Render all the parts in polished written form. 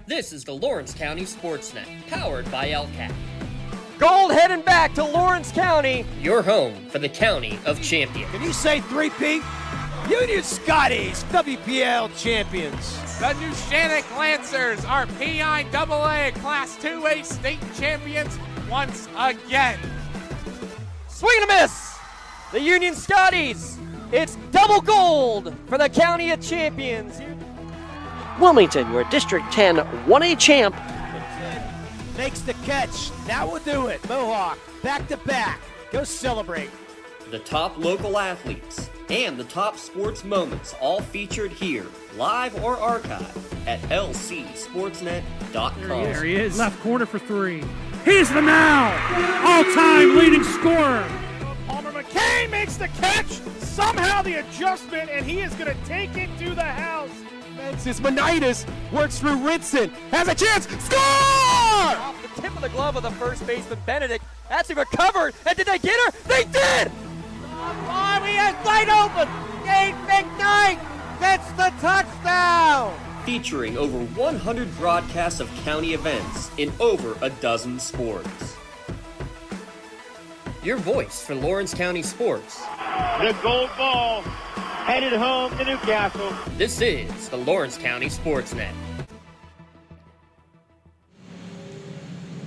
This is the Lawrence County SportsNet, powered by LCAP. Gold heading back to Lawrence County. Your home for the County of Champions. Can you say 3P? Union Scotties, WPIHL champions. The New Shannock Lancers are PIHL Class 2A state champions once again. Swing and a miss. The Union Scotties. It's double gold for the County of Champions. Wilmington, your District 10 1A champ. Makes the catch. That will do it. Mohawk, back to back. Go celebrate. The top local athletes and the top sports moments all featured here, live or archived at lcsportsnet.com. There he is. Left corner for three. He's the now all-time leading scorer. Palmer McCain makes the catch. Somehow the adjustment, and he is going to take it to the house. Francis Monitis works through Ritson. Has a chance. Score! Off the tip of the glove of the first baseman, Benedict. Actually recovered. And did they get her? They did! Oh, he has wide open. Dave McKnight gets the touchdown. Featuring over 100 broadcasts of county events in over a dozen sports. Your voice for Lawrence County sports. The gold ball headed home to Newcastle. This is the Lawrence County SportsNet.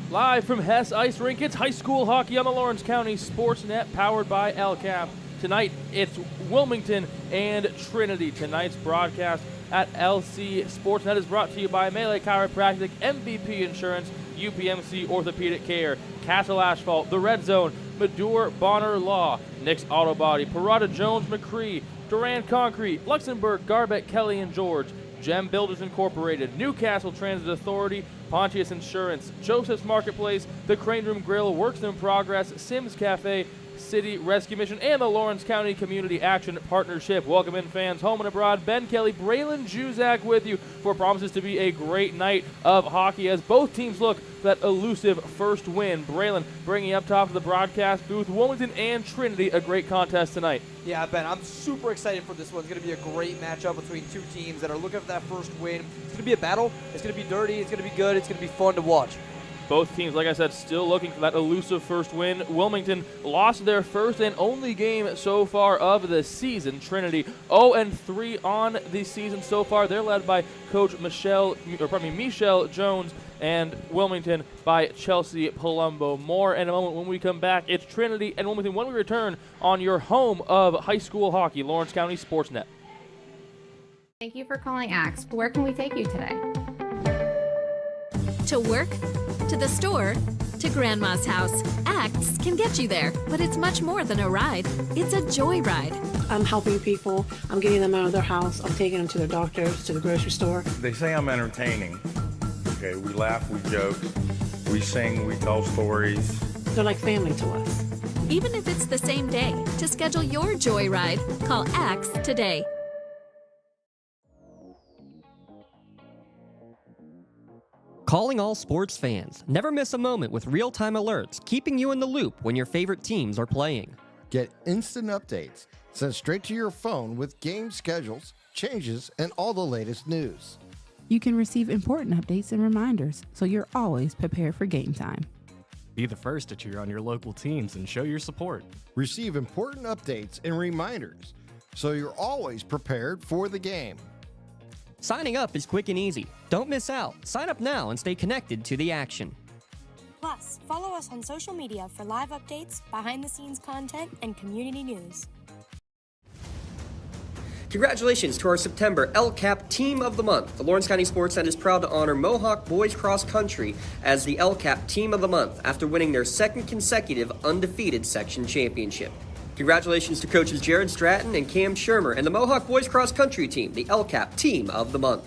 Live from Hess Ice Rink, it's high school hockey on the Lawrence County SportsNet, powered by LCAP. Tonight, it's Wilmington and Trinity. Tonight's broadcast at LC SportsNet is brought to you by Melee Chiropractic, MVP Insurance, UPMC Orthopedic Care, Castle Asphalt, The Red Zone, Medure Bonner Law, Nick's Auto Body, Parada Jones McCree, Durand Concrete, Luxembourg, Garbeck, Kelly and George, Gem Builders Incorporated, Newcastle Transit Authority, Pontius Insurance, Joseph's Marketplace, The Crane Room Grill, Works in Progress, Sims Cafe, City Rescue Mission, and the Lawrence County Community Action Partnership. Welcome in, fans, home and abroad. Ben Kelly, Braylon Juzak with you for promises to be a great night of hockey as both teams look for that elusive first win. Braylon bringing up top of the broadcast booth, Wilmington and Trinity, a great contest tonight. Yeah, Ben, I'm super excited for this one. It's going to be a great matchup between two teams that are looking for that first win. It's going to be a battle. It's going to be dirty. It's going to be good. It's going to be fun to watch. Both teams, like I said, still looking for that elusive first win. Wilmington lost their first and only game so far of the season. Trinity 0-3 on the season so far. They're led by Coach Michelle Jones, and Wilmington by Chelsea Palumbo. More in a moment when we come back. It's Trinity and Wilmington when we return on your home of high school hockey, Lawrence County SportsNet. Thank you for calling Axe. Where can we take you today? To work, to the store, to Grandma's house. Axe can get you there, but it's much more than a ride. It's a joyride. I'm helping people. I'm getting them out of their house. I'm taking them to their doctors, to the grocery store. They say I'm entertaining. Okay, we laugh, we joke, we sing, we tell stories. They're like family to us. Even if it's the same day, to schedule your joyride, call Axe today. Calling all sports fans. Never miss a moment with real-time alerts, keeping you in the loop when your favorite teams are playing. Get instant updates sent straight to your phone with game schedules, changes, and all the latest news. You can receive important updates and reminders, so you're always prepared for game time. Be the first to cheer on your local teams and show your support. Receive important updates and reminders, so you're always prepared for the game. Signing up is quick and easy. Don't miss out. Sign up now and stay connected to the action. Plus, follow us on social media for live updates, behind-the-scenes content, and community news. Congratulations to our September LCAP Team of the Month. The Lawrence County SportsNet is proud to honor Mohawk Boys Cross Country as the LCAP Team of the Month after winning their second consecutive undefeated section championship. Congratulations to coaches Jared Stratton and Cam Shermer and the Mohawk Boys Cross Country Team, the LCAP Team of the Month.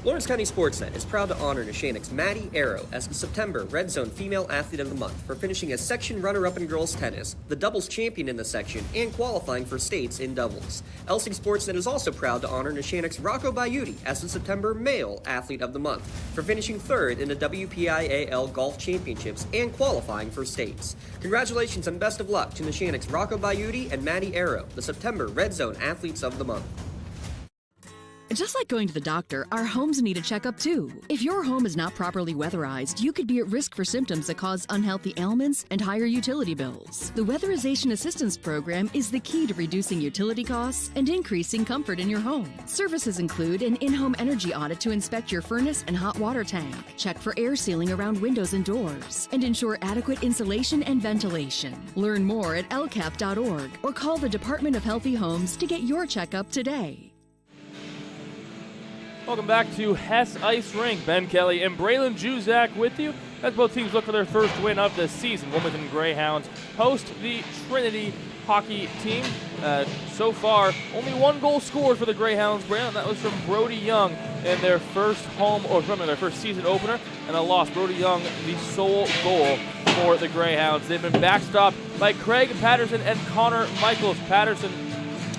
Lawrence County SportsNet is proud to honor Neshannock's Maddie Arrow as the September Red Zone Female Athlete of the Month for finishing as section runner-up in girls tennis, the doubles champion in the section, and qualifying for states in doubles. LC SportsNet is also proud to honor Neshannock's Rocco Baiuti as the September Male Athlete of the Month for finishing third in the WPIAL Golf Championships and qualifying for states. Congratulations and best of luck to Neshannock's Rocco Baiuti and Maddie Arrow, the September Red Zone Athletes of the Month. Just like going to the doctor, our homes need a checkup too. If your home is not properly weatherized, you could be at risk for symptoms that cause unhealthy ailments and higher utility bills. The Weatherization Assistance Program is the key to reducing utility costs and increasing comfort in your home. Services include an in-home energy audit to inspect your furnace and hot water tank, check for air sealing around windows and doors, and ensure adequate insulation and ventilation. Learn more at lcap.org or call the Department of Healthy Homes to get your checkup today. Welcome back to Hess Ice Rink. Ben Kelly and Braylon Juzak with you as both teams look for their first win of the season. Wilmington Greyhounds host the Trinity hockey team. So far, only one goal scored for the Greyhounds. Braylon, that was from Brody Young in their first their first season opener, and a loss. Brody Young, the sole goal for the Greyhounds. They've been backstopped by Craig Patterson and Connor Michaels. Patterson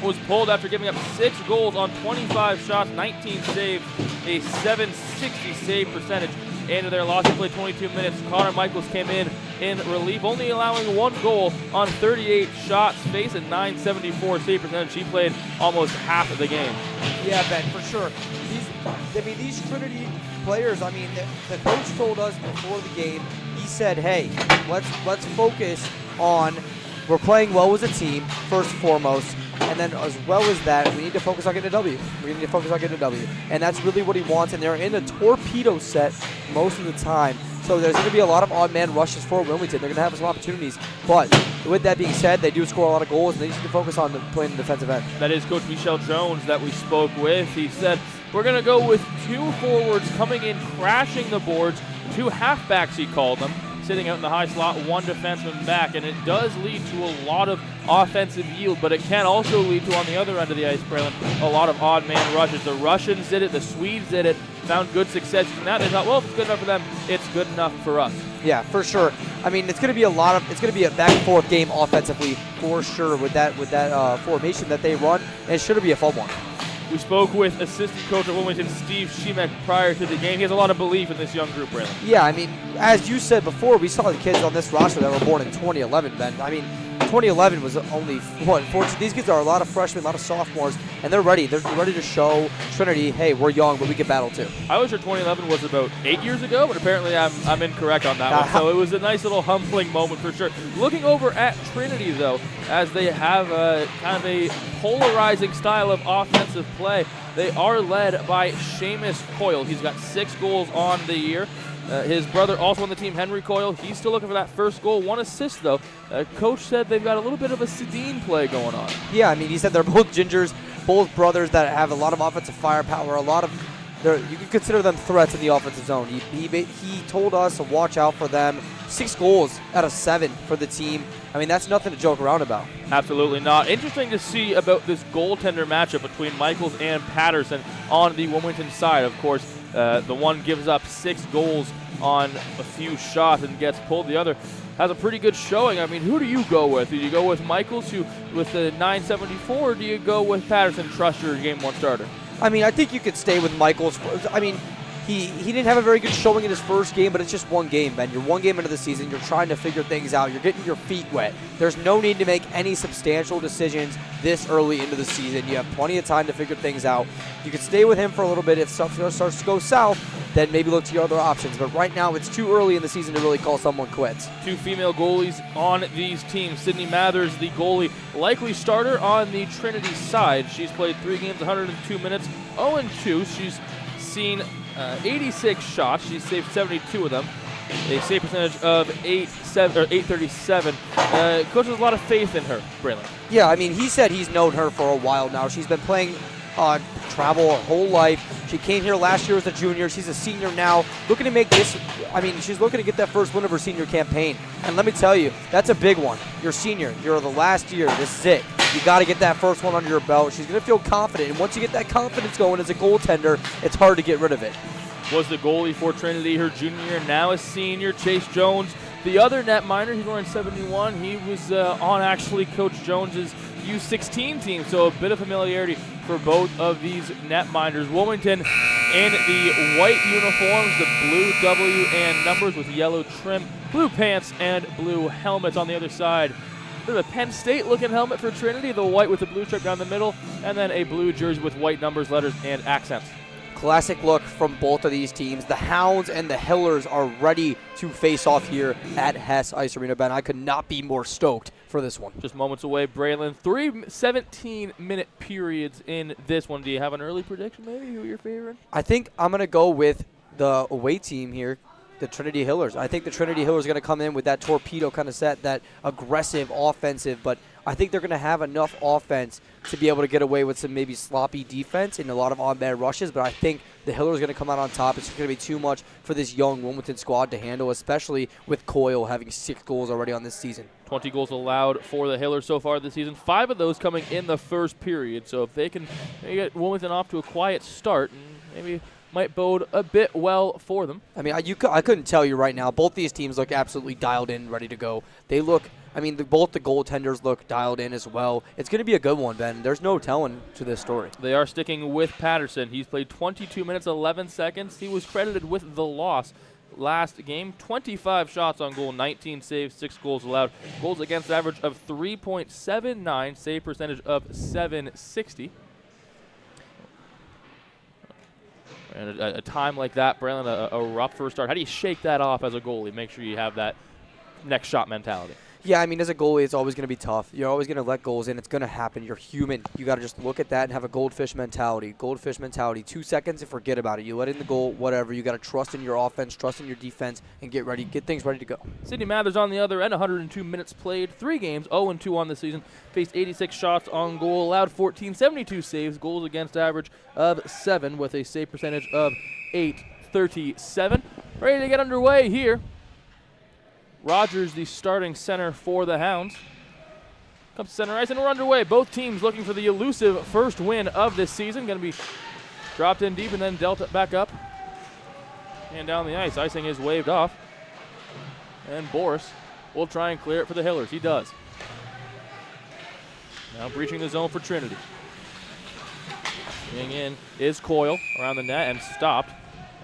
was pulled after giving up 6 goals on 25 shots, 19 saves, a .760 save percentage into their loss. They played 22 minutes. Connor Michaels came in relief, only allowing 1 goal on 38 shots, faced a .974 save percentage. He played almost half of the game. Yeah, Ben, for sure. These Trinity players, the coach told us before the game, he said, hey, let's focus on, we're playing well as a team, first and foremost, and then as well as that, we need to focus on getting a W. And that's really what he wants, and they're in a torpedo set most of the time. So there's going to be a lot of odd man rushes for Wilmington. They're going to have some opportunities. But with that being said, they do score a lot of goals, and they need to focus on playing the defensive end. That is Coach Michelle Jones that we spoke with. He said, we're going to go with 2 forwards coming in, crashing the boards, 2 halfbacks he called them, sitting out in the high slot, 1 defenseman back, and it does lead to a lot of offensive yield, but it can also lead to, on the other end of the ice, Braylon, a lot of odd man rushes. The Russians did it, the Swedes did it, found good success using that. They thought, well, if it's good enough for them, it's good enough for us. Yeah, for sure. It's going to be a back and forth game offensively for sure with that formation that they run, and it should be a fun one. We spoke with assistant coach at Wilmington, Steve Shemek, prior to the game. He has a lot of belief in this young group, Braylon. Yeah, as you said before, we saw the kids on this roster that were born in 2011, Ben. 2011 was only, 14. These kids are a lot of freshmen, a lot of sophomores, and they're ready. They're ready to show Trinity, hey, we're young, but we can battle too. I was sure 2011 was about 8 years ago, but apparently I'm incorrect on that one. So it was a nice little humbling moment for sure. Looking over at Trinity, though, as they have kind of a polarizing style of offensive play, they are led by Seamus Coyle. He's got 6 goals on the year. His brother also on the team, Henry Coyle. He's still looking for that first goal. 1 assist, though. Coach said they've got a little bit of a Sedin play going on. Yeah, he said they're both gingers, both brothers that have a lot of offensive firepower, you can consider them threats in the offensive zone. He told us to watch out for them. 6 goals out of 7 for the team. That's nothing to joke around about. Absolutely not. Interesting to see about this goaltender matchup between Michaels and Patterson on the Wilmington side. Of course, the one gives up 6 goals on a few shots and gets pulled. The other has a pretty good showing. Who do you go with? Do you go with Michaels, who with the .974, or do you go with Patterson, trust your Game 1 starter? I think you could stay with Michaels. He didn't have a very good showing in his first game, but it's just one game, Ben. You're one game into the season. You're trying to figure things out. You're getting your feet wet. There's no need to make any substantial decisions this early into the season. You have plenty of time to figure things out. You could stay with him for a little bit. If stuff starts to go south, then maybe look to your other options. But right now, it's too early in the season to really call someone quits. 2 female goalies on these teams. Sydney Mathers, the goalie, likely starter on the Trinity side. She's played 3 games, 102 minutes, 0-2. She's seen 86 shots. She's saved 72 of them. A save percentage of 837. Coach has a lot of faith in her, Braylon. Yeah, he said he's known her for a while now. She's been playing travel her whole life. She came here last year as a junior. She's a senior now. Looking to make this, she's looking to get that first win of her senior campaign. And let me tell you, that's a big one. You're senior. You're the last year. This is it. You got to get that first one under your belt. She's going to feel confident. And once you get that confidence going as a goaltender, it's hard to get rid of it. Was the goalie for Trinity her junior year, now a senior, Chase Jones. The other netminder, he's wearing 71. He was on actually Coach Jones's U16 team, so a bit of familiarity for both of these netminders. Wilmington in the white uniforms, the blue W and numbers with yellow trim, blue pants and blue helmets on the other side. There's a Penn State looking helmet for Trinity, the white with the blue stripe down the middle, and then a blue jersey with white numbers, letters, and accents. Classic look from both of these teams. The Hounds and the Hillers are ready to face off here at Hess Ice Arena. Ben, I could not be more stoked for this one. Just moments away, Braylon. 3 17-minute periods in this one. Do you have an early prediction maybe who you're favoring? I think I'm going to go with the away team here, the Trinity Hillers. I think the Trinity Hillers are going to come in with that torpedo kind of set, that aggressive offensive, but I think they're going to have enough offense to be able to get away with some maybe sloppy defense and a lot of on-man rushes, but I think the Hillers are going to come out on top. It's going to be too much for this young Wilmington squad to handle, especially with Coyle having 6 goals already on this season. 20 goals allowed for the Hillers so far this season, 5 of those coming in the first period. So if they can get Wilmington off to a quiet start, and maybe might bode a bit well for them. I mean, I couldn't tell you right now. Both these teams look absolutely dialed in, ready to go. They look, I mean, both the goaltenders look dialed in as well. It's going to be a good one, Ben. There's no telling to this story. They are sticking with Patterson. He's played 22 minutes, 11 seconds. He was credited with the loss last game. 25 shots on goal, 19 saves, 6 goals allowed. Goals against average of 3.79, save percentage of .760. And a time like that, Braylon, a rough first start. How do you shake that off as a goalie? Make sure you have that next shot mentality. Yeah, I mean, as a goalie, it's always going to be tough. You're always going to let goals in. It's going to happen. You're human. You got to just look at that and have a goldfish mentality. Goldfish mentality. 2 seconds and forget about it. You let in the goal, whatever. You got to trust in your offense, trust in your defense, and get ready. Get things ready to go. Sidney Mathers on the other end, 102 minutes played, 3 games, 0-2 on the season. Faced 86 shots on goal, allowed 14, 72 saves, goals against average of 7 with a save percentage of .837. Ready to get underway here. Rogers, the starting center for the Hounds. Comes to center ice, and we're underway. Both teams looking for the elusive first win of this season. Going to be dropped in deep and then dealt it back up. And down the ice. Icing is waved off. And Boris will try and clear it for the Hillers. He does. Now breaching the zone for Trinity. Getting in is Coyle around the net and stopped.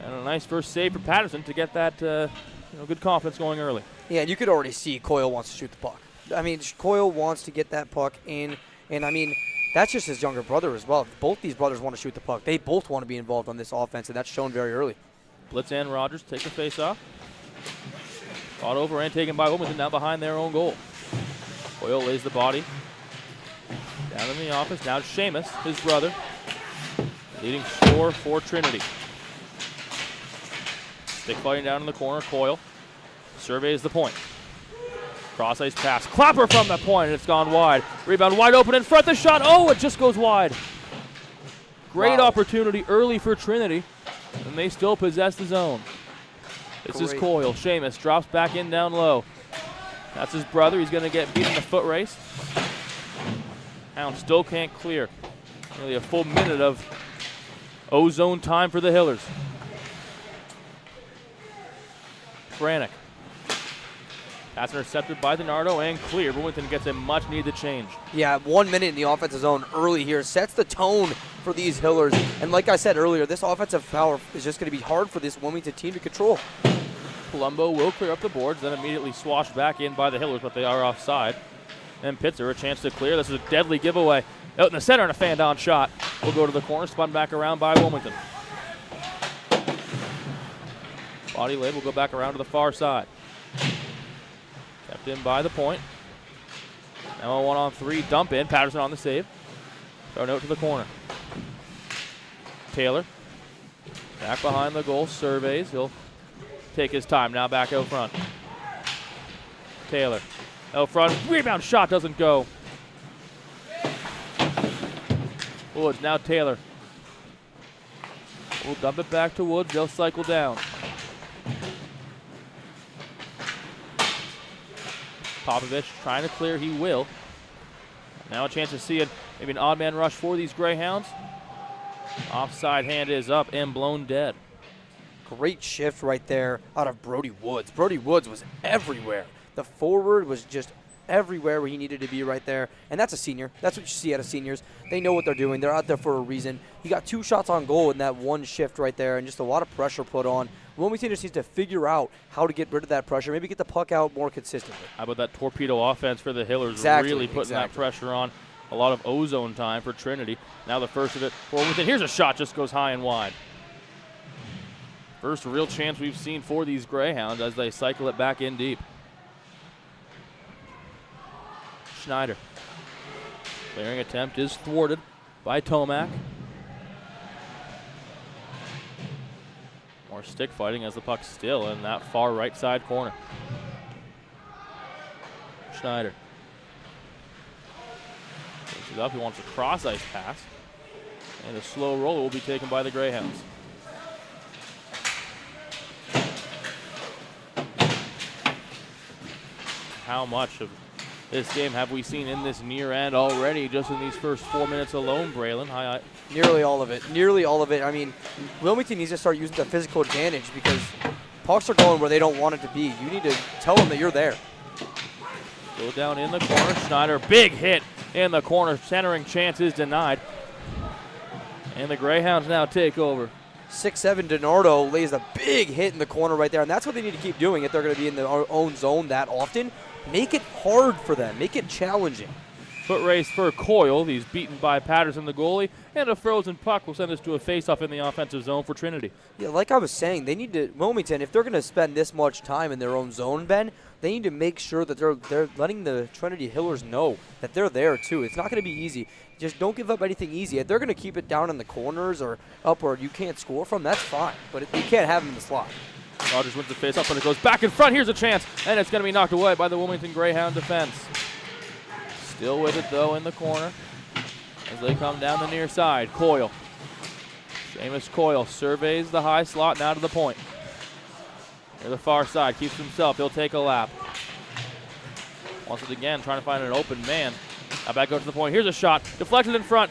And a nice first save for Patterson to get that good confidence going early. Yeah, and you could already see Coyle wants to shoot the puck. I mean, Coyle wants to get that puck in, and I mean, that's just his younger brother as well. Both these brothers want to shoot the puck. They both want to be involved on this offense, and that's shown very early. Blitz and Rogers take the face-off. Fought over and taken by Wilmington, now behind their own goal. Coyle lays the body down in the office. Now Seamus, his brother, leading scorer for Trinity. Stick fighting down in the corner. Coyle surveys the point. Cross ice pass. Clapper from the point, and it's gone wide. Rebound wide open in front. The shot. Oh, it just goes wide. Great opportunity early for Trinity, and they still possess the zone. This is Coyle. Seamus drops back in down low. That's his brother. He's going to get beat in the foot race. Hound still can't clear. Nearly a full minute of O-zone time for the Hillers. Brannick. That's intercepted by DiNardo and clear. Wilmington gets a much-needed change. Yeah, 1 minute in the offensive zone early here sets the tone for these Hillers. And like I said earlier, this offensive power is just going to be hard for this Wilmington team to control. Colombo will clear up the boards, then immediately swashed back in by the Hillers, but they are offside. And Pitzer, a chance to clear. This is a deadly giveaway. Out in the center and a fan-down shot. Will go to the corner, spun back around by Wilmington. Body lid will go back around to the far side. Kept in by the point. Now a 1-on-3 dump in. Patterson on the save. Thrown out to the corner. Taylor back behind the goal. Surveys. He'll take his time. Now back out front. Taylor out front. Rebound shot doesn't go. Woods. Now Taylor. We'll dump it back to Woods. They'll cycle down. Popovich trying to clear, he will. Now a chance to see maybe an odd man rush for these Greyhounds. Offside hand is up and blown dead. Great shift right there out of Brody Woods. Brody Woods was everywhere. The forward was just everywhere where he needed to be right there. And that's a senior. That's what you see out of seniors. They know what they're doing. They're out there for a reason. He got 2 shots on goal in that one shift right there, and just a lot of pressure put on Wilmington just needs to figure out how to get rid of that pressure, maybe get the puck out more consistently. How about that torpedo offense for the Hillers? Exactly, Really putting that pressure on. A lot of ozone time for Trinity. Now the first of it for Wilmington. Here's a shot, just goes high and wide. First real chance we've seen for these Greyhounds as they cycle it back in deep. Schneider. Clearing attempt is thwarted by Tomac. More stick fighting as the puck's still in that far right side corner. Schneider. Takes it up, he wants a cross ice pass. And a slow roller will be taken by the Greyhounds. How much of this game have we seen in this near end already just in these first 4 minutes alone, Braylon? Nearly all of it. Nearly all of it. I mean, Wilmington needs to start using the physical advantage because pucks are going where they don't want it to be. You need to tell them that you're there. Go down in the corner. Schneider, big hit in the corner. Centering chance is denied. And the Greyhounds now take over. 6'7" DiNardo lays a big hit in the corner right there, and that's what they need to keep doing if they're going to be in their own zone that often. Make it hard for them. Make it challenging. Foot race for Coyle. He's beaten by Patterson, the goalie, and a frozen puck will send us to a face-off in the offensive zone for Trinity. Yeah, like I was saying, they need to, Wilmington, if they're going to spend this much time in their own zone, Ben, they need to make sure that they're letting the Trinity Hillers know that they're there too. It's not going to be easy. Just don't give up anything easy. If they're going to keep it down in the corners or up where you can't score from, that's fine. But you can't have them in the slot. Rogers wins the face-off, and it goes back in front. Here's a chance, and it's going to be knocked away by the Wilmington Greyhound defense. Still with it, though, in the corner as they come down the near side. Coyle. Seamus Coyle surveys the high slot now to the point. Near the far side, keeps himself. He'll take a lap. Wants it again, trying to find an open man. Now back out to the point. Here's a shot. Deflected in front.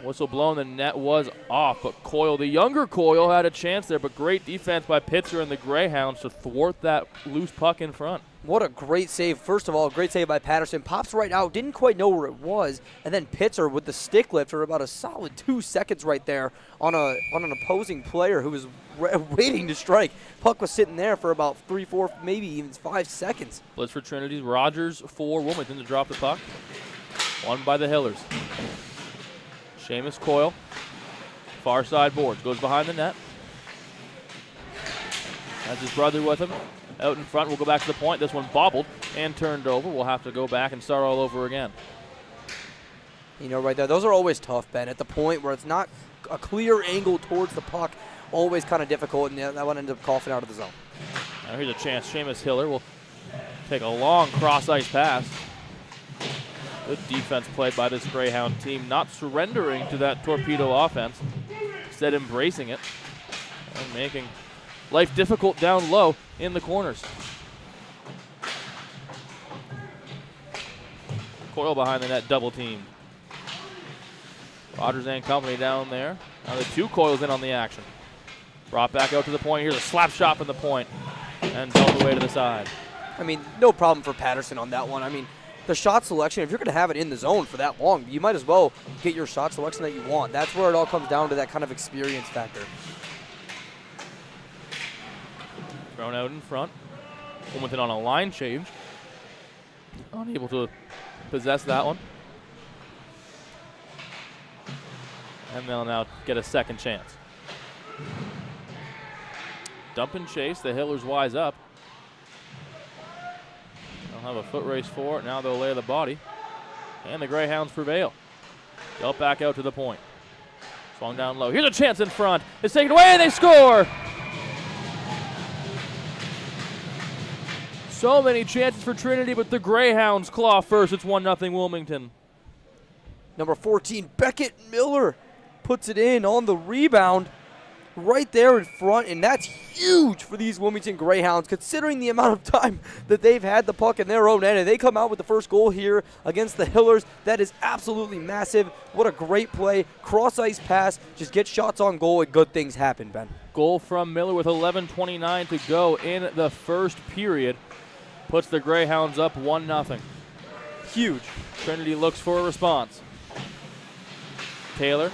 Whistle blown, the net was off, but Coyle, the younger Coyle, had a chance there, but great defense by Pitzer and the Greyhounds to thwart that loose puck in front. What a great save. First of all, great save by Patterson. Pops right out, didn't quite know where it was, and then Pitzer with the stick lift for about a solid 2 seconds right there on an opposing player who was waiting to strike. Puck was sitting there for about 3, 4, maybe even 5 seconds. Blitz for Trinity's Rogers for Wilmington to drop the puck. Won by the Hillers. Seamus Coyle, far side boards, goes behind the net. Has his brother with him. Out in front, we'll go back to the point. This one bobbled and turned over. We'll have to go back and start all over again. You know, right there, those are always tough, Ben. At the point where it's not a clear angle towards the puck, always kind of difficult, and that one ended up coughing out of the zone. Now here's a chance. Seamus Hiller will take a long cross-ice pass. Good defense played by this Greyhound team, not surrendering to that torpedo offense, instead embracing it and making life difficult down low in the corners. Coyle behind the net, double teamed. Rogers and company down there. Now the two Coyles in on the action. Brought back out to the point. Here's a slap shot from the point and dumped away to the side. I mean, no problem for Patterson on that one. I mean, the shot selection, if you're going to have it in the zone for that long, you might as well get your shot selection that you want. That's where it all comes down to, that kind of experience factor. Thrown out in front. Wilmington on a line change. Unable to possess that one. And they'll now get a second chance. Dump and chase. The Hillers wise up. They'll have a foot race for it. Now they'll lay the body. And the Greyhounds prevail. Dealt back out to the point. Swung down low. Here's a chance in front. It's taken away and they score! So many chances for Trinity, but the Greyhounds claw first. It's 1-0 Wilmington. Number 14, Beckett Miller puts it in on the rebound right there in front, and that's huge for these Wilmington Greyhounds considering the amount of time that they've had the puck in their own end, and they come out with the first goal here against the Hillers. That is absolutely massive. What a great play. Cross-ice pass. Just get shots on goal and good things happen, Ben. Goal from Miller with 11:29 to go in the first period. Puts the Greyhounds up 1-0. Huge. Trinity looks for a response. Taylor.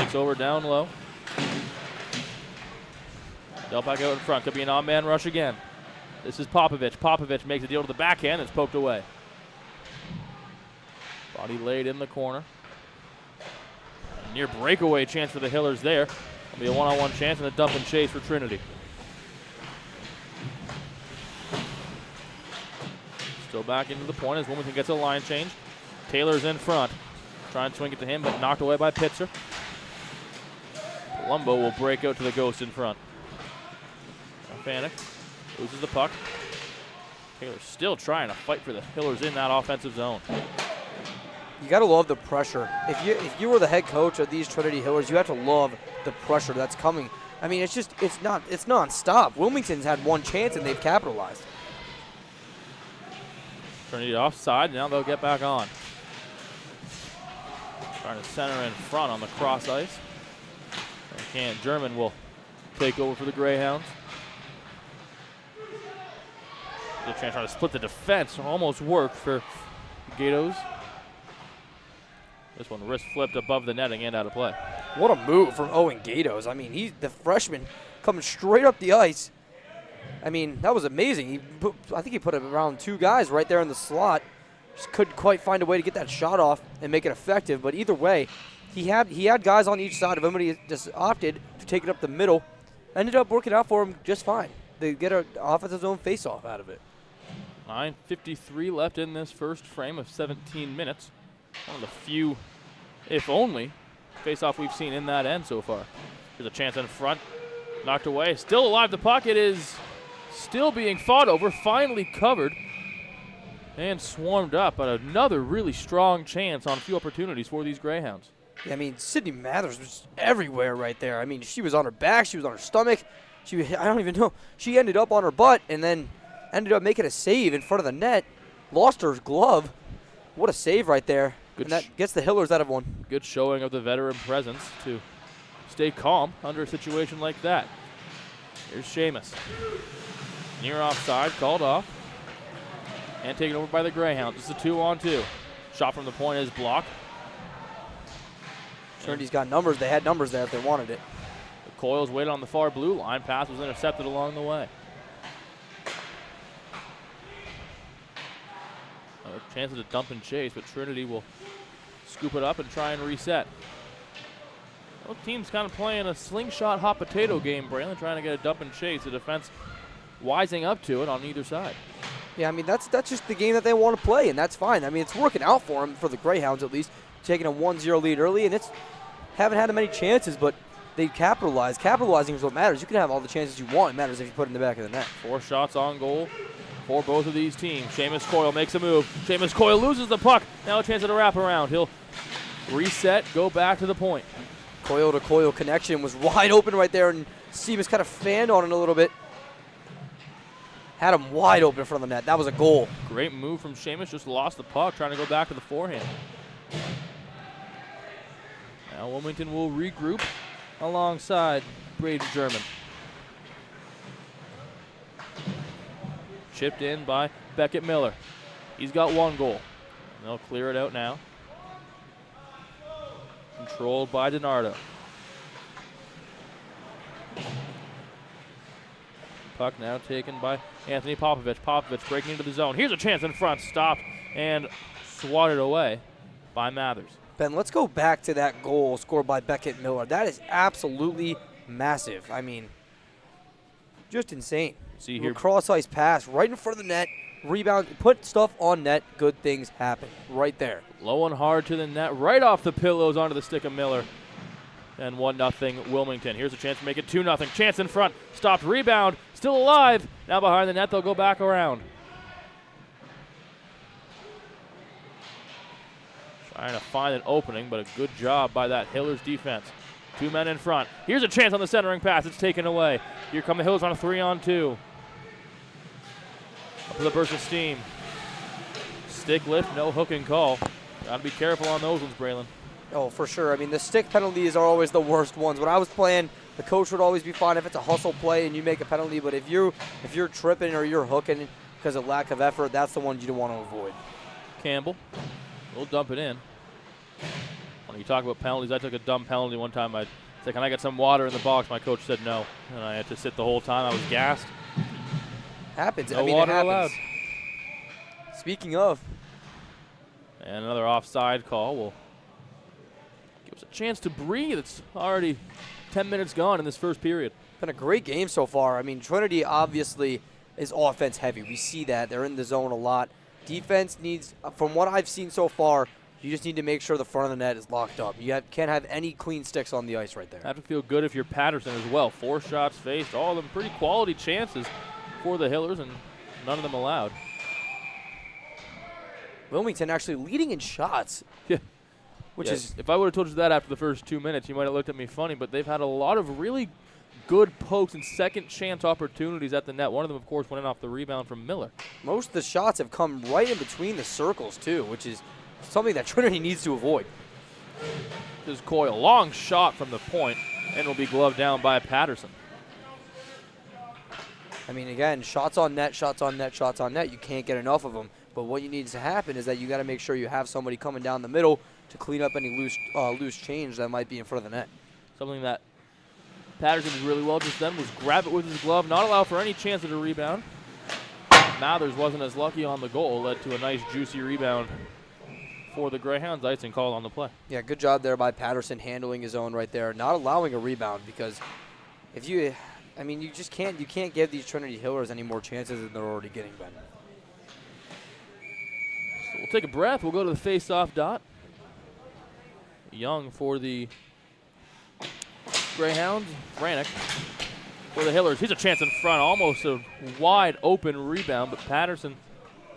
Fakes over down low. Delpak out in front. Could be an on-man rush again. This is Popovich. Popovich makes a deal to the backhand. It's poked away. Body laid in the corner. A near breakaway chance for the Hillers there. It'll be a one-on-one chance and a dump and chase for Trinity. Still back into the point as Wilmington gets a line change. Taylor's in front. Trying to swing it to him, but knocked away by Pitzer. Palumbo will break out to the ghost in front. Panic. Loses the puck. Taylor still trying to fight for the Hillers in that offensive zone. You got to love the pressure. If you were the head coach of these Trinity Hillers, you have to love the pressure that's coming. I mean, it's nonstop. Wilmington's had one chance and they've capitalized. Trinity offside. Now they'll get back on. Trying to center in front on the cross ice. German will take over for the Greyhounds. The chance trying to split the defense. Almost worked for Gatos. This one wrist flipped above the netting and out of play. What a move from Owen Gatos. I mean, he's the freshman coming straight up the ice. I mean, that was amazing. I think he put around 2 guys right there in the slot. Just couldn't quite find a way to get that shot off and make it effective. But either way, he had guys on each side of him, but he just opted to take it up the middle. Ended up working out for him just fine. They get an offensive zone face-off out of it. 9:53 left in this first frame of 17 minutes. One of the few, if only, face-off we've seen in that end so far. Here's a chance in front. Knocked away. Still alive. The puck. It is still being fought over. Finally covered and swarmed up. But another really strong chance on a few opportunities for these Greyhounds. Yeah, I mean, Sydney Mathers was everywhere right there. I mean, she was on her back. She was on her stomach. I don't even know. She ended up on her butt and then ended up making a save in front of the net. Lost her glove. What a save right there. And that gets the Hillers out of one. Good showing of the veteran presence to stay calm under a situation like that. Here's Seamus. Near offside, called off. And taken over by the Greyhounds. It's a 2-on-2. Shot from the point is blocked. Trinity's got numbers. They had numbers there if they wanted it. The Coils waited on the far blue line. Pass was intercepted along the way. Another chance at a dump and chase, but Trinity will scoop it up and try and reset. Both teams kind of playing a slingshot hot potato game, Braylon, trying to get a dump and chase. The defense wising up to it on either side. Yeah, I mean, that's just the game that they want to play, and that's fine. I mean, it's working out for them, for the Greyhounds at least, taking a 1-0 lead early, and haven't had many chances, but they capitalized. Capitalizing is what matters. You can have all the chances you want. It matters if you put it in the back of the net. 4 shots on goal for both of these teams. Seamus Coyle makes a move. Seamus Coyle loses the puck. Now a chance at a wraparound. He'll reset, go back to the point. Coyle to Coyle connection was wide open right there, and Seamus kind of fanned on it a little bit. Had him wide open in front of the net. That was a goal. Great move from Seamus. Just lost the puck, trying to go back to the forehand. Now Wilmington will regroup alongside Braden German. Chipped in by Beckett Miller. He's got 1 goal. And they'll clear it out now. Controlled by DiNardo. Puck now taken by Anthony Popovich. Popovich breaking into the zone. Here's a chance in front. Stopped and swatted away by Mathers. Ben, let's go back to that goal scored by Beckett Miller. That is absolutely massive. I mean, just insane. See here, cross ice pass right in front of the net. Rebound, put stuff on net. Good things happen right there. Low and hard to the net, right off the pillows onto the stick of Miller. And 1-0 Wilmington. Here's a chance to make it 2-0. Chance in front. Stopped. Rebound. Still alive. Now behind the net. They'll go back around. Trying to find an opening, but a good job by that Hillers defense. 2 men in front. Here's a chance on the centering pass. It's taken away. Here come the Hillers on a 3-on-2. Up with a burst of steam. Stick lift, no hooking call. Got to be careful on those ones, Braylon. Oh, for sure. I mean, the stick penalties are always the worst ones. When I was playing, the coach would always be fine if it's a hustle play and you make a penalty. But if you're tripping or you're hooking because of lack of effort, that's the ones you don't want to avoid. Campbell will dump it in. When you talk about penalties, I took a dumb penalty one time. I said, can I get some water in the box? My coach said no, and I had to sit the whole time. I was gassed. Happens. No I mean, water it happens. allowed. Speaking of. And another offside call will give us a chance to breathe. It's already 10 minutes gone in this first period. Been a great game so far. I mean, Trinity obviously is offense heavy. We see that. They're in the zone a lot. Defense needs, from what I've seen so far, you just need to make sure the front of the net is locked up. You can't have any clean sticks on the ice right there. Have to feel good if you're Patterson as well. 4 shots faced, all of them pretty quality chances for the Hillers, and none of them allowed. Wilmington actually leading in shots. Yeah. Which is, if I would have told you that after the first 2 minutes, you might have looked at me funny, but they've had a lot of really good pokes and second chance opportunities at the net. One of them, of course, went in off the rebound from Miller. most of the shots have come right in between the circles, too, which is something that Trinity needs to avoid. This is Coyle, long shot from the point, and will be gloved down by Patterson. I mean, again, shots on net, shots on net, shots on net. You can't get enough of them. But what you need to happen is that you got to make sure you have somebody coming down the middle to clean up any loose change that might be in front of the net. Something that Patterson did really well just then was grab it with his glove, not allow for any chance at a rebound. Mathers wasn't as lucky on the goal, led to a nice juicy rebound for the Greyhounds. Icing called on the play. Yeah, good job there by Patterson handling his own right there, not allowing a rebound, because if you, I mean, you just can't give these Trinity Hillers any more chances than they're already getting, Ben. So we'll take a breath. We'll go to the face-off dot. Young for the Greyhounds. Vranick for the Hillers. He's a chance in front, almost a wide open rebound, but Patterson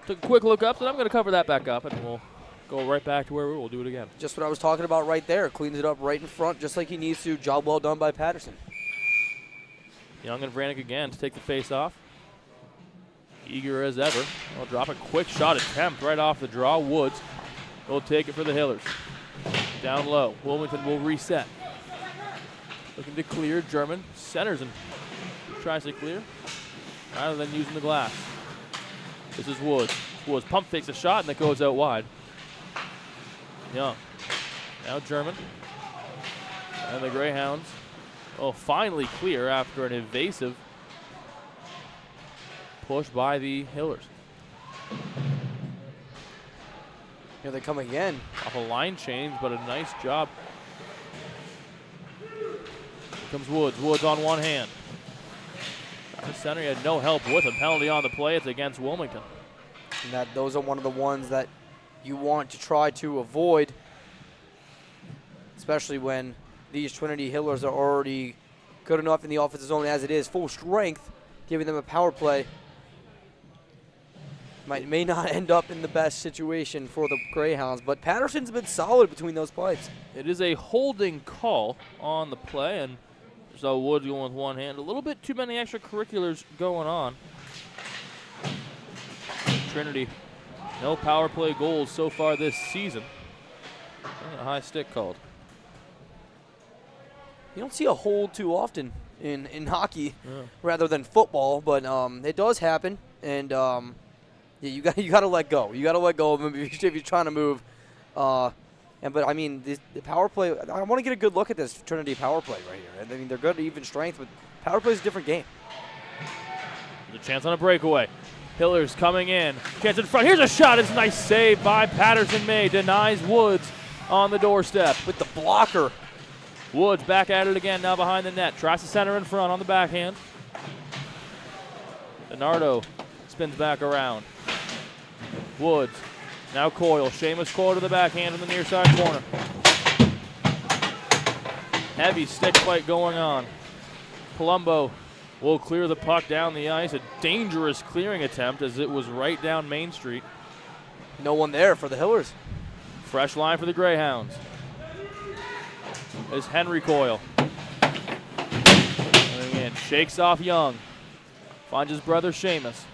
took a quick look up, so I'm going to cover that back up, and we'll go right back to where we'll do it again. Just what I was talking about right there. Cleans it up right in front, just like he needs to. Job well done by Patterson. Young and Vranick again to take the face-off. Eager as ever. They'll drop a quick shot attempt right off the draw. Woods will take it for the Hillers. Down low. Wilmington will reset. Looking to clear. German centers and tries to clear rather than using the glass. This is Woods. Woods pump fakes a shot and that goes out wide. Young. Now German. And the Greyhounds will finally clear after an evasive push by the Hillers. Here they come again. Off a line change, but a nice job. Here comes Woods. Woods on one hand. The center, he had no help with him. Penalty on the play. It's against Wilmington. And those are one of the ones that you want to try to avoid, especially when these Trinity Hillers are already good enough in the offensive zone as it is. Full strength, giving them a power play may not end up in the best situation for the Greyhounds, but Patterson's been solid between those pipes. It is a holding call on the play, and so Woods going with one hand. A little bit too many extracurriculars going on. Trinity, no power play goals so far this season. And a high stick called. You don't see a hold too often in hockey rather than football, but it does happen, and yeah, you got to let go. You got to let go of him if you're trying to move. But I mean, the power play. I want to get a good look at this Trinity power play right here. I mean, they're good at even strength, but power play is a different game. There's a chance on a breakaway. Hillers coming in. Chance in front. Here's a shot. It's a nice save by Patterson May. Denies Woods on the doorstep with the blocker. Woods back at it again, now behind the net. Tries to center in front on the backhand. Donardo spins back around. Woods, now Coyle. Seamus Coyle to the backhand in the near side corner. Heavy stick fight going on. Palumbo will clear the puck down the ice. A dangerous clearing attempt as it was right down Main Street. No one there for the Hillers. Fresh line for the Greyhounds. Is Henry Coyle. And again, shakes off Young. Finds his brother Seamus.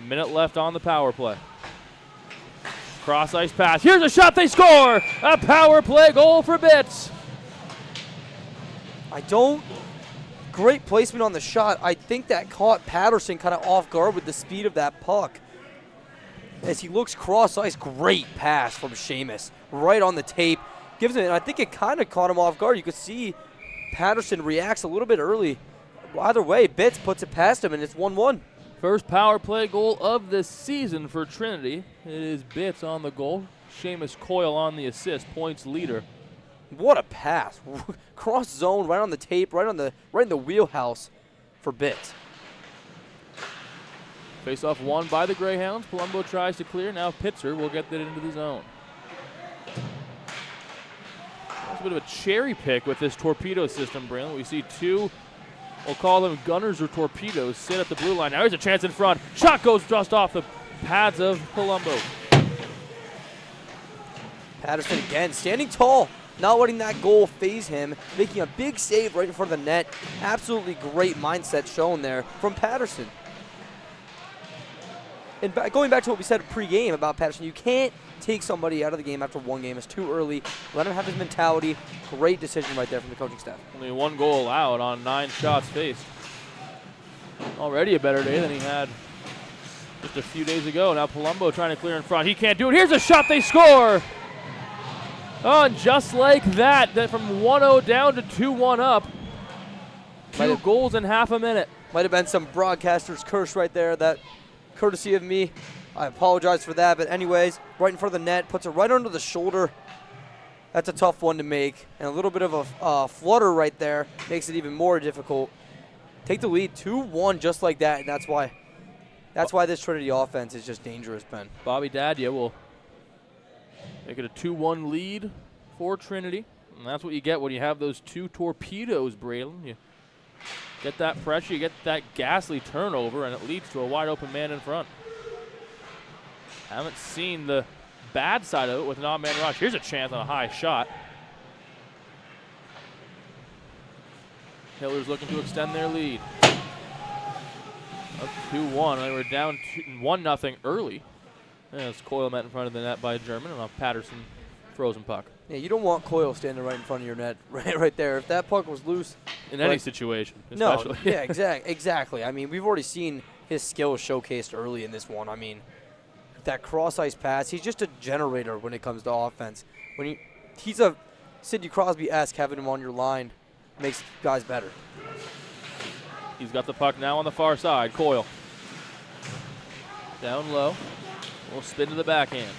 Minute left on the power play. Cross ice pass. Here's a shot. They score. A power play goal for Bitts. Great placement on the shot. I think that caught Patterson kind of off guard with the speed of that puck. As he looks cross ice, great pass from Seamus. Right on the tape. gives him, and I think it kind of caught him off guard. You could see Patterson reacts a little bit early. Either way, Bitts puts it past him, and it's 1-1. First power play goal of the season for Trinity. It is Bitts on the goal. Seamus Coyle on the assist, points leader. What a pass. Cross zone, right on the tape, right in the wheelhouse for Bitts. Face off won by the Greyhounds. Palumbo tries to clear. Now Pitzer will get that into the zone. That's a bit of a cherry pick with this torpedo system, Braylon. We see two, we'll call them gunners or torpedoes, sit at the blue line. Now here's a chance in front. Shot goes just off the pads of Palumbo. Patterson again, standing tall, not letting that goal phase him, making a big save right in front of the net. Absolutely great mindset shown there from Patterson. And going back to what we said pre-game about Patterson, you can't take somebody out of the game after one game. It's too early. Let him have his mentality. Great decision right there from the coaching staff. Only one goal allowed on 9 shots faced. Already a better day than he had just a few days ago. Now Palumbo trying to clear in front. He can't do it. Here's a shot. They score. Oh, and just like that, from 1-0 down to 2-1 up. 2 goals in half a minute. Might have been some broadcaster's curse right there. That courtesy of me. I apologize for that. But anyways, right in front of the net, puts it right under the shoulder. That's a tough one to make. And a little bit of a flutter right there makes it even more difficult. Take the lead 2-1 just like that. And that's why this Trinity offense is just dangerous, Ben. Bobby Dadya will make it a 2-1 lead for Trinity. And that's what you get when you have those 2 torpedoes, Braylon. You get that pressure, you get that ghastly turnover, and it leads to a wide open man in front. Haven't seen the bad side of it with an odd man rush. Here's a chance on a high shot. Hiller's looking to extend their lead. Up 2-1. They were down 1-0 early. As Coyle met in front of the net by German, and a Patterson frozen puck. Yeah, you don't want Coyle standing right in front of your net, right there. If that puck was loose. In any situation, especially. No, yeah, exactly. I mean, we've already seen his skills showcased early in this one. I mean, that cross-ice pass, he's just a generator when it comes to offense. He's a Sidney Crosby-esque, having him on your line makes guys better. He's got the puck now on the far side. Coyle. Down low. We'll spin to the backhand.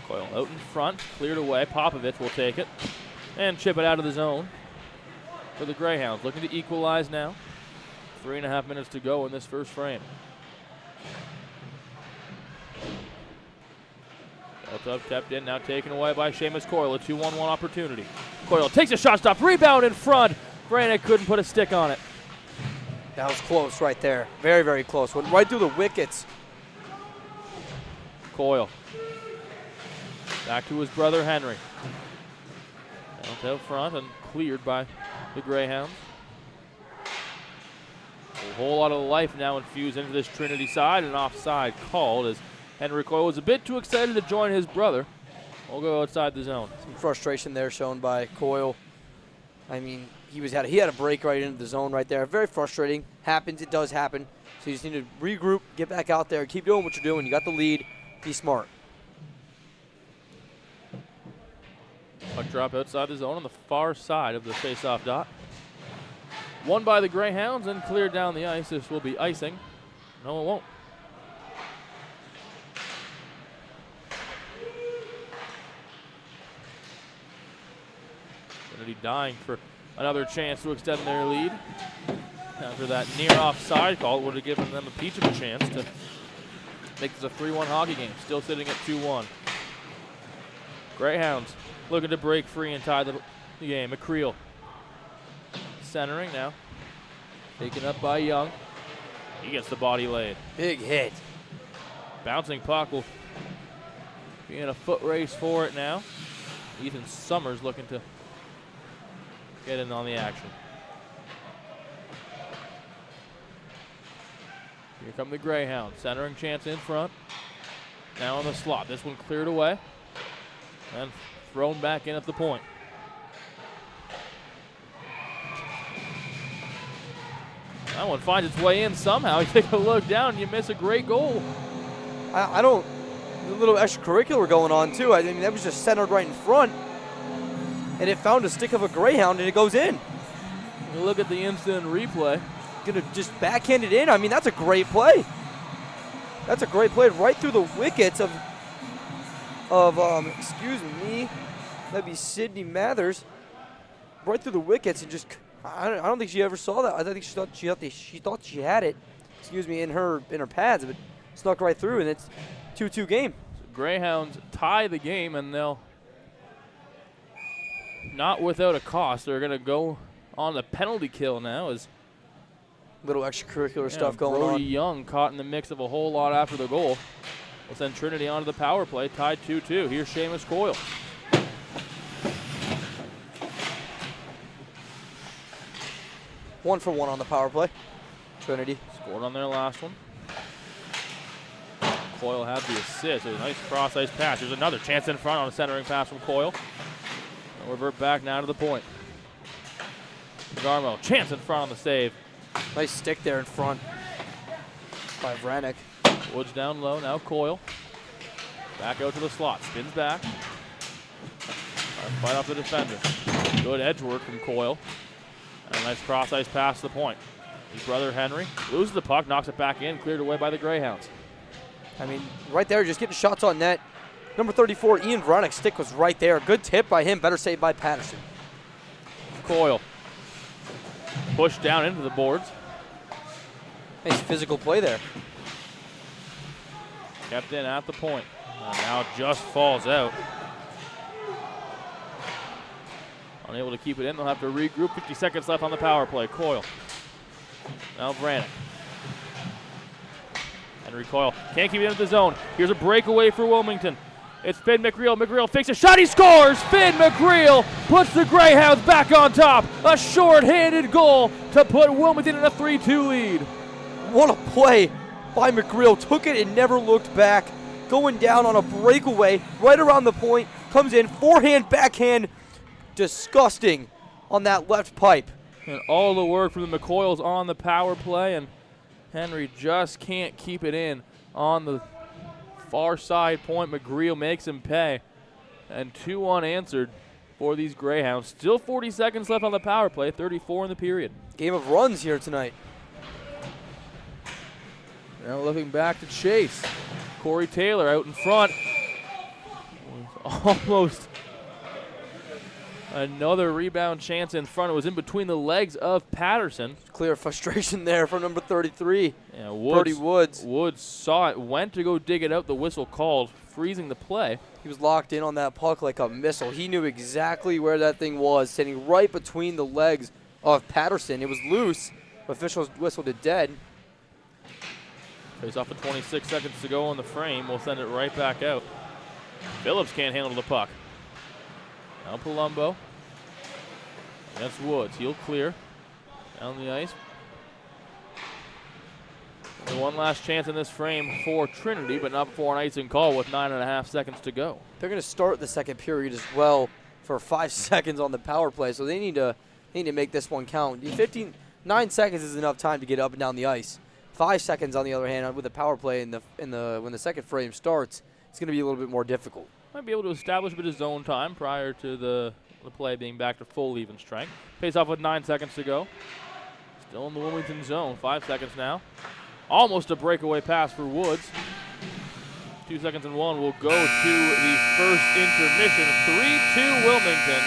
Coyle out in front, cleared away. Popovich will take it and chip it out of the zone for the Greyhounds. Looking to equalize now. 3.5 minutes to go in this first frame. Up, tapped in, now taken away by Seamus Coyle. A 2-1-1 opportunity. Coyle takes a shot stop, rebound in front. Brannick couldn't put a stick on it. That was close right there. Very, very close. Went right through the wickets. Coyle. Back to his brother Henry. Out front and cleared by the Greyhounds. A whole lot of life now infused into this Trinity side, and offside called as Henry Coyle was a bit too excited to join his brother. We'll go outside the zone. Some frustration there shown by Coyle. I mean, he had a break right into the zone right there. Very frustrating. Happens, it does happen. So you just need to regroup, get back out there, keep doing what you're doing. You got the lead. Be smart. Puck drop outside the zone on the far side of the face-off dot. Won by the Greyhounds and cleared down the ice. This will be icing. No, it won't. Trinity dying for another chance to extend their lead. After that near offside call, it would have given them a peach of a chance to make this a 3-1 hockey game. Still sitting at 2-1. Greyhounds looking to break free and tie the game. McCreel centering now. Taken up by Young. He gets the body laid. Big hit. Bouncing puck will be in a foot race for it now. Ethan Summers looking to get in on the action. Here come the Greyhounds. Centering chance in front. Now on the slot. This one cleared away. And thrown back in at the point. That one finds its way in somehow. You take a look down and you miss a great goal. I don't a little extracurricular going on too. I mean, that was just centered right in front, and it found a stick of a Greyhound, and it goes in. You look at the instant replay. Gonna just backhand it in. I mean, that's a great play. That's a great play right through the wickets of excuse me, that'd be Sydney Mathers. Right through the wickets, and just I don't think she ever saw that. I think she thought she had it. Excuse me, in her pads, but snuck right through, and it's 2-2 game. So Greyhounds tie the game, and they'll not without a cost. They're gonna go on the penalty kill now. As little extracurricular stuff going Brody on. Young caught in the mix of a whole lot after the goal. We'll send Trinity onto the power play, tied 2-2. Here's Seamus Coyle. One for one on the power play. Trinity scored on their last one. Coyle had the assist. It was a nice cross-ice pass. There's another chance in front on a centering pass from Coyle. They'll revert back now to the point. Garmo, chance in front on the save. Nice stick there in front by Vranick. Woods down low, now Coyle. Back out to the slot, spins back. Fight off the defender. Good edge work from Coyle. And a nice cross-ice pass to the point. His brother Henry loses the puck, knocks it back in, cleared away by the Greyhounds. I mean, right there, just getting shots on net. Number 34, Ian Vranick's stick was right there. Good tip by him, better save by Patterson. Coyle. Pushed down into the boards. Nice physical play there. Kept in at the point. And now just falls out. Unable to keep it in. They'll have to regroup. 50 seconds left on the power play. Coyle. Now Vranick. Henry Coyle can't keep it into the zone. Here's a breakaway for Wilmington. It's Finn McReel. McReel fakes a shot. He scores! Finn McReel puts the Greyhounds back on top. A short-handed goal to put Wilmington in a 3-2 lead. What a play by McReel. Took it and never looked back. Going down on a breakaway right around the point. Comes in, forehand, backhand. Disgusting on that left pipe. And all the work from the McCoyles on the power play, and Henry just can't keep it in on the far side point. McGreel makes him pay, and 2 unanswered for these Greyhounds. Still 40 seconds left on the power play, 34 in the period. Game of runs here tonight. Now looking back to chase. Corey Taylor out in front. Almost another rebound chance in front. It was in between the legs of Patterson. Clear frustration there from number 33. Yeah, Brody Woods. Woods saw it, went to go dig it out. The whistle called, freezing the play. He was locked in on that puck like a missile. He knew exactly where that thing was, sitting right between the legs of Patterson. It was loose. Officials whistled it dead. Face off with 26 seconds to go on the frame. We'll send it right back out. Phillips can't handle the puck. Now Palumbo. That's Woods. He'll clear down the ice. And one last chance in this frame for Trinity, but not before an icing call with 9.5 seconds to go. They're going to start the second period as well for 5 seconds on the power play, so they need to make this one count. 9 seconds is enough time to get up and down the ice. 5 seconds, on the other hand, with the power play when the second frame starts, it's going to be a little bit more difficult. Might be able to establish a bit of zone time prior to the play being back to full even strength. Face off with 9 seconds to go. Still in the Wilmington zone. 5 seconds now. Almost a breakaway pass for Woods. 2 seconds and 1 will go to the first intermission. 3-2 Wilmington.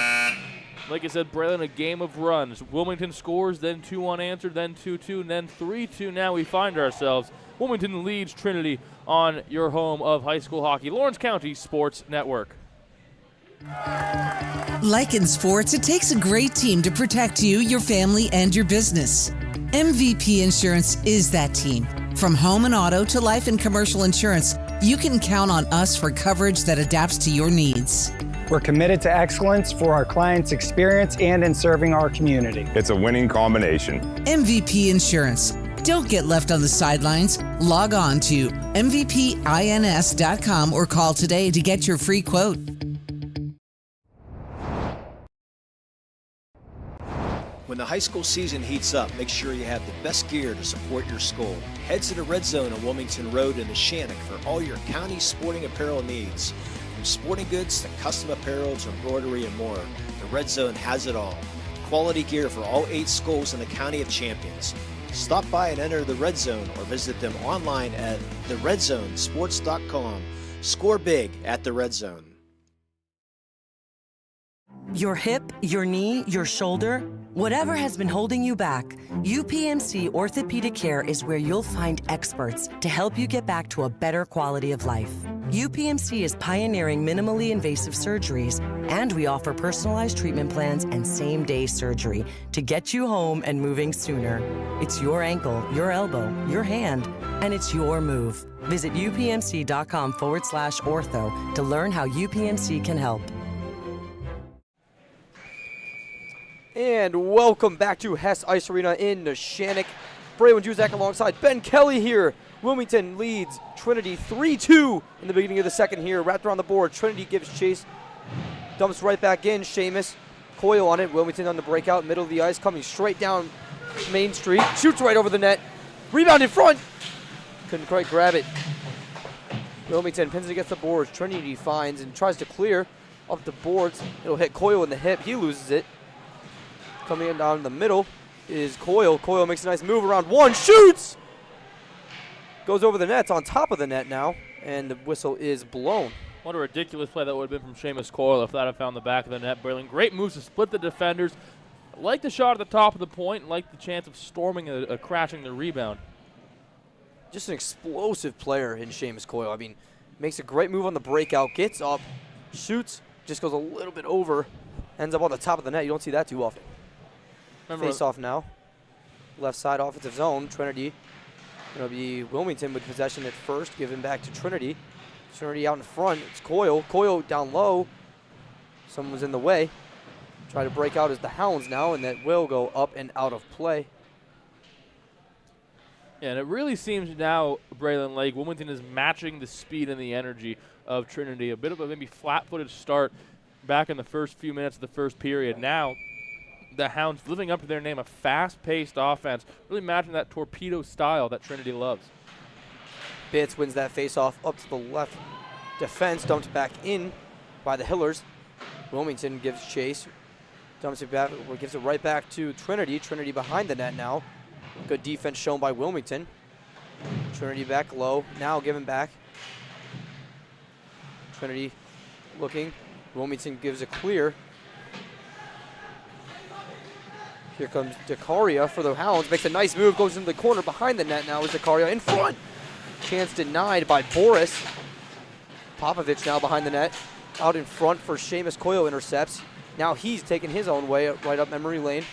Like I said, Braylon, a game of runs. Wilmington scores, then 2 unanswered, then 2-2, and then 3-2. Now we find ourselves. Wilmington leads Trinity on your home of high school hockey. Lawrence County Sports Network. Like in sports, it takes a great team to protect you, your family, and your business. MVP Insurance is that team. From home and auto to life and commercial insurance, you can count on us for coverage that adapts to your needs. We're committed to excellence for our clients' experience and in serving our community. It's a winning combination. MVP Insurance. Don't get left on the sidelines. Log on to mvpins.com or call today to get your free quote. When the high school season heats up, make sure you have the best gear to support your school. Head to the Red Zone on Wilmington Road in the Shannock for all your county sporting apparel needs. From sporting goods to custom apparel to embroidery and more, the Red Zone has it all. Quality gear for all 8 schools in the County of Champions. Stop by and enter the Red Zone or visit them online at theredzonesports.com. Score big at the Red Zone. Your hip, your knee, your shoulder, whatever has been holding you back, UPMC Orthopedic Care is where you'll find experts to help you get back to a better quality of life. UPMC is pioneering minimally invasive surgeries, and we offer personalized treatment plans and same-day surgery to get you home and moving sooner. It's your ankle, your elbow, your hand, and it's your move. Visit upmc.com/ortho to learn how UPMC can help. And welcome back to Hess Ice Arena in Neshannock. Braylon Juzak alongside Ben Kelly here. Wilmington leads Trinity 3-2 in the beginning of the second here. Wrapped around the board. Trinity gives chase. Dumps right back in. Seamus Coyle on it. Wilmington on the breakout. Middle of the ice. Coming straight down Main Street. Shoots right over the net. Rebound in front. Couldn't quite grab it. Wilmington pins it against the boards. Trinity finds and tries to clear up the boards. It'll hit Coyle in the hip. He loses it. Coming in down the middle is Coyle. Coyle makes a nice move around one. Shoots! Goes over the net. It's on top of the net now. And the whistle is blown. What a ridiculous play that would have been from Seamus Coyle if that had found the back of the net. Braylon, great moves to split the defenders. Like the shot at the top of the point. Like the chance of storming crashing the rebound. Just an explosive player in Seamus Coyle. I mean, makes a great move on the breakout. Gets up. Shoots. Just goes a little bit over. Ends up on the top of the net. You don't see that too often. Face off now. Left side offensive zone. Trinity. It'll be Wilmington with possession at first. Given back to Trinity. Trinity out in front. It's Coyle. Coyle down low. Someone was in the way. Try to break out as the Hounds now, and that will go up and out of play. Yeah, and it really seems now, Braylon, like Wilmington is matching the speed and the energy of Trinity. A bit of a maybe flat-footed start back in the first few minutes of the first period. Now, the Hounds living up to their name, a fast-paced offense, really matching that torpedo style that Trinity loves. Bitts wins that face-off up to the left defense, dumped back in by the Hillers. Wilmington gives chase, dumps it back, gives it right back to Trinity. Trinity behind the net now. Good defense shown by Wilmington. Trinity back low, now given back. Trinity looking. Wilmington gives a clear. Here comes DeCaria for the Hounds. Makes a nice move, goes into the corner behind the net now is DeCaria in front. Chance denied by Boris. Popovich now behind the net. Out in front for Seamus Coyle intercepts. Now he's taking his own way right up memory lane.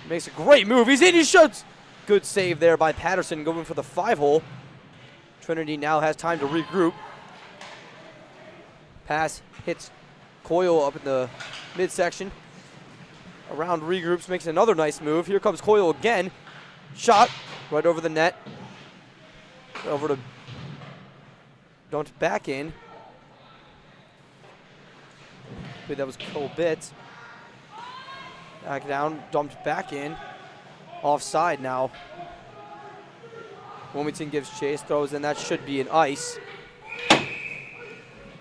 Makes a great move. He's in, he shoots. Good save there by Patterson going for the 5-hole. Trinity now has time to regroup. Pass hits Coyle up in the midsection. Around regroups, makes another nice move. Here comes Coyle again. Shot right over the net. Over to dumped back in. I believe that was Cole Bitts. Back down, dumped back in. Offside now. Wilmington gives chase, throws in. That should be an ice. I'll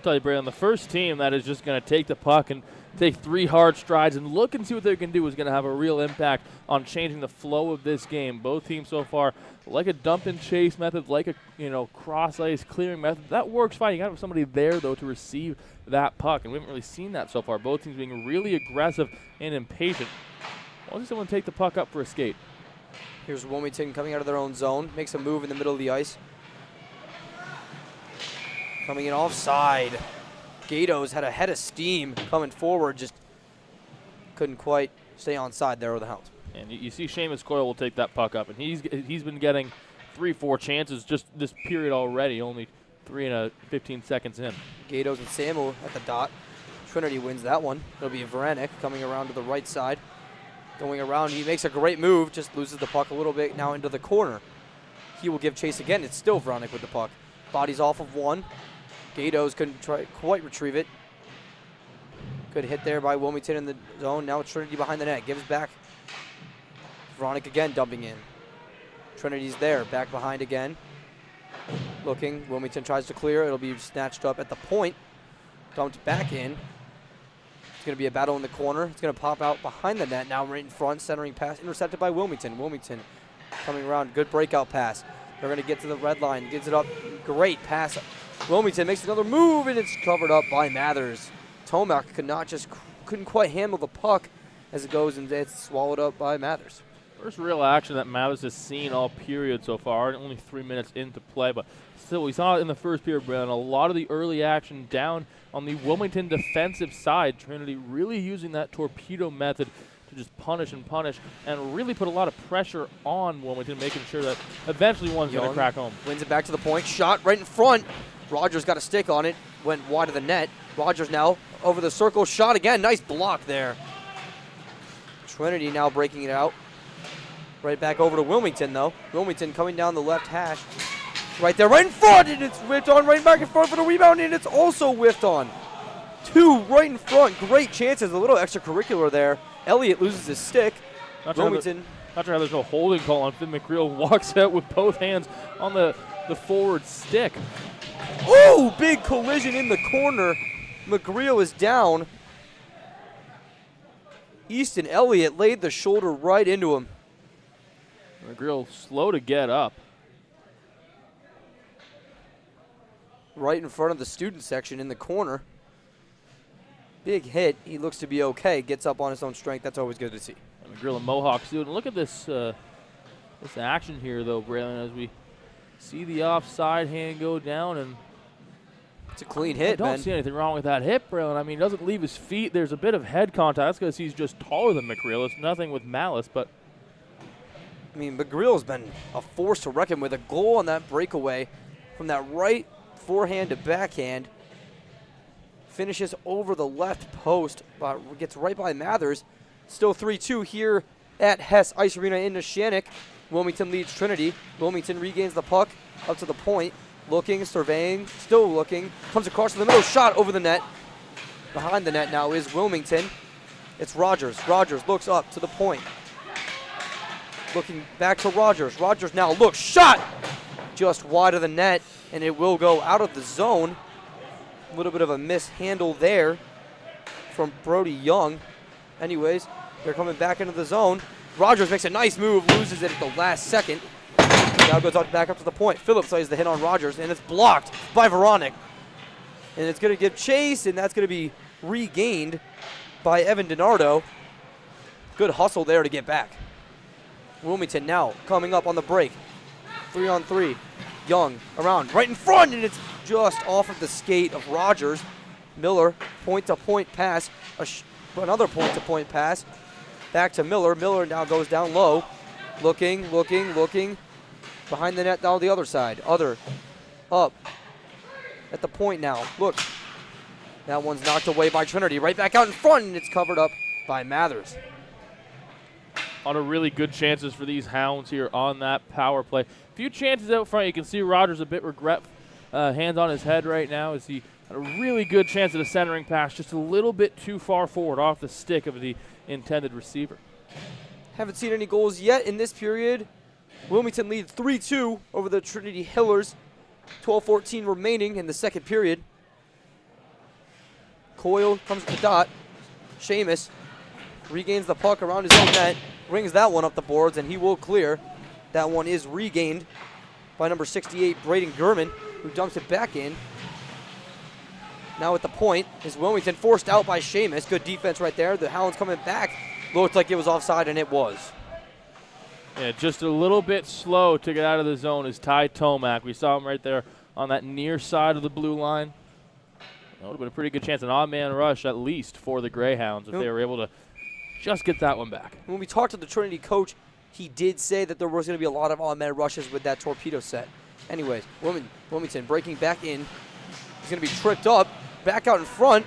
tell you, Braylon, the first team that is just going to take the puck and take 3 hard strides and look and see what they can do is going to have a real impact on changing the flow of this game. Both teams so far like a dump and chase method, like a cross ice clearing method. That works fine. You got to have somebody there though to receive that puck, and we haven't really seen that so far. Both teams being really aggressive and impatient. Why doesn't someone take the puck up for a skate? Here's Wilmington coming out of their own zone, makes a move in the middle of the ice. Coming in offside. Gatos had a head of steam coming forward, just couldn't quite stay onside there with the Hounds. And you see Seamus Coyle will take that puck up, and he's been getting 3-4 chances just this period already, only 3 and 15 seconds in. Gatos and Samuel at the dot. Trinity wins that one. It'll be Veranek coming around to the right side. Going around, he makes a great move, just loses the puck a little bit now into the corner. He will give chase again. It's still Veranek with the puck. Bodies off of one. Gatos couldn't quite retrieve it. Good hit there by Wilmington in the zone. Now Trinity behind the net. Gives back Veronica again dumping in. Trinity's there, back behind again. Looking, Wilmington tries to clear. It'll be snatched up at the point. Dumped back in. It's going to be a battle in the corner. It's going to pop out behind the net. Now right in front, centering pass intercepted by Wilmington. Wilmington coming around, good breakout pass. They're going to get to the red line, gets it up. Great pass. Wilmington makes another move, and it's covered up by Mathers. Tomac couldn't quite handle the puck as it goes, and it's swallowed up by Mathers. First real action that Mathers has seen all period so far, only 3 minutes into play, but still we saw it in the first period, Brandon. A lot of the early action down on the Wilmington defensive side. Trinity really using that torpedo method to just punish and really put a lot of pressure on Wilmington, making sure that eventually one's going to crack home. Wins it back to the point, shot right in front. Rogers got a stick on it, went wide of the net. Rogers now over the circle, shot again. Nice block there. Trinity now breaking it out. Right back over to Wilmington, though. Wilmington coming down the left hash. Right there, right in front, and it's whipped on right back in front for the rebound, and it's also whiffed on. Two right in front, great chances, a little extracurricular there. Elliott loses his stick. Wilmington. Not sure how there's no holding call on Finn McGreal. Walks out with both hands on the forward stick. Ooh, big collision in the corner. McGreal is down. Easton Elliott laid the shoulder right into him. McGreal slow to get up. Right in front of the student section in the corner. Big hit. He looks to be okay. Gets up on his own strength. That's always good to see. McGreal and Mohawk student. Look at this this action here, though, Braylon, as we see the offside hand go down. And it's a clean hit, I don't see anything wrong with that hit, Braylon. I mean, he doesn't leave his feet. There's a bit of head contact. That's because he's just taller than McGreal. It's nothing with malice, but I mean, McGreal's been a force to reckon with. A goal on that breakaway from that right forehand to backhand. Finishes over the left post, but gets right by Mathers. Still 3-2 here at Hess Ice Arena in Neshannock. Wilmington leads Trinity. Wilmington regains the puck up to the point. Looking, surveying, still looking. Comes across to the middle, shot over the net. Behind the net now is Wilmington. It's Rogers. Rogers looks up to the point. Looking back to Rogers. Rogers now looks, shot! Just wide of the net, and it will go out of the zone. A little bit of a mishandle there from Brody Young. Anyways, they're coming back into the zone. Rogers makes a nice move, loses it at the last second. Now goes back up to the point. Phillips lays the hit on Rogers, and it's blocked by Veronic. And it's going to give chase, and that's going to be regained by Evan DiNardo. Good hustle there to get back. Wilmington now coming up on the break. 3-on-3. Young around right in front, and it's just off of the skate of Rogers. Miller, point-to-point pass. Another point-to-point pass. Back to Miller. Miller now goes down low. Looking. Behind the net down the other side. Up. At the point now. Look. That one's knocked away by Trinity. Right back out in front, and it's covered up by Mathers. A lot of really good chances for these Hounds here on that power play. A few chances out front. You can see Rogers a bit regretful. Hands on his head right now as he had a really good chance at a centering pass, just a little bit too far forward off the stick of the intended receiver. Haven't seen any goals yet in this period. Wilmington leads 3-2 over the Trinity Hillers. 12:14 remaining in the second period. Coyle comes to the dot. Seamus regains the puck around his own net, brings that one up the boards, and he will clear. That one is regained by number 68, Braden Gurman, who dumps it back in. Now at the point is Wilmington, forced out by Seamus. Good defense right there. The Hounds coming back. Looked like it was offside, and it was. Yeah, just a little bit slow to get out of the zone is Ty Tomac. We saw him right there on that near side of the blue line. That would have been a pretty good chance, an odd man rush at least for the Greyhounds if they were able to just get that one back. When we talked to the Trinity coach, he did say that there was going to be a lot of odd man rushes with that torpedo set. Anyways, Wilmington breaking back in. He's going to be tripped up, back out in front.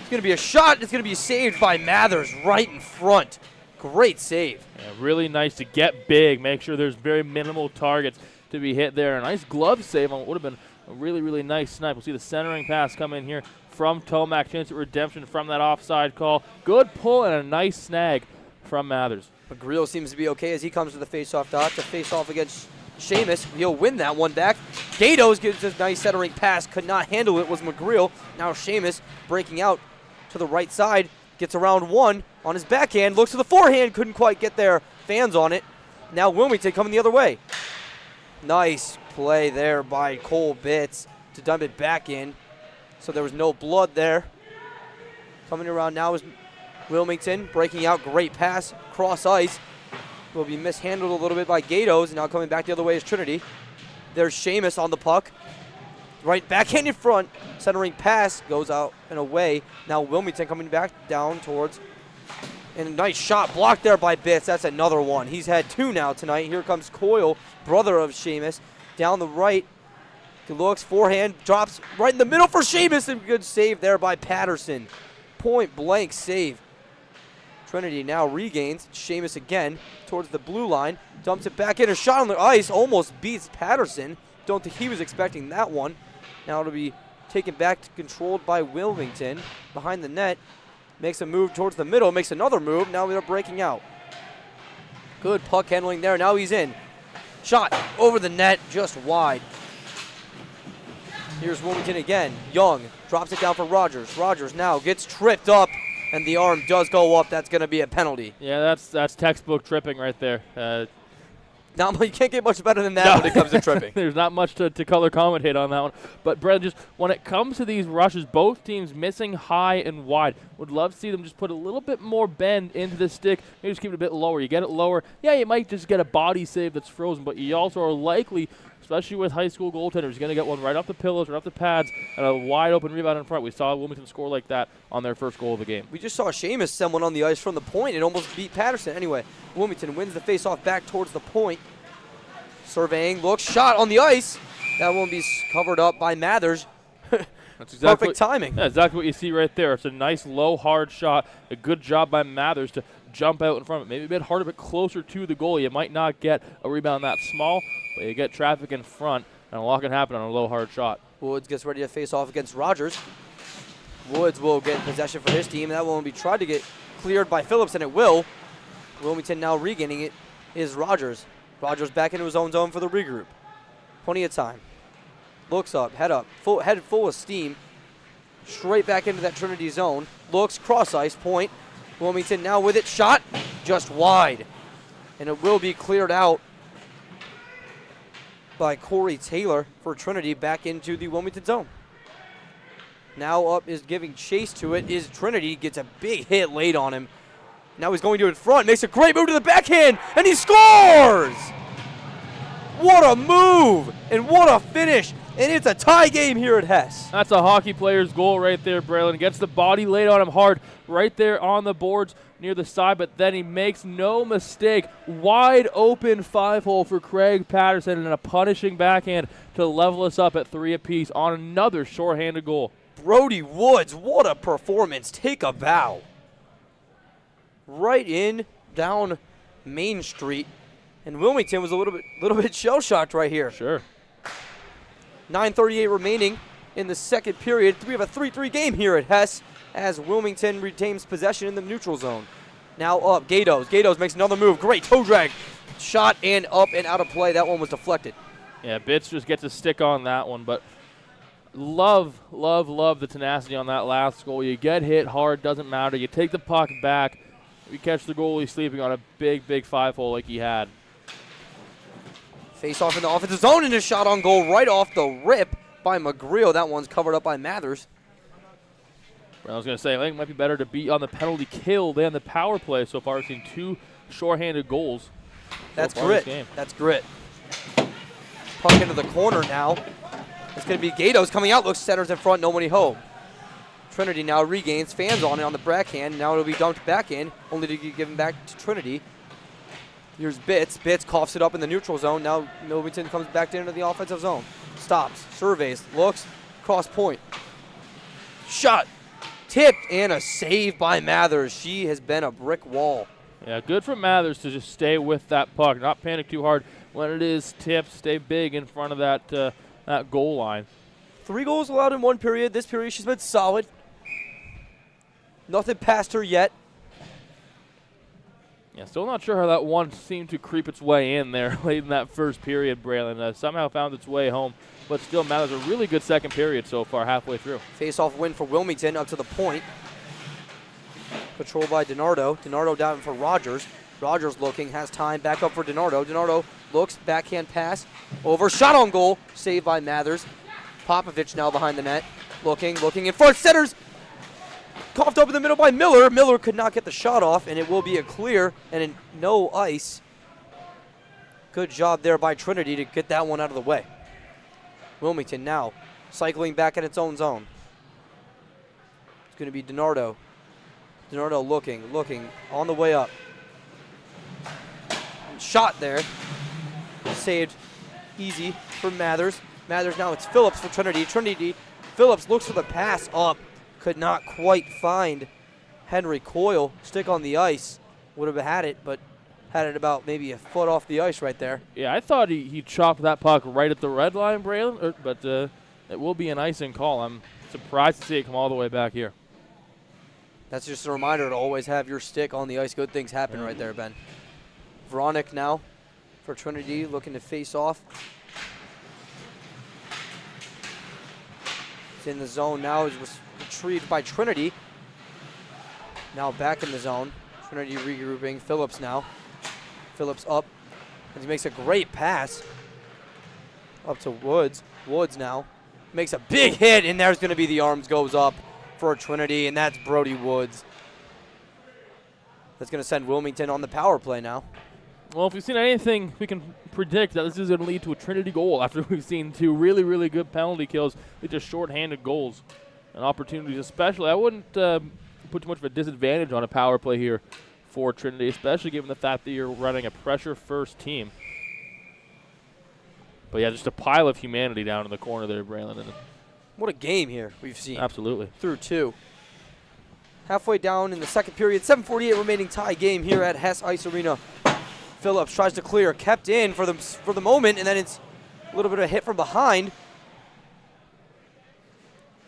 It's going to be a shot. It's going to be saved by Mathers right in front. Great save. Yeah, really nice to get big, make sure there's very minimal targets to be hit there. A nice glove save on what would have been a really, really nice snipe. We'll see the centering pass come in here from Tomac. Chance at redemption from that offside call. Good pull and a nice snag from Mathers. McGreal seems to be okay as he comes to the face-off dot to face off against Seamus. He'll win that one back. Gatos gives a nice centering pass. Could not handle it, was McGreal. Now Seamus breaking out to the right side. Gets around one on his backhand. Looks to the forehand. Couldn't quite get there. Fans on it. Now Wilmington coming the other way. Nice play there by Cole Bitts to dump it back in. So there was no blood there. Coming around now is Wilmington breaking out. Great pass. Cross ice. Will be mishandled a little bit by Gatos. Now coming back the other way is Trinity. There's Seamus on the puck. Right backhand in front. Centering pass goes out and away. Now Wilmington coming back down towards. And a nice shot blocked there by Bitts. That's another one. He's had two now tonight. Here comes Coyle, brother of Seamus. Down the right. He looks, forehand, drops right in the middle for Seamus. And good save there by Patterson. Point blank save. Trinity now regains. Seamus again towards the blue line. Dumps it back in. A shot on the ice. Almost beats Patterson. Don't think he was expecting that one. Now it'll be taken back, controlled by Wilmington. Behind the net. Makes a move towards the middle. Makes another move. Now they're breaking out. Good puck handling there. Now he's in. Shot over the net. Just wide. Here's Wilmington again. Young drops it down for Rogers. Rogers now gets tripped up. And the arm does go up. That's going to be a penalty. Yeah, that's textbook tripping right there. You can't get much better than that when it comes to tripping. There's not much to color commentate on that one. But, Brett, just when it comes to these rushes, both teams missing high and wide. Would love to see them just put a little bit more bend into the stick. Maybe just keep it a bit lower. You get it lower, yeah, you might just get a body save that's frozen, but you also are likely, especially with high school goaltenders, you're going to get one right off the pillows, right off the pads, and a wide open rebound in front. We saw Wilmington score like that on their first goal of the game. We just saw Seamus send one on the ice from the point and almost beat Patterson. Anyway, Wilmington wins the faceoff back towards the point. Surveying, looks, shot on the ice. That won't be covered up by Mathers. That's exactly perfect timing. Yeah, exactly what you see right there. It's a nice, low, hard shot. A good job by Mathers to jump out in front of it. Maybe a bit harder, but closer to the goal. You might not get a rebound that small, but you get traffic in front, and a lot can happen on a low, hard shot. Woods gets ready to face off against Rogers. Woods will get possession for his team. That one will be tried to get cleared by Phillips, and it will. Wilmington now regaining it is Rogers. Rogers back into his own zone for the regroup. Plenty of time. Looks up, head full of steam. Straight back into that Trinity zone. Looks, cross ice, point. Wilmington now with it, shot, just wide. And it will be cleared out by Corey Taylor for Trinity back into the Wilmington zone. Now up is giving chase to it is Trinity, gets a big hit laid on him. Now he's going to in front, makes a great move to the backhand, and he scores! What a move, and what a finish, and it's a tie game here at Hess. That's a hockey player's goal right there, Braylon. Gets the body laid on him hard right there on the boards near the side, but then he makes no mistake. Wide open 5-hole for Craig Patterson and a punishing backhand to level us up at 3 apiece on another shorthanded goal. Brody Woods, what a performance. Take a bow. Right in down Main Street. And Wilmington was a little bit shell-shocked right here. Sure. 9:38 remaining in the second period. We have a 3-3 game here at Hess as Wilmington retains possession in the neutral zone. Now up, Gatos. Gatos makes another move. Great toe drag. Shot and up and out of play. That one was deflected. Yeah, Bitts just gets a stick on that one, but love the tenacity on that last goal. You get hit hard, doesn't matter. You take the puck back. You catch the goalie sleeping on a big 5-hole like he had. Face off in the offensive zone and a shot on goal right off the rip by McGreal. That one's covered up by Mathers. I was going to say, I think it might be better to be on the penalty kill than the power play so far. We've seen 2 shorthanded goals. That's grit. That's grit. Puck into the corner now. It's going to be Gatos coming out. Looks centers in front. Nobody home. Trinity now regains. Fans on it on the backhand. Now it'll be dumped back in, only to get given back to Trinity. Here's Bitts. Bitts coughs it up in the neutral zone. Now Wilmington comes back into the offensive zone. Stops. Surveys. Looks. Cross point. Shot. Tipped. And a save by Mathers. She has been a brick wall. Yeah, good for Mathers to just stay with that puck. Not panic too hard. When it is tipped, stay big in front of that goal line. 3 goals allowed in 1 period. This period she's been solid. Nothing past her yet. Yeah, still not sure how that one seemed to creep its way in there late in that first period, Braylon. Somehow found its way home, but still Mathers a really good second period so far, halfway through. Face-off win for Wilmington up to the point. Controlled by DiNardo. DiNardo down for Rogers. Rogers looking, has time, back up for DiNardo. DiNardo looks, backhand pass, over, shot on goal, saved by Mathers. Popovich now behind the net, looking in front, centers, coughed up in the middle by Miller. Miller could not get the shot off, and it will be a clear and no ice. Good job there by Trinity to get that one out of the way. Wilmington now cycling back in its own zone. It's going to be DiNardo. DiNardo looking on the way up. Shot there. Saved easy for Mathers. Mathers now, it's Phillips for Trinity. Phillips looks for the pass up. Could not quite find Henry Coyle. Stick on the ice. Would have had it, but had it about maybe a foot off the ice right there. Yeah, I thought he chopped that puck right at the red line, Braylon, but it will be an icing call. I'm surprised to see it come all the way back here. That's just a reminder to always have your stick on the ice. Good things happen right there, Ben. Vronic now for Trinity, looking to face off. It's in the zone now. It was retrieved by Trinity. Now back in the zone. Trinity regrouping. Phillips now. Phillips up. And he makes a great pass up to Woods. Woods now makes a big hit, and there's going to be the arms goes up for Trinity, and that's Brody Woods. That's going to send Wilmington on the power play now. Well, if we've seen anything, we can predict that this is going to lead to a Trinity goal after we've seen two really, really good penalty kills with just shorthanded goals and opportunities especially. I wouldn't put too much of a disadvantage on a power play here for Trinity, especially given the fact that you're running a pressure-first team. But, yeah, just a pile of humanity down in the corner there, Braylon. What a game here we've seen. Absolutely. Through two. Halfway down in the second period, 7:48 remaining tie game here at Hess Ice Arena. Phillips tries to clear, kept in for the moment, and then it's a little bit of a hit from behind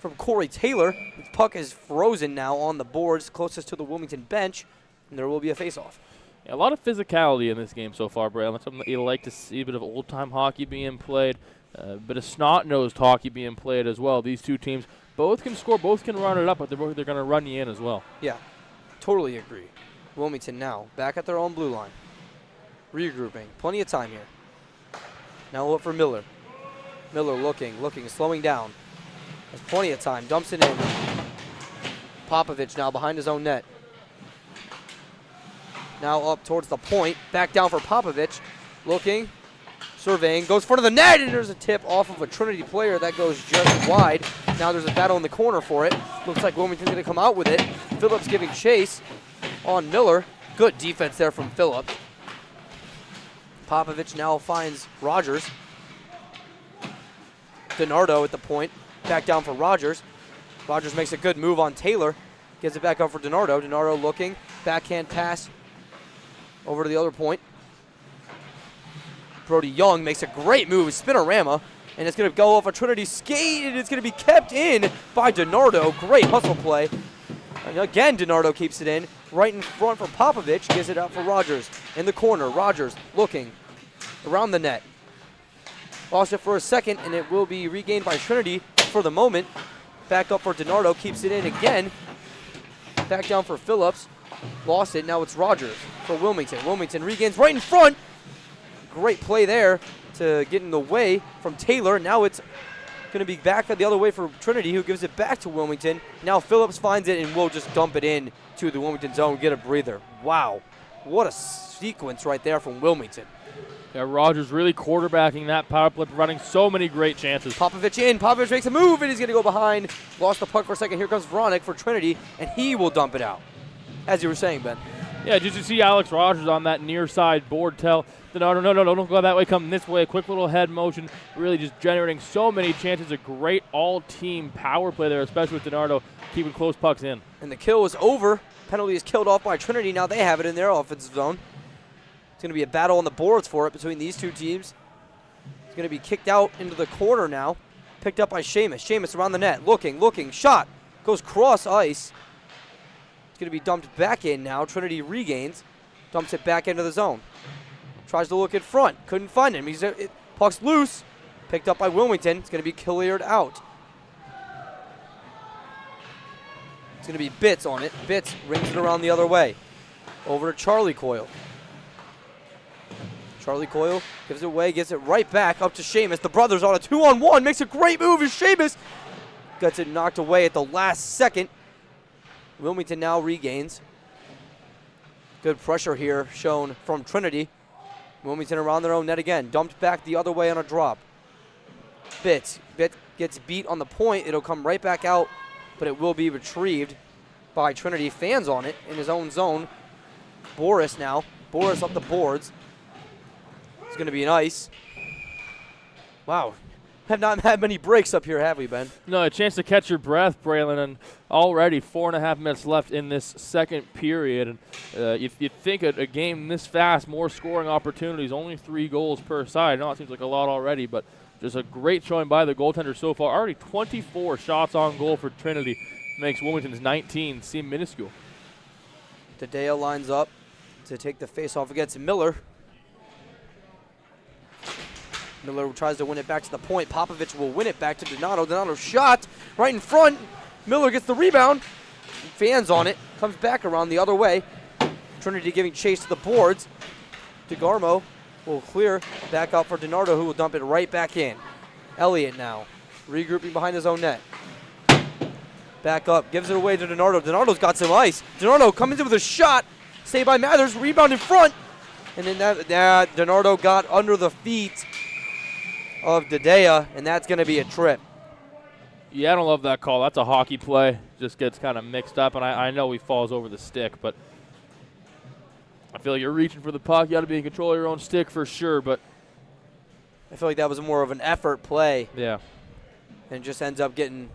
from Corey Taylor. The puck is frozen now on the boards closest to the Wilmington bench, and there will be a face-off. Yeah, a lot of physicality in this game so far, Braylon. Something that you like to see, a bit of old-time hockey being played, a bit of snot-nosed hockey being played as well. These two teams both can score, both can run it up, but they're going to run you in as well. Yeah, totally agree. Wilmington now back at their own blue line. Regrouping. Plenty of time here. Now look for Miller. Miller looking, slowing down. Has plenty of time. Dumps it in. Popovich now behind his own net. Now up towards the point. Back down for Popovich. Looking, surveying, goes front of the net, and there's a tip off of a Trinity player that goes just wide. Now there's a battle in the corner for it. Looks like Wilmington's going to come out with it. Phillips giving chase on Miller. Good defense there from Phillips. Popovich now finds Rogers. DiNardo at the point. Back down for Rogers. Rogers makes a good move on Taylor. Gives it back up for DiNardo. DiNardo looking. Backhand pass over to the other point. Brody Young makes a great move. Spinorama. And it's going to go off a Trinity skate. And it's going to be kept in by DiNardo. Great hustle play. And again, DiNardo keeps it in. Right in front for Popovich. Gives it out for Rogers. In the corner, Rogers looking around the net. Lost it for a second, and it will be regained by Trinity for the moment. Back up for DiNardo. Keeps it in again. Back down for Phillips. Lost it. Now it's Rogers for Wilmington. Wilmington regains right in front. Great play there to get in the way from Taylor. Now it's going to be back the other way for Trinity, who gives it back to Wilmington. Now Phillips finds it and will just dump it in to the Wilmington zone, get a breather. Wow, what a sequence right there from Wilmington. Yeah, Rogers really quarterbacking that power play, running so many great chances. Popovich in, Popovich makes a move, and he's going to go behind. Lost the puck for a second. Here comes Vronic for Trinity, and he will dump it out, as you were saying, Ben. Yeah, just to see Alex Rogers on that near side board tell DiNardo, no, don't go that way, come this way. A quick little head motion, really just generating so many chances. A great all-team power play there, especially with DiNardo keeping close pucks in. And the kill is over. Penalty is killed off by Trinity. Now they have it in their offensive zone. It's going to be a battle on the boards for it between these two teams. It's going to be kicked out into the corner now. Picked up by Seamus. Seamus around the net. Looking, shot. Goes cross ice. It's going to be dumped back in now. Trinity regains. Dumps it back into the zone. Tries to look in front. Couldn't find him. Puck's loose. Picked up by Wilmington. It's going to be cleared out. It's going to be Bitts on it. Bitts rings it around the other way. Over to Charlie Coyle. Charlie Coyle gives it away, gets it right back up to Seamus. The brothers on a 2-on-1. Makes a great move as Seamus gets it knocked away at the last second. Wilmington now regains. Good pressure here shown from Trinity. Wilmington around their own net again. Dumped back the other way on a drop. Bitts gets beat on the point. It'll come right back out, but it will be retrieved by Trinity. Fans on it in his own zone. Boris now. Boris up the boards. It's going to be an ice. Wow. Have not had many breaks up here, have we, Ben? No, a chance to catch your breath, Braylon, and already 4.5 minutes left in this second period. And if you think a game this fast, more scoring opportunities, only 3 goals per side. I know it seems like a lot already, but just a great showing by the goaltender so far. Already 24 shots on goal for Trinity. Makes Wilmington's 19 seem minuscule. Tadeo lines up to take the face-off against Miller. Miller tries to win it back to the point. Popovich will win it back to Donato. Donato shot right in front. Miller gets the rebound. Fans on it. Comes back around the other way. Trinity giving chase to the boards. DeGarmo will clear back out for Donato, who will dump it right back in. Elliott now regrouping behind his own net. Back up. Gives it away to Donato. Donato's got some ice. Donato comes in with a shot. Saved by Mathers. Rebound in front. And then that Donato got under the feet of Dadea, and that's going to be a trip. Yeah, I don't love that call. That's a hockey play. Just gets kind of mixed up, and I know he falls over the stick, but I feel like you're reaching for the puck. You got to be in control of your own stick for sure, but I feel like that was more of an effort play. Yeah. And just ends up getting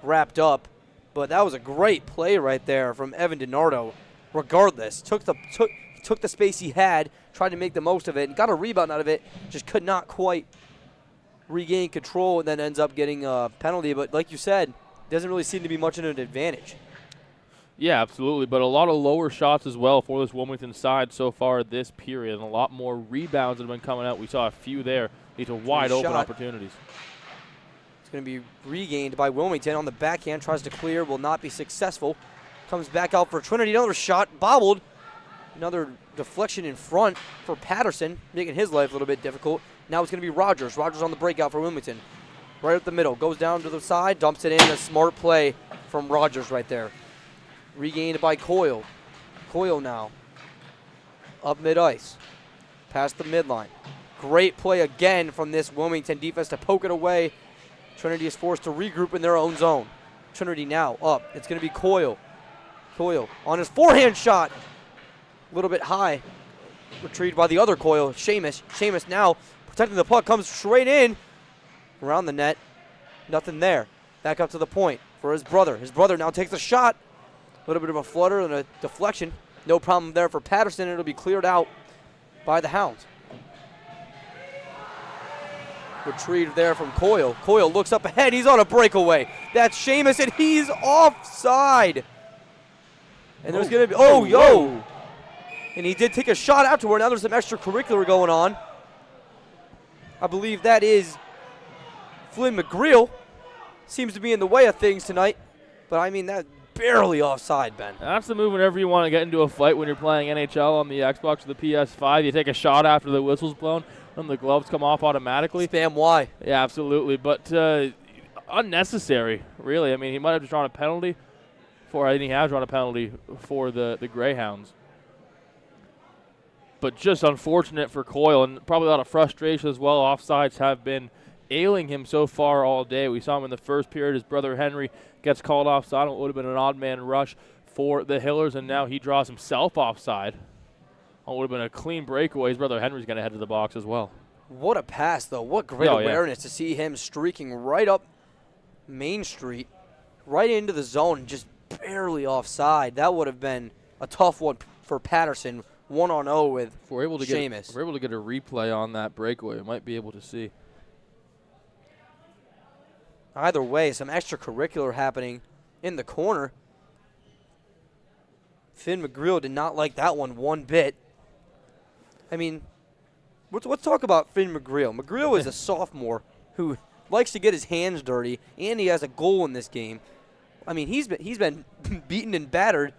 wrapped up. But that was a great play right there from Evan Donato. Regardless, took the space he had, tried to make the most of it, and got a rebound out of it. Just could not quite regain control, and then ends up getting a penalty. But like you said, doesn't really seem to be much of an advantage. Yeah, absolutely. But a lot of lower shots as well for this Wilmington side so far this period, and a lot more rebounds that have been coming out. We saw a few there. These are wide open opportunities. It's going to be regained by Wilmington on the backhand. Tries to clear, will not be successful. Comes back out for Trinity. Another shot, bobbled. Another deflection in front for Patterson, making his life a little bit difficult. Now it's going to be Rogers. Rogers on the breakout for Wilmington. Right up the middle. Goes down to the side, dumps it in. A smart play from Rogers right there. Regained by Coyle. Coyle now. Up mid-ice. Past the midline. Great play again from this Wilmington defense to poke it away. Trinity is forced to regroup in their own zone. Trinity now up. It's going to be Coyle. Coyle on his forehand shot. A little bit high. Retrieved by the other Coyle, Seamus. Seamus now protecting the puck, comes straight in. Around the net. Nothing there. Back up to the point for his brother. His brother now takes a shot. A little bit of a flutter and a deflection. No problem there for Patterson. It'll be cleared out by the Hounds. Retrieved there from Coyle. Coyle looks up ahead. He's on a breakaway. That's Seamus, and he's offside. And there's going to be, yo. And he did take a shot afterward. Now there's some extracurricular going on. I believe that is Flynn McGreal. Seems to be in the way of things tonight. But, I mean, that's barely offside, Ben. That's the move whenever you want to get into a fight when you're playing NHL on the Xbox or the PS5. You take a shot after the whistle's blown, and the gloves come off automatically. Spam Y. Yeah, absolutely. But unnecessary, really. I mean, he might have just drawn a penalty for, I think he has drawn a penalty for the Greyhounds. But just unfortunate for Coyle, and probably a lot of frustration as well. Offsides have been ailing him so far all day. We saw him in the first period. His brother Henry gets called offside. It would have been an odd man rush for the Hillers, and now he draws himself offside. It would have been a clean breakaway. His brother Henry's going to head to the box as well. What a pass, though. What great awareness to see him streaking right up Main Street, right into the zone, just barely offside. That would have been a tough one for Patterson. 1-on-0 with Seamus. If we're able to get a replay on that breakaway, we might be able to see. Either way, some extracurricular happening in the corner. Finn McGreal did not like that one bit. I mean, let's talk about Finn McGreal. McGreal is a sophomore who likes to get his hands dirty, and he has a goal in this game. I mean, he's been beaten and battered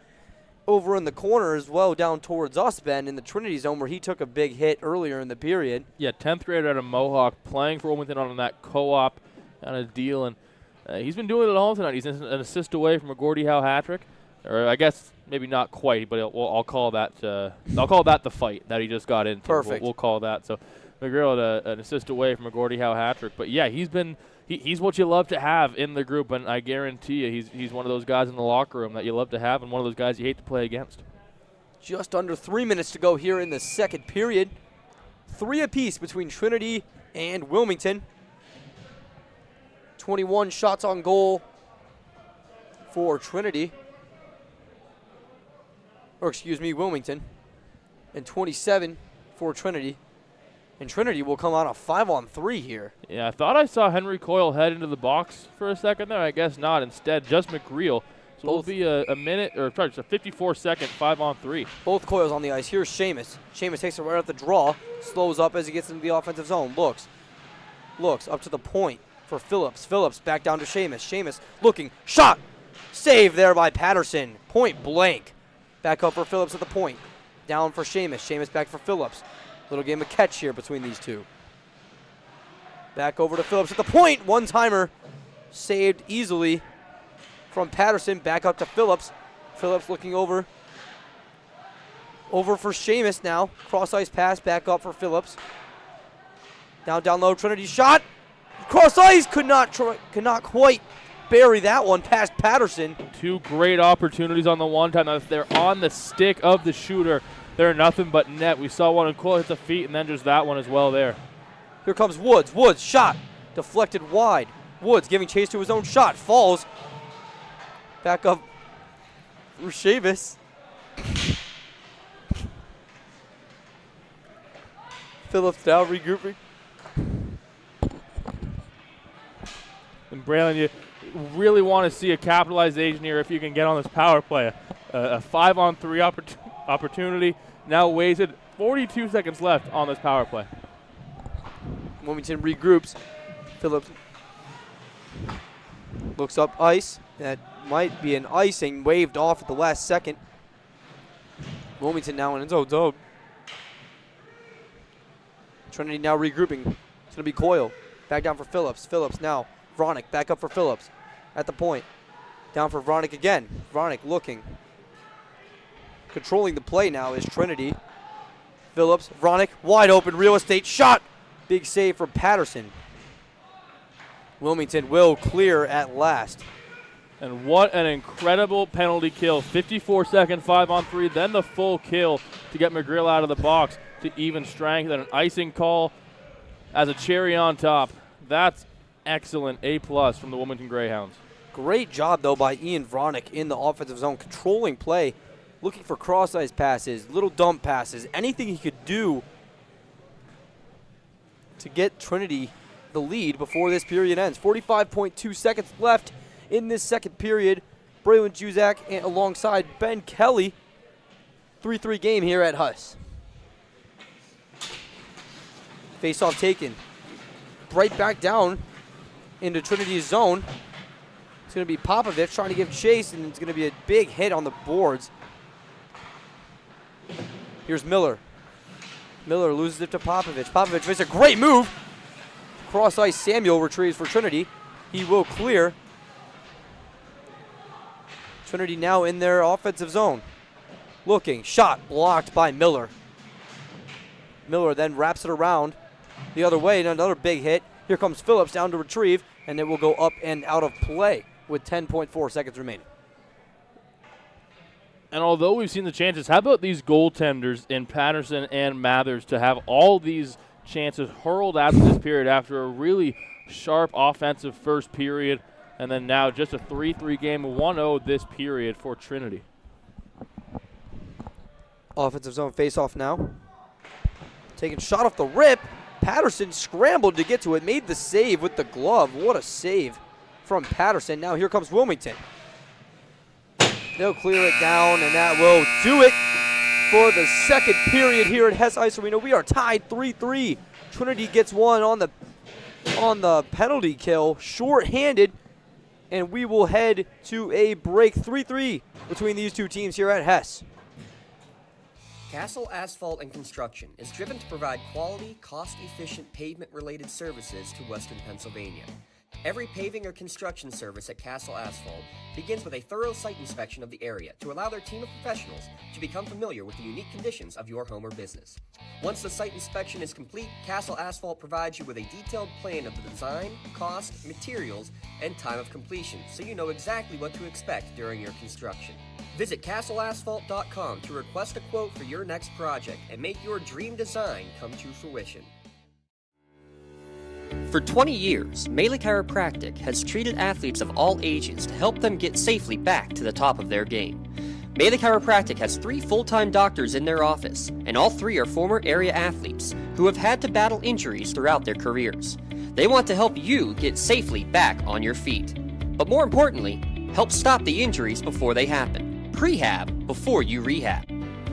over in the corner as well, down towards us, Ben, in the Trinity zone, where he took a big hit earlier in the period. Yeah, 10th grader out of Mohawk, playing for Wilmington on that co-op kind of deal, and he's been doing it all tonight. He's an assist away from a Gordie Howe hat trick, or I guess maybe not quite, but I'll call that the fight that he just got into. Perfect. We'll call that. So McGreal an assist away from a Gordie Howe hat trick, but yeah, he's what you love to have in the group, and I guarantee you he's one of those guys in the locker room that you love to have and one of those guys you hate to play against. Just under 3 minutes to go here in the second period. 3 apiece between Trinity and Wilmington. 21 shots on goal for Trinity. Or excuse me, Wilmington. And 27 for Trinity. And Trinity will come out a 5-on-3 here. Yeah, I thought I saw Henry Coyle head into the box for a second there. I guess not. Instead, just McGreal. So it'll be a minute, or sorry, it's a 54-second 5-on-3. Both Coyles on the ice. Here's Seamus. Seamus takes it right off the draw. Slows up as he gets into the offensive zone. Looks up to the point for Phillips. Phillips back down to Seamus. Seamus looking. Shot! Save there by Patterson. Point blank. Back up for Phillips at the point. Down for Seamus. Seamus back for Phillips. Little game of catch here between these two. Back over to Phillips at the point. One-timer saved easily from Patterson. Back up to Phillips. Phillips looking over. Over for Seamus now. Cross-ice pass back up for Phillips. Down low. Trinity shot. Cross-ice could not quite bury that one past Patterson. 2 great opportunities on the one time. If they're on the stick of the shooter, they're nothing but net. We saw one in Coyle hit the feet, and then just that one as well there. Here comes Woods. Woods shot. Deflected wide. Woods giving chase to his own shot. Falls. Back up for Chavis. Phillips now regrouping. And Braylon, you really want to see a capitalization here if you can get on this power play. A 5-on-3 opportunity. Now wasted. 42 seconds left on this power play. Wilmington regroups. Phillips looks up ice. That might be an icing. Waved off at the last second. Wilmington now in its own zone. Trinity now regrouping. It's going to be Coyle. Back down for Phillips. Phillips now. Vronick back up for Phillips. At the point. Down for Vronick again. Vronick looking. Controlling the play now is Trinity. Phillips, Vronick, wide open, real estate shot. Big save from Patterson. Wilmington will clear at last. And what an incredible penalty kill. 54-second 5-on-3, then the full kill to get McGreal out of the box to even strength, and an icing call as a cherry on top. That's excellent. A+ from the Wilmington Greyhounds. Great job, though, by Ian Vronick in the offensive zone, controlling play, looking for cross-ice passes, little dump passes, anything he could do to get Trinity the lead before this period ends. 45.2 seconds left in this second period. Braylon Juzak and alongside Ben Kelly. 3-3 game here at Huss. Face-off taken. Right back down into Trinity's zone. It's going to be Popovich trying to give chase, and it's going to be a big hit on the boards. Here's Miller. Miller loses it to Popovich. Popovich makes a great move. Cross-ice Samuel retrieves for Trinity. He will clear. Trinity now in their offensive zone. Looking, shot blocked by Miller. Miller then wraps it around the other way, and another big hit. Here comes Phillips down to retrieve, and it will go up and out of play with 10.4 seconds remaining. And although we've seen the chances, how about these goaltenders in Patterson and Mathers to have all these chances hurled after this period after a really sharp offensive first period, and then now just a 3-3 game, 1-0 this period for Trinity. Offensive zone face-off now. Taking shot off the rip. Patterson scrambled to get to it, made the save with the glove. What a save from Patterson. Now here comes Wilmington. They'll clear it down, and that will do it for the second period here at Hess Ice Arena. We are tied 3-3. Trinity gets one on the penalty kill, short-handed, and we will head to a break. 3-3 between these two teams here at Hess. Castle Asphalt and Construction is driven to provide quality, cost-efficient pavement-related services to Western Pennsylvania. Every paving or construction service at Castle Asphalt begins with a thorough site inspection of the area to allow their team of professionals to become familiar with the unique conditions of your home or business. Once the site inspection is complete, Castle Asphalt provides you with a detailed plan of the design, cost, materials, and time of completion, so you know exactly what to expect during your construction. Visit castleasphalt.com to request a quote for your next project and make your dream design come to fruition. For 20 years, Melee Chiropractic has treated athletes of all ages to help them get safely back to the top of their game. Melee Chiropractic has 3 full-time doctors in their office, and all 3 are former area athletes who have had to battle injuries throughout their careers. They want to help you get safely back on your feet. But more importantly, help stop the injuries before they happen. Prehab before you rehab.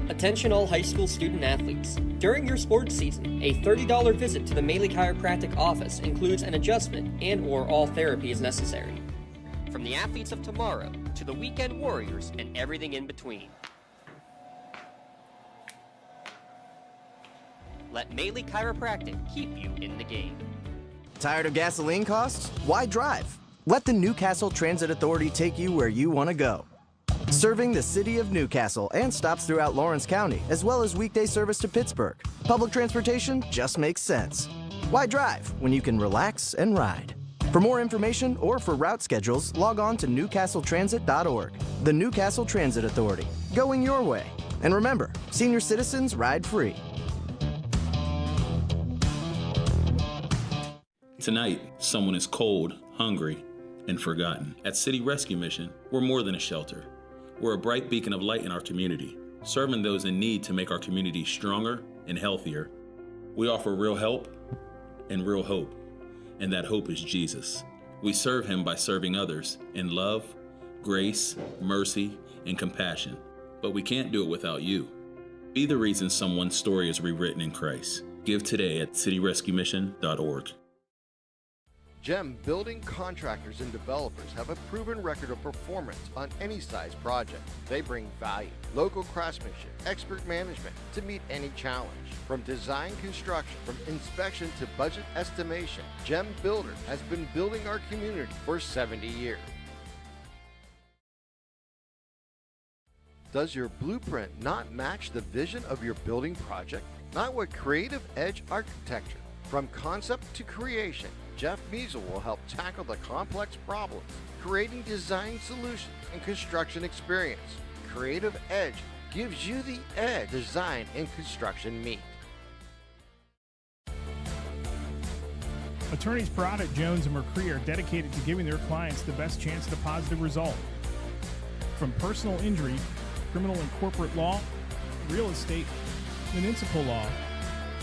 Attention all high school student athletes. During your sports season, a $30 visit to the Melee Chiropractic office includes an adjustment and/or all therapy is necessary. From the athletes of tomorrow to the weekend warriors and everything in between. Let Melee Chiropractic keep you in the game. Tired of gasoline costs? Why drive? Let the Newcastle Transit Authority take you where you want to go. Serving the city of Newcastle and stops throughout Lawrence County, as well as weekday service to Pittsburgh. Public transportation just makes sense. Why drive when you can relax and ride? For more information or for route schedules, log on to newcastletransit.org. The Newcastle Transit Authority, going your way. And remember, senior citizens ride free. Tonight, someone is cold, hungry, and forgotten. At City Rescue Mission, we're more than a shelter. We're a bright beacon of light in our community, serving those in need to make our community stronger and healthier. We offer real help and real hope, and that hope is Jesus. We serve him by serving others in love, grace, mercy, and compassion. But we can't do it without you. Be the reason someone's story is rewritten in Christ. Give today at cityrescuemission.org. GEM building contractors and developers have a proven record of performance on any size project. They bring value, local craftsmanship, expert management to meet any challenge. From design construction, from inspection to budget estimation, GEM Builder has been building our community for 70 years. Does your blueprint not match the vision of your building project? Not with Creative Edge Architecture. From concept to creation, Jeff Measel will help tackle the complex problems, creating design solutions and construction experience. Creative Edge gives you the edge design and construction meet. Attorneys Parada, Jones, and McCree are dedicated to giving their clients the best chance at a positive result. From personal injury, criminal and corporate law, real estate, municipal law,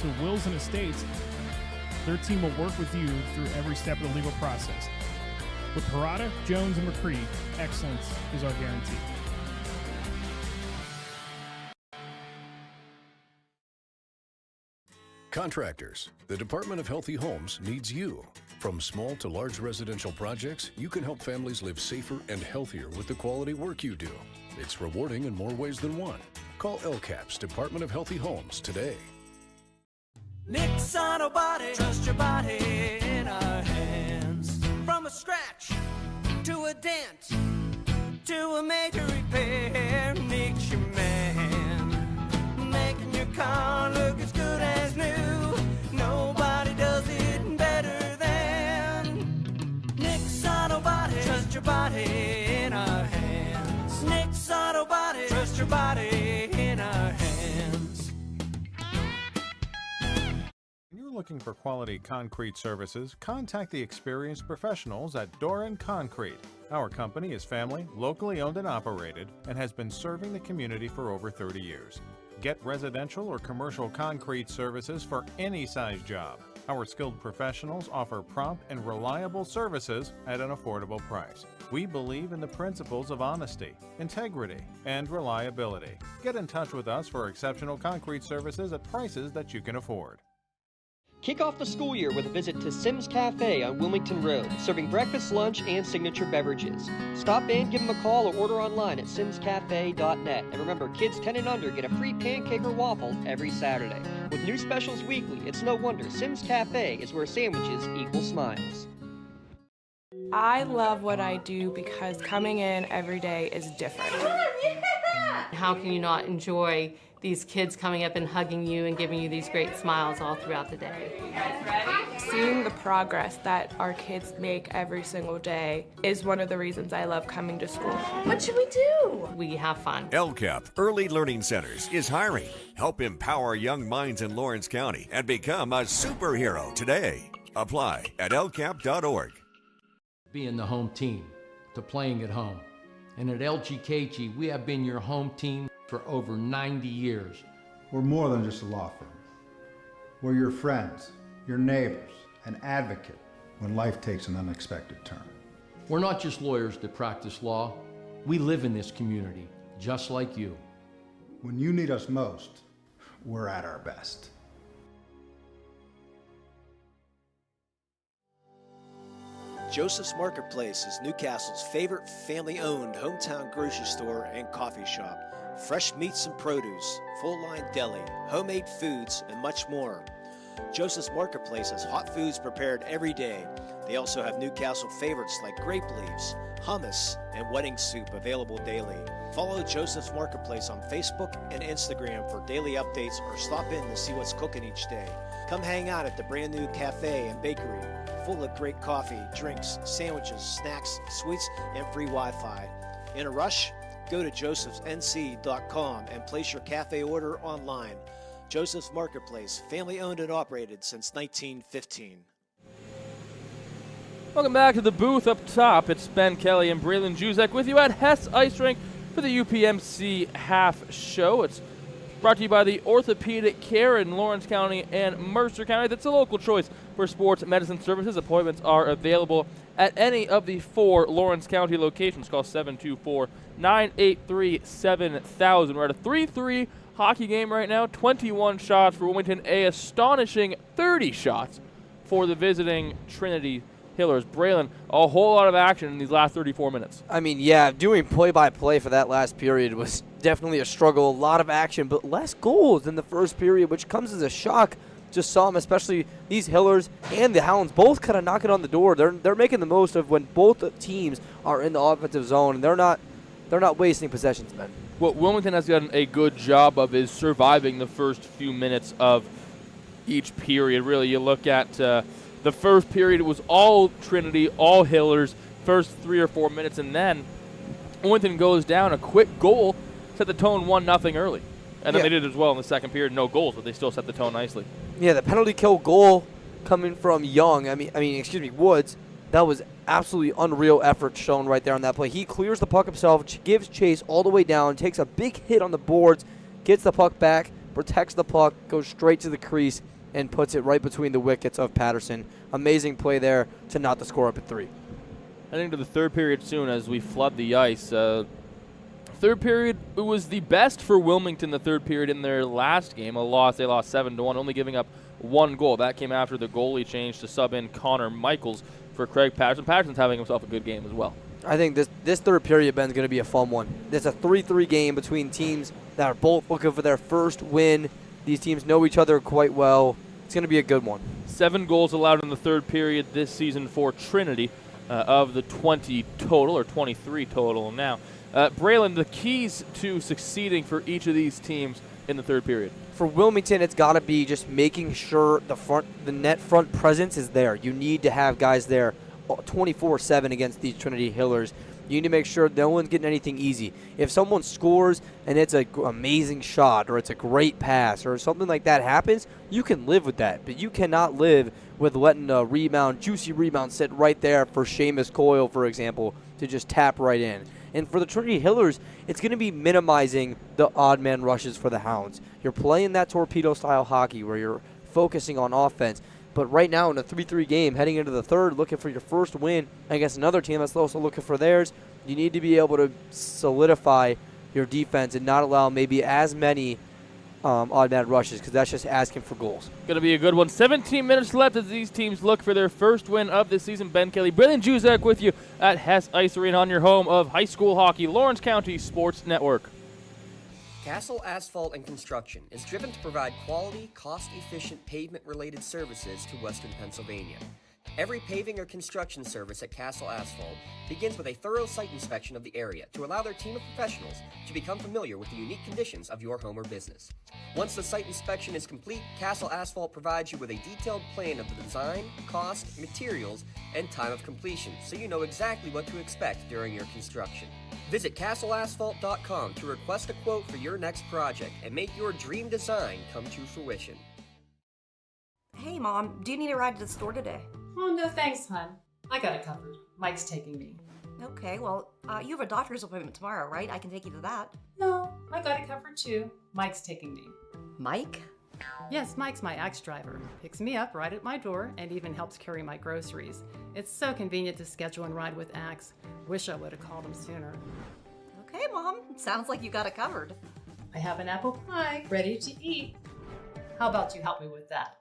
to wills and estates, their team will work with you through every step of the legal process. With Parada, Jones, and McCree, excellence is our guarantee. Contractors, the Department of Healthy Homes needs you. From small to large residential projects, you can help families live safer and healthier with the quality work you do. It's rewarding in more ways than one. Call LCAP's Department of Healthy Homes today. Nick's Auto Body, trust your body in our hands. From a scratch to a dent to a major repair, Nick's your man. Making your car look as good as new. Nobody does it better than Nick's Auto Body. Trust your body in our hands. Nick's Auto Body, trust your body in our hands. Looking for quality concrete services, contact the experienced professionals at Doran Concrete. Our company is family, locally owned and operated, and has been serving the community for over 30 years. Get residential or commercial concrete services for any size job. Our skilled professionals offer prompt and reliable services at an affordable price. We believe in the principles of honesty, integrity, and reliability. Get in touch with us for exceptional concrete services at prices that you can afford. Kick off the school year with a visit to Sims Cafe on Wilmington Road, serving breakfast, lunch, and signature beverages. Stop in, give them a call, or order online at simscafe.net. And remember, kids 10 and under get a free pancake or waffle every Saturday. With new specials weekly, it's no wonder Sims Cafe is where sandwiches equal smiles. I love what I do because coming in every day is different. How can you not enjoy these kids coming up and hugging you and giving you these great smiles all throughout the day? Seeing the progress that our kids make every single day is one of the reasons I love coming to school. What should we do? We have fun. LCAP Early Learning Centers is hiring. Help empower young minds in Lawrence County and become a superhero today. Apply at lcap.org. Being the home team, to playing at home. And at LGKG, we have been your home team for over 90 years. We're more than just a law firm. We're your friends, your neighbors, an advocate when life takes an unexpected turn. We're not just lawyers that practice law. We live in this community, just like you. When you need us most, we're at our best. Joseph's Marketplace is Newcastle's favorite family-owned hometown grocery store and coffee shop. Fresh meats and produce, full-line deli, homemade foods, and much more. Joseph's Marketplace has hot foods prepared every day. They also have Newcastle favorites like grape leaves, hummus, and wedding soup available daily. Follow Joseph's Marketplace on Facebook and Instagram for daily updates or stop in to see what's cooking each day. Come hang out at the brand new cafe and bakery, full of great coffee, drinks, sandwiches, snacks, sweets, and free Wi-Fi. In a rush? Go to josephsnc.com and place your cafe order online. Joseph's Marketplace, family owned and operated since 1915. Welcome back to the booth up top. It's Ben Kelly and Braylon Juzek with you at Hess Ice Rink for the UPMC Half Show. It's brought to you by the Orthopedic Care in Lawrence County and Mercer County. That's a local choice for sports medicine services. Appointments are available at any of the 4 Lawrence County locations. Call 724-983-7000. We're at a 3-3 hockey game right now. 21 shots for Wilmington, a astonishing 30 shots for the visiting Trinity Hillers. Braylon, a whole lot of action in these last 34 minutes. I mean, yeah, doing play-by-play for that last period was definitely a struggle. A lot of action, but less goals in the first period, which comes as a shock to some, especially these Hillers and the Hounds both kind of knock it on the door. They're making the most of when both teams are in the offensive zone, and they're not wasting possessions, man. What Wilmington has done a good job of is surviving the first few minutes of each period. Really, you look at the first period, it was all Trinity, all Hillers, first 3 or 4 minutes, and then Wilmington goes down. A quick goal set the tone 1-0 early. And then they did as well in the second period. No goals, but they still set the tone nicely. Yeah, the penalty kill goal coming from Young, Woods, that was absolutely unreal effort shown right there on that play. He clears the puck himself, gives chase all the way down, takes a big hit on the boards, gets the puck back, protects the puck, goes straight to the crease, and puts it right between the wickets of Patterson. Amazing play there to knot the score up at 3. Heading to the third period soon as we flood the ice. Third period, it was the best for Wilmington the third period in their last game. A loss, they lost 7-1, only giving up 1 goal. That came after the goalie change to sub in Connor Michaels for Craig Patterson. Patterson's having himself a good game as well. I think this third period, Ben, is going to be a fun one. It's a 3-3 game between teams that are both looking for their first win. These teams know each other quite well. It's going to be a good one. 7 goals allowed in the third period this season for Trinity of the 20 total, or 23 total now. Braylon, the keys to succeeding for each of these teams in the third period? For Wilmington, it's got to be just making sure the net front presence is there. You need to have guys there 24/7 against these Trinity Hillers. You need to make sure no one's getting anything easy. If someone scores and it's an amazing shot or it's a great pass or something like that happens, you can live with that. But you cannot live with letting a juicy rebound sit right there for Seamus Coyle, for example, to just tap right in. And for the Trinity Hillers, it's going to be minimizing the odd man rushes for the Hounds. You're playing that torpedo-style hockey where you're focusing on offense. But right now in a 3-3 game, heading into the third, looking for your first win against another team that's also looking for theirs, you need to be able to solidify your defense and not allow maybe as many automatic rushes, because that's just asking for goals. Going to be a good one. 17 minutes left as these teams look for their first win of the season. Ben Kelly, Braylon Juzak with you at Hess Ice Arena on your home of high school hockey, Lawrence County Sports Network. Castle Asphalt and Construction is driven to provide quality, cost-efficient pavement-related services to Western Pennsylvania. Every paving or construction service at Castle Asphalt begins with a thorough site inspection of the area to allow their team of professionals to become familiar with the unique conditions of your home or business. Once the site inspection is complete, Castle Asphalt provides you with a detailed plan of the design, cost, materials, and time of completion, so you know exactly what to expect during your construction. Visit castleasphalt.com to request a quote for your next project and make your dream design come to fruition. Hey, Mom, do you need a ride to the store today? Oh, no thanks, hon. I got it covered. Mike's taking me. Okay, well, you have a doctor's appointment tomorrow, right? I can take you to that. No, I got it covered too. Mike's taking me. Mike? Yes, Mike's my ex driver. Picks me up right at my door and even helps carry my groceries. It's so convenient to schedule and ride with Axe. Wish I would have called him sooner. Okay, Mom. Sounds like you got it covered. I have an apple pie ready to eat. How about you help me with that?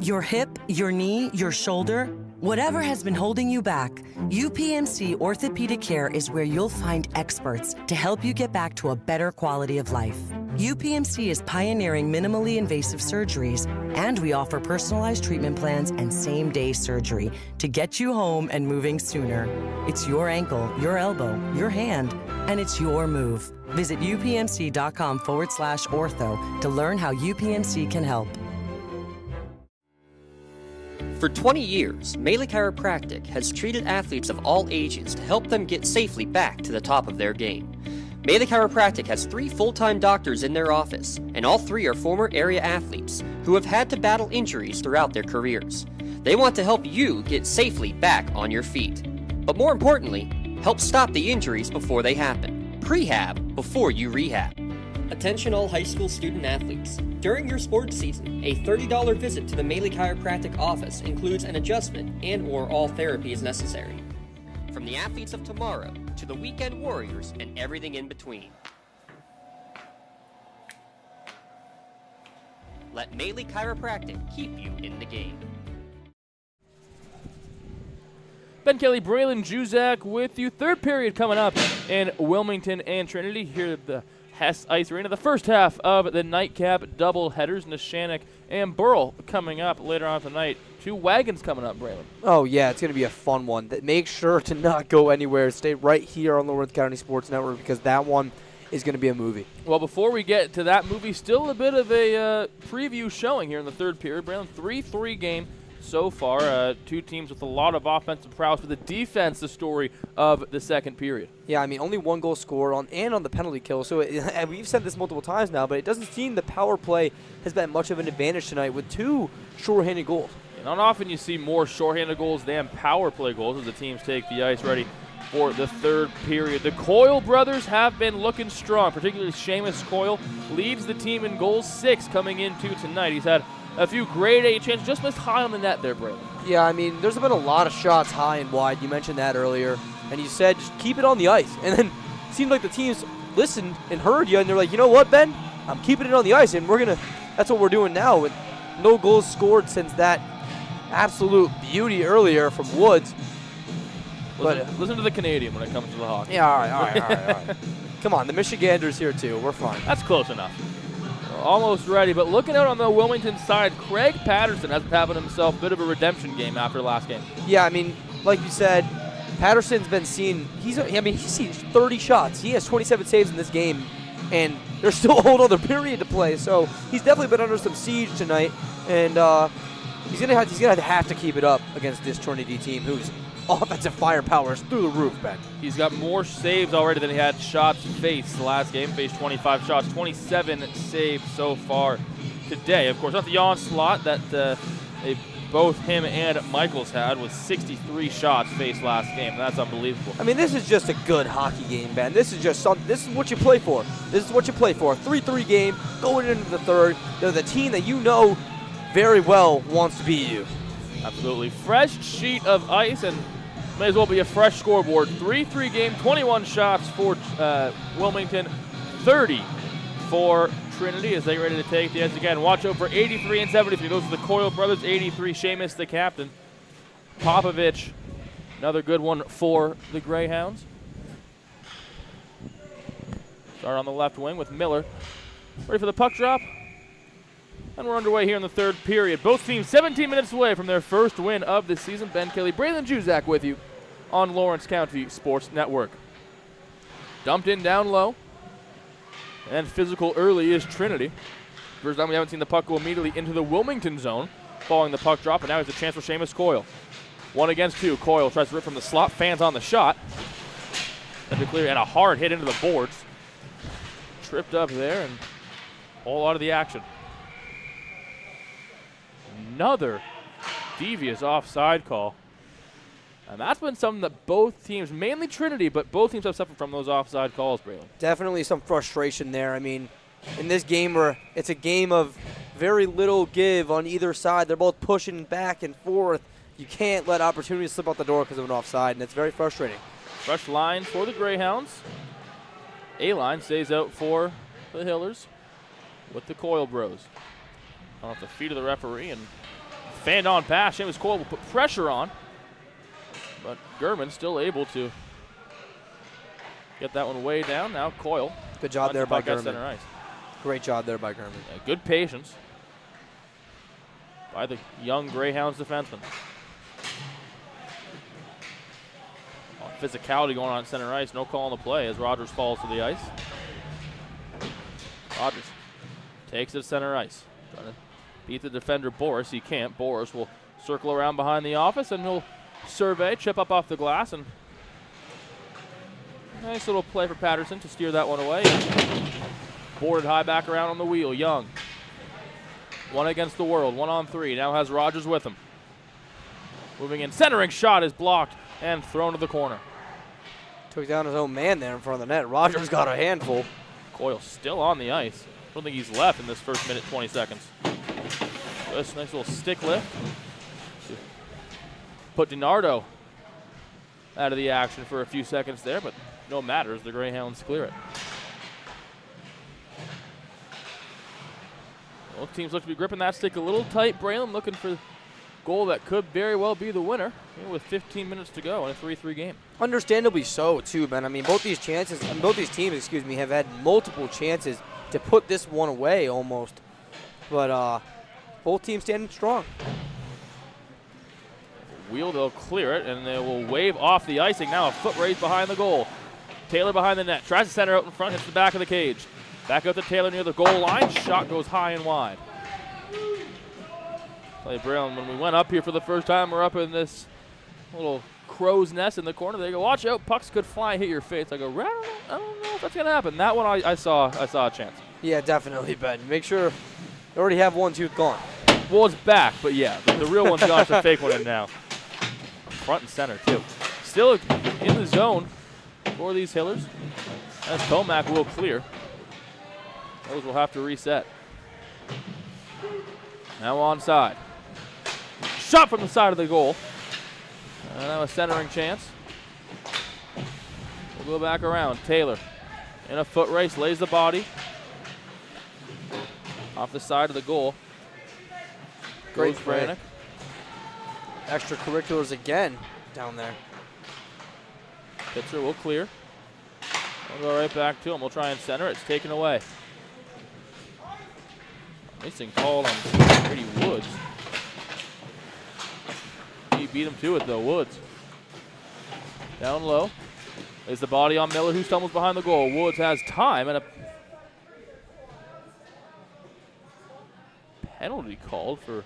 Your hip, your knee, your shoulder, whatever has been holding you back, UPMC Orthopedic Care is where you'll find experts to help you get back to a better quality of life. UPMC is pioneering minimally invasive surgeries, and we offer personalized treatment plans and same-day surgery to get you home and moving sooner. It's your ankle, your elbow, your hand, and it's your move. Visit upmc.com/ortho to learn how UPMC can help. For 20 years, Melee Chiropractic has treated athletes of all ages to help them get safely back to the top of their game. Melee Chiropractic has 3 full-time doctors in their office, and all 3 are former area athletes who have had to battle injuries throughout their careers. They want to help you get safely back on your feet. But more importantly, help stop the injuries before they happen. Prehab before you rehab. Attention all high school student athletes. During your sports season, a $30 visit to the Melee Chiropractic office includes an adjustment and/or all therapy is necessary. From the athletes of tomorrow to the weekend warriors and everything in between. Let Melee Chiropractic keep you in the game. Ben Kelly, Braylon Juzak with you. Third period coming up in Wilmington and Trinity here at the Hess Ice Arena. The first half of the nightcap doubleheaders, Neshannock and Burrell coming up later on tonight. 2 wagons coming up, Braylon. Oh, yeah, it's going to be a fun one. Make sure to not go anywhere. Stay right here on Lawrence County Sports Network because that one is going to be a movie. Well, before we get to that movie, still a bit of a preview showing here in the third period. Braylon, 3-3 game so far. 2 teams with a lot of offensive prowess, but the defense, the story of the second period. Yeah, I mean, only 1 goal scored on the penalty kill. So and we've said this multiple times now, but it doesn't seem the power play has been much of an advantage tonight with 2 shorthanded goals. Not often you see more shorthanded goals than power play goals as the teams take the ice ready for the third period. The Coyle brothers have been looking strong, particularly Seamus Coyle leads the team in goals, 6 coming into tonight. He's had a few grade A chances, just missed high on the net there, Braylon. Yeah, I mean, there's been a lot of shots high and wide. You mentioned that earlier. And you said just keep it on the ice. And then it seemed like the teams listened and heard you, and they're like, you know what, Ben? I'm keeping it on the ice, and that's what we're doing now with no goals scored since that absolute beauty earlier from Woods. Listen to the Canadian when it comes to the hockey. Yeah, all right. Come on, the Michiganders here too. We're fine. That's close enough. Almost ready, but looking out on the Wilmington side, Craig Patterson has been having himself a bit of a redemption game after last game. Yeah, I mean, like you said, Patterson's been seen. He's seen 30 shots. He has 27 saves in this game, and there's still a whole other period to play. So he's definitely been under some siege tonight, and he's gonna have to keep it up against this Trinity team, whose offensive firepower is through the roof, Ben. He's got more saves already than he had shots faced. The last game faced 25 shots, 27 saves so far today. Of course, not the onslaught that both him and Michaels had with 63 shots faced last game. That's unbelievable. I mean, this is just a good hockey game, Ben. This is what you play for. This is what you play for. A 3-3 game going into the third. They're the team that you know very well wants to beat you. Absolutely. Fresh sheet of ice, and may as well be a fresh scoreboard. 3-3 game, 21 shots for Wilmington, 30 for Trinity as they get ready to take the ice again. Watch out for 83 and 73. Those are the Coyle brothers. 83, Seamus, the captain. Popovich, another good one for the Greyhounds. Start on the left wing with Miller. Ready for the puck drop. And we're underway here in the third period. Both teams 17 minutes away from their first win of the season. Ben Kelly, Braylon Juzak with you on Lawrence County Sports Network. Dumped in down low. And physical early is Trinity. First time we haven't seen the puck go immediately into the Wilmington zone following the puck drop, and now he's a chance for Seamus Coyle. 1 against 2. Coyle tries to rip from the slot. Fans on the shot. And a clear and a hard hit into the boards. Tripped up there and all out of the action. Another devious offside call. And that's been something that both teams, mainly Trinity, but both teams have suffered from those offside calls, Braylon. Definitely some frustration there. I mean, in this game where it's a game of very little give on either side, they're both pushing back and forth. You can't let opportunities slip out the door because of an offside, and it's very frustrating. Fresh line for the Greyhounds. A-line stays out for the Hillers with the Coyle bros. Off the feet of the referee and fanned on pass. Seamus Coyle will put pressure on. But German still able to get that one way down. Now Coyle. Good job there by German. Center ice. Great job there by German. Good patience by the young Greyhounds defenseman. Physicality going on at center ice. No call on the play as Rogers falls to the ice. Rogers takes it to center ice. Trying to beat the defender Boris. He can't. Boris will circle around behind the office and he'll survey, chip up off the glass, and nice little play for Patterson to steer that one away. Boarded high back around on the wheel. Young. 1 against the world. 1 on 3. Now has Rogers with him. Moving in. Centering shot is blocked and thrown to the corner. Took down his own man there in front of the net. Rogers got a handful. Coyle still on the ice. Don't think he's left in this first minute, 20 seconds. This nice little stick lift. Put DiNardo out of the action for a few seconds there, but no matter as the Greyhounds clear it. Both teams look to be gripping that stick a little tight. Braylon looking for a goal that could very well be the winner with 15 minutes to go in a 3-3 game. Understandably so, too, Ben. I mean, both these teams, have had multiple chances to put this one away almost. But both teams standing strong. Wheel, they'll clear it, and they will wave off the icing. Now a foot raised behind the goal. Taylor behind the net. Tries to center out in front, hits the back of the cage. Back out to Taylor near the goal line. Shot goes high and wide. Play Braylon, when we went up here for the first time, we're up in this little crow's nest in the corner. They go, watch out, pucks could fly and hit your face. I go, I don't know if that's going to happen. That one I saw a chance. Yeah, definitely, Ben. Make sure you already have one tooth gone. Well, it's back, but yeah, the real one's gone. It's a fake one in now. Front and center, too. Still in the zone for these Hillers. As Tomac will clear. Those will have to reset. Now onside. Shot from the side of the goal. Now a centering chance. We'll go back around. Taylor in a foot race, lays the body. Off the side of the goal. Great Goes play. Brannick. Extracurriculars again down there. Pitzer will clear. We'll go right back to him. We'll try and center. It's taken away. Icing called on Brady Woods. He beat him to it though, Woods. Down low. Lays the body on Miller, who stumbles behind the goal. Woods has time and a penalty called for.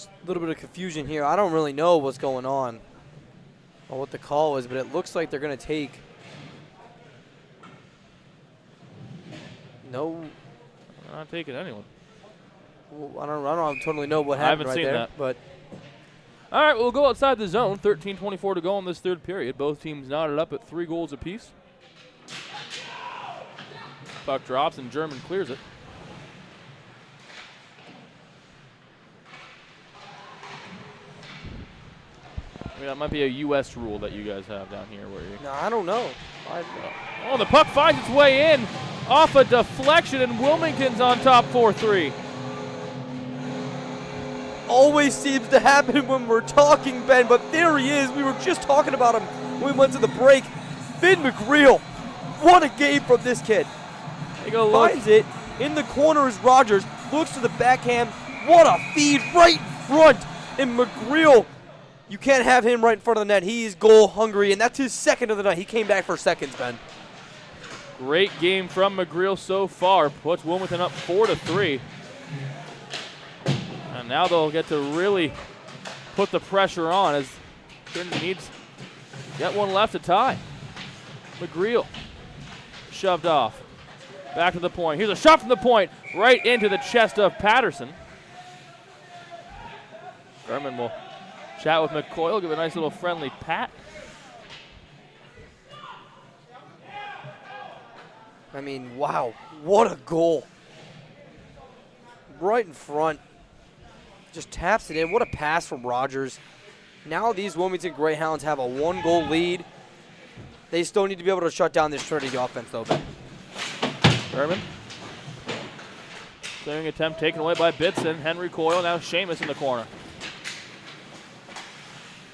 A little bit of confusion here. I don't really know what's going on or what the call is, but it looks like they're going to take no. I'm not taking anyone. Well, I don't totally know what happened right there. I haven't seen that. But all right, we'll go outside the zone. 13:24 to go in this third period. Both teams knotted up at 3 goals apiece. Puck drops and German clears it. I mean, that might be a U.S. rule that you guys have down here where you. No, I don't know. Oh, the puck finds its way in off a deflection, and Wilmington's on top 4-3. Always seems to happen when we're talking, Ben, but there he is. We were just talking about him when we went to the break. Finn McGreal. What a game from this kid. Take a look. Finds it in the corner as Rogers looks to the backhand. What a feed right in front. And McGreal, you can't have him right in front of the net. He is goal hungry, and that's his second of the night. He came back for seconds, Ben. Great game from McGreal so far. Puts Wilmington up 4-3. And now they'll get to really put the pressure on as Trinity needs to get one left to tie. McGreal shoved off. Back to the point. Here's a shot from the point right into the chest of Patterson. Berman will chat with McCoyle, give a nice little friendly pat. I mean, wow, what a goal. Right in front. Just taps it in. What a pass from Rogers. Now these Wilmington Greyhounds have a 1-goal lead. They still need to be able to shut down this Trinity offense, though, Ben. Berman. Clearing attempt taken away by Bitson. Henry Coyle, now Seamus in the corner.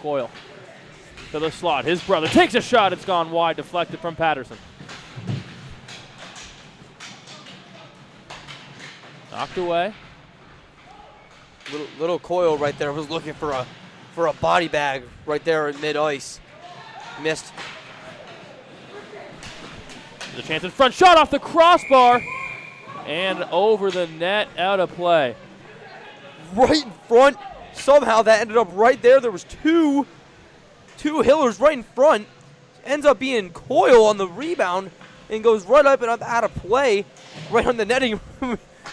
Coyle to the slot. His brother takes a shot. It's gone wide, deflected from Patterson. Knocked away. Little Coyle right there was looking for a body bag right there at mid-ice. Missed. There's a chance in front. Shot off the crossbar and over the net, out of play. Right in front. Somehow that ended up right there. There was two Hillers right in front. Ends up being Coyle on the rebound and goes right up and up out of play. Right on the netting.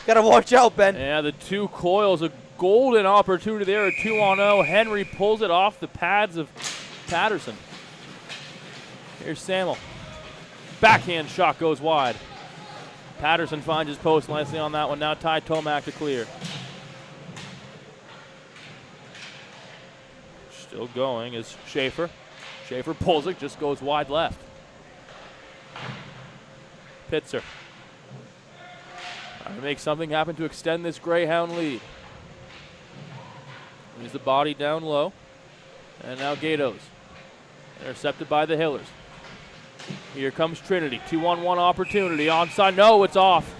Got to watch out, Ben. Yeah, the two Coyles, a golden opportunity there, a 2-on-0. Henry pulls it off the pads of Patterson. Here's Samuel. Backhand shot goes wide. Patterson finds his post nicely on that one. Now Ty Tomac to clear. Still going is Schaefer. Schaefer pulls it, just goes wide left. Pitzer. Trying to make something happen to extend this Greyhound lead. He's the body down low. And now Gatos. Intercepted by the Hillers. Here comes Trinity. 2-on-1 opportunity. Onside. No, it's off.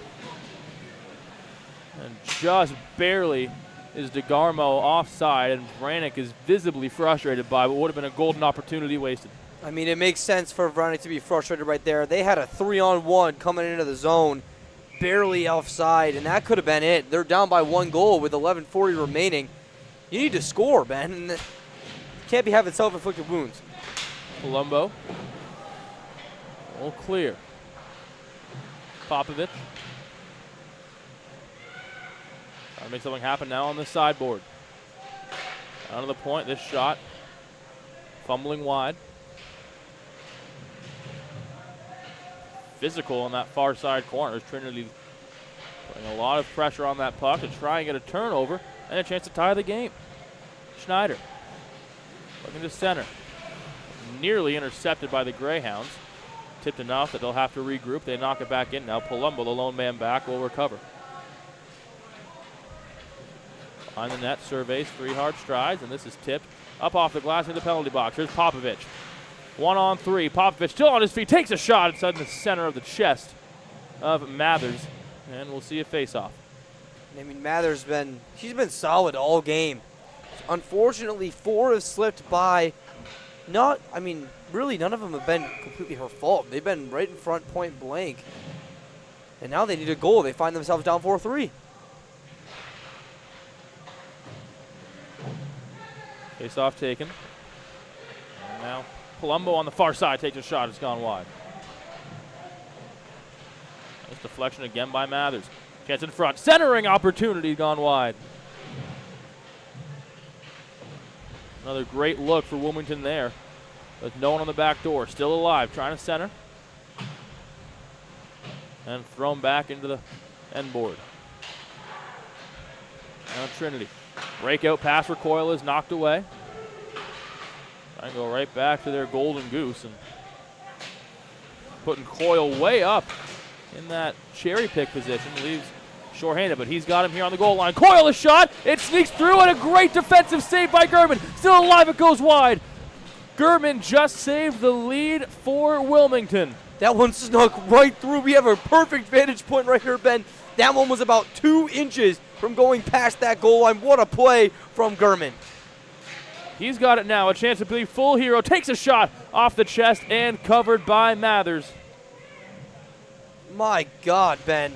And just barely is DeGarmo offside, and Vranek is visibly frustrated by what would have been a golden opportunity wasted. I mean, it makes sense for Vranek to be frustrated right there. They had a 3-on-1 coming into the zone, barely offside, and that could have been it. They're down by 1 goal with 11:40 remaining. You need to score, Ben. You can't be having self-inflicted wounds. Palumbo. All clear. Popovich. Trying to make something happen now on the sideboard. Down to the point, this shot. Fumbling wide. Physical in that far side corner. Trinity putting a lot of pressure on that puck to try and get a turnover and a chance to tie the game. Schneider looking to center. Nearly intercepted by the Greyhounds. Tipped enough that they'll have to regroup. They knock it back in now. Palumbo, the lone man back, will recover. Behind the net, surveys 3 hard strides, and this is tipped up off the glass in the penalty box. Here's Popovich. 1-on-3. Popovich still on his feet, takes a shot. It's in the center of the chest of Mathers, and we'll see a face-off. I mean, Mathers he's been solid all game. Unfortunately, 4 have slipped by. Really none of them have been completely her fault. They've been right in front, point blank. And now they need a goal. They find themselves down 4-3. Face-off taken. And now Palumbo on the far side takes a shot. It's gone wide. Nice deflection again by Mathers. Chance in front. Centering opportunity gone wide. Another great look for Wilmington there. With no one on the back door. Still alive. Trying to center. And thrown back into the end board. Now Trinity. Breakout pass for Coyle is knocked away. Try and go right back to their golden goose and putting Coyle way up in that cherry pick position. Leaves shorthanded, but he's got him here on the goal line. Coyle a shot. It sneaks through, and a great defensive save by Gurman. Still alive, it goes wide. Gurman just saved the lead for Wilmington. That one snuck right through. We have a perfect vantage point right here, Ben. That one was about 2 inches from going past that goal line. What a play from Gurman. He's got it now. A chance to be full hero. Takes a shot off the chest and covered by Mathers. My God, Ben.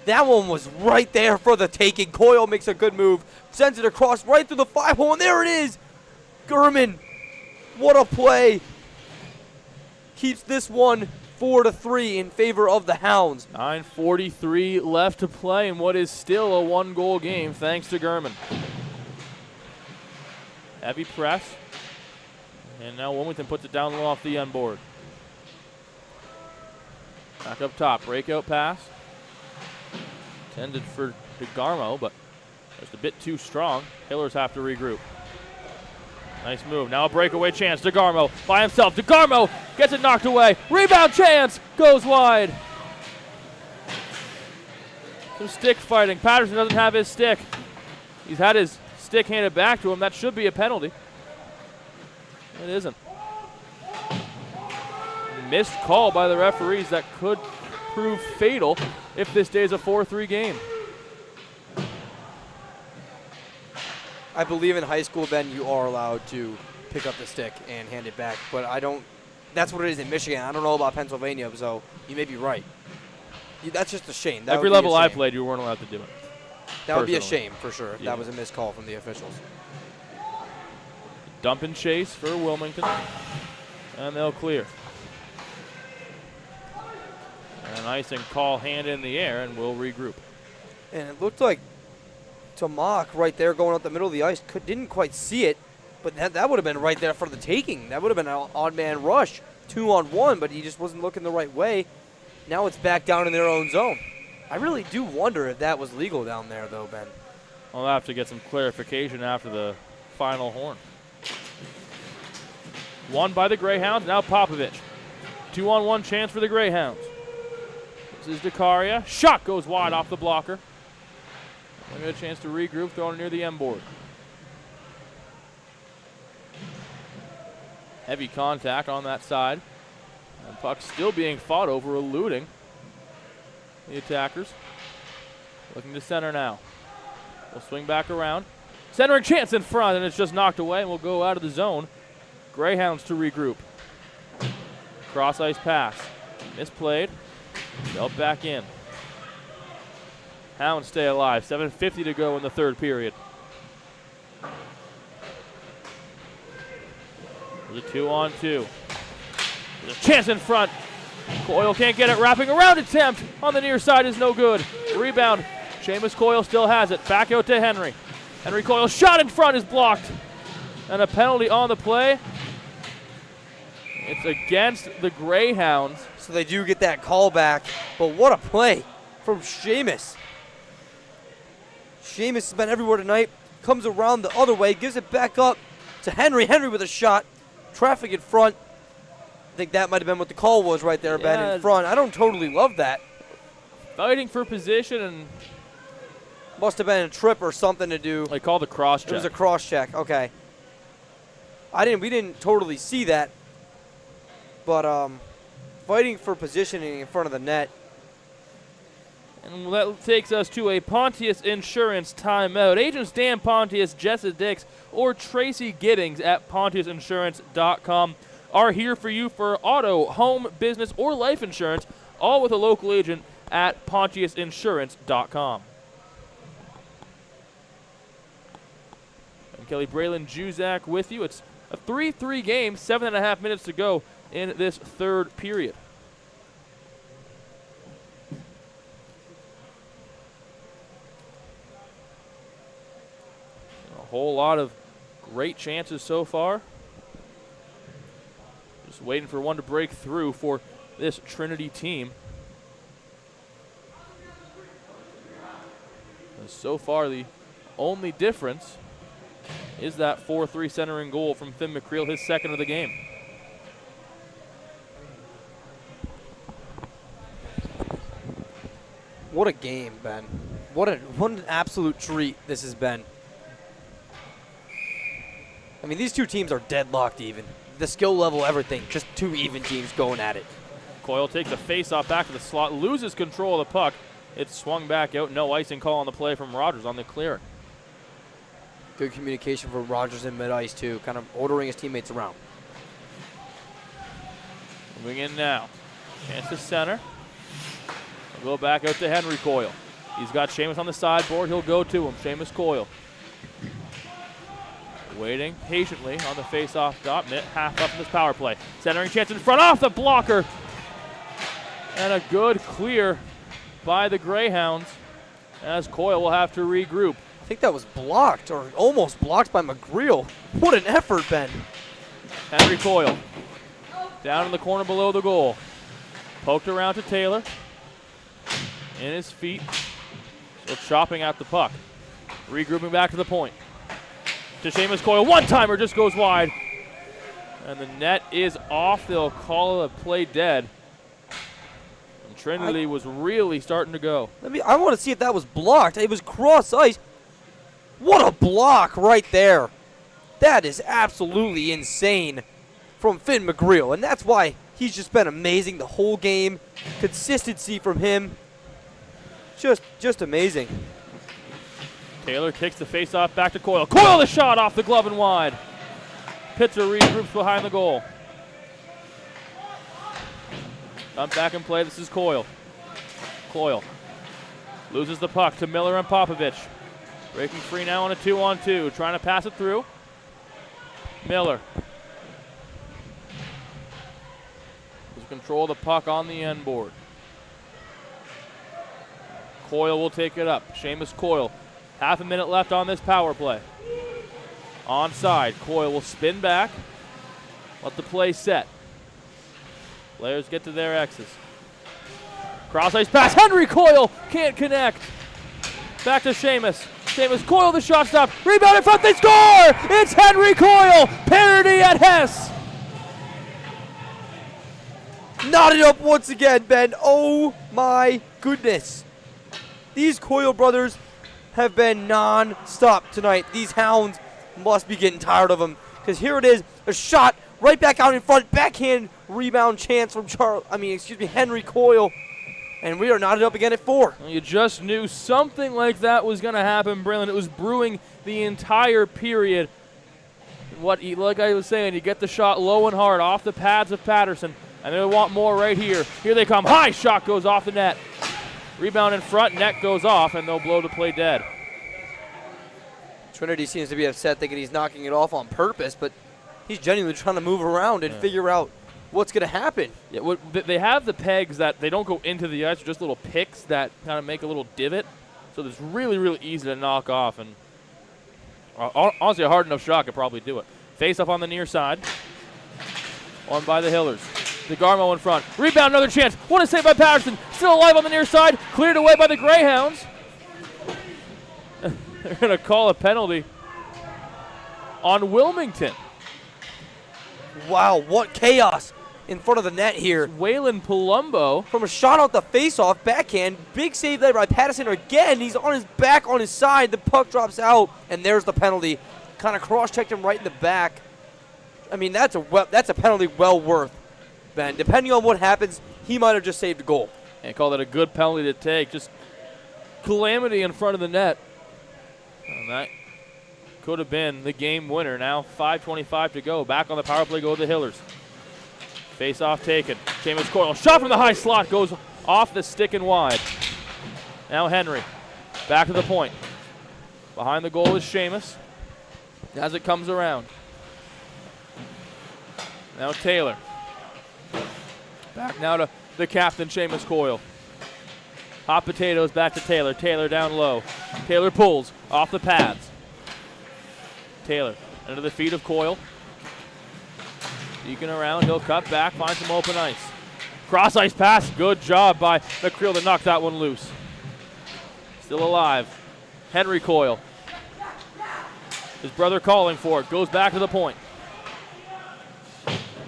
That one was right there for the taking. Coyle makes a good move. Sends it across right through the 5-hole, and there it is. Gurman. What a play. Keeps this one 4-3 in favor of the Hounds. 9:43 left to play in what is still a 1-goal game thanks to Gurman. Heavy press. And now Wilmington puts it down low off the end board. Back up top. Breakout pass. Intended for DeGarmo, but just a bit too strong. Hillers have to regroup. Nice move. Now a breakaway chance. DeGarmo by himself. DeGarmo gets it knocked away. Rebound chance. Goes wide. Some stick fighting. Patterson doesn't have his stick. He's had his stick handed back to him. That should be a penalty. It isn't. Missed call by the referees that could prove fatal if this stays a 4-3 game. I believe in high school, Ben, you are allowed to pick up the stick and hand it back, but I don't. That's what it is in Michigan. I don't know about Pennsylvania, so you may be right. That's just a shame. That Every level I played, you weren't allowed to do it. That would be a shame for sure if Yeah. that was a missed call from the officials. Dump and chase for Wilmington, and they'll clear. And an icing call hand in the air, and we'll regroup. And it looked like Tomak right there going up the middle of the ice didn't quite see it, but that would have been right there for the taking. That would have been an odd man rush, 2-on-1, but he just wasn't looking the right way. Now it's back down in their own zone. I really do wonder if that was legal down there, though, Ben. I'll have to get some clarification after the final horn. Won by the Greyhounds, now Popovich. 2-on-1 chance for the Greyhounds. This is Dekaria. Shot goes wide off the blocker. We get a chance to regroup, throwing near the end board. Heavy contact on that side. And puck still being fought over, eluding the attackers. Looking to center now. We'll swing back around. Centering chance in front, and it's just knocked away, and we'll go out of the zone. Greyhounds to regroup. Cross ice pass. Misplayed. Dealt back in. Hounds stay alive. 7:50 to go in the third period. There's a 2-on-2. There's a chance in front. Coyle can't get it. Wrapping around attempt on the near side is no good. Rebound. Seamus Coyle still has it. Back out to Henry. Henry Coyle shot in front is blocked. And a penalty on the play. It's against the Greyhounds. So they do get that call back, but what a play from Seamus. Seamus has been everywhere tonight. Comes around the other way, gives it back up to Henry. Henry with a shot. Traffic in front. I think that might have been what the call was right there, Ben, in front. I don't totally love that. Fighting for position and must have been a trip or something to do. They called the cross check. It was a cross check. Okay. We didn't totally see that. But fighting for positioning in front of the net. And that takes us to a Pontius Insurance timeout. Agents Dan Pontius, Jessa Dix, or Tracy Giddings at PontiusInsurance.com are here for you for auto, home, business, or life insurance, all with a local agent at PontiusInsurance.com. I'm Kelly Braylon Juzak with you. It's a 3-3 game, 7.5 minutes to go in this third period. A whole lot of great chances so far. Just waiting for one to break through for this Trinity team. And so far, the only difference is that 4-3 centering goal from Finn McCreel, his second of the game. What a game, Ben. What an absolute treat this has been. I mean, these two teams are deadlocked even. The skill level, everything. Just two even teams going at it. Coyle takes the face-off back to the slot, loses control of the puck. It's swung back out. No icing call on the play from Rogers on the clearing. Good communication from Rogers in mid-ice, too. Kind of ordering his teammates around. Moving in now. Chance to center. We'll go back out to Henry Coyle. He's got Seamus on the sideboard. He'll go to him. Seamus Coyle. Waiting patiently on the face-off dot. Mitt half up in this power play. Centering chance in front off the blocker. And a good clear by the Greyhounds as Coyle will have to regroup. I think that was blocked or almost blocked by McGreal. What an effort, Ben. Henry Coyle down in the corner below the goal. Poked around to Taylor. In his feet. Still chopping at the puck. Regrouping back to the point. To Seamus Coyle. One-timer just goes wide. And the net is off. They'll call a play dead. And Trinity was really starting to go. I want to see if that was blocked. It was cross ice. What a block right there. That is absolutely insane from Finn McGreal. And that's why he's just been amazing the whole game. Consistency from him. Just amazing. Taylor kicks the face-off back to Coyle. Coyle the shot off the glove and wide. Pitzer regroups behind the goal. Come back and play. This is Coyle. Coyle loses the puck to Miller and Popovich. Breaking free now on a 2-on-2. Trying to pass it through. Miller. Has control of the puck on the end board. Coyle will take it up. Seamus Coyle. Half a minute left on this power play. Onside. Coyle will spin back. Let the play set. Players get to their X's. Cross ice pass. Henry Coyle can't connect. Back to Seamus. Seamus Coyle, the shot stop. Rebound in front. They score! It's Henry Coyle. Parity at Hess. Knotted up once again, Ben. Oh my goodness. These Coyle brothers have been non-stop tonight. These Hounds must be getting tired of them. Because here it is, a shot right back out in front. Backhand rebound chance from Henry Coyle. And we are knotted up again at 4. Well, you just knew something like that was going to happen, Braylon. It was brewing the entire period. Like I was saying, you get the shot low and hard off the pads of Patterson. And they want more right here. Here they come. High shot goes off the net. Rebound in front, net goes off, and they'll blow the play dead. Trinity seems to be upset, thinking he's knocking it off on purpose, but he's genuinely trying to move around and figure out what's going to happen. Yeah, they have the pegs that they don't go into the ice, just little picks that kind of make a little divot. So it's really, really easy to knock off. And honestly, a hard enough shot could probably do it. Face up on the near side. On by the Hillers. DeGarmo in front. Rebound, another chance. What a save by Patterson. Still alive on the near side. Cleared away by the Greyhounds. They're going to call a penalty on Wilmington. Wow, what chaos in front of the net here. Waylon Palumbo. From a shot out the face-off, backhand. Big save there by Patterson again. He's on his back, on his side. The puck drops out, and there's the penalty. Kind of cross-checked him right in the back. I mean, that's a penalty well worth, Ben. Depending on what happens, he might have just saved a goal. And call that a good penalty to take. Just calamity in front of the net. And that could have been the game winner. Now 5:25 to go. Back on the power play go the Hillers. Face off taken. Seamus Coyle. Shot from the high slot goes off the stick and wide. Now Henry. Back to the point. Behind the goal is Seamus. As it comes around. Now Taylor. Back now to the captain, Seamus Coyle. Hot potatoes back to Taylor. Taylor down low. Taylor pulls off the pads. Taylor under the feet of Coyle. Deacon around. He'll cut back. Find some open ice. Cross ice pass. Good job by McCreel to knock that one loose. Still alive. Henry Coyle. His brother calling for it. Goes back to the point.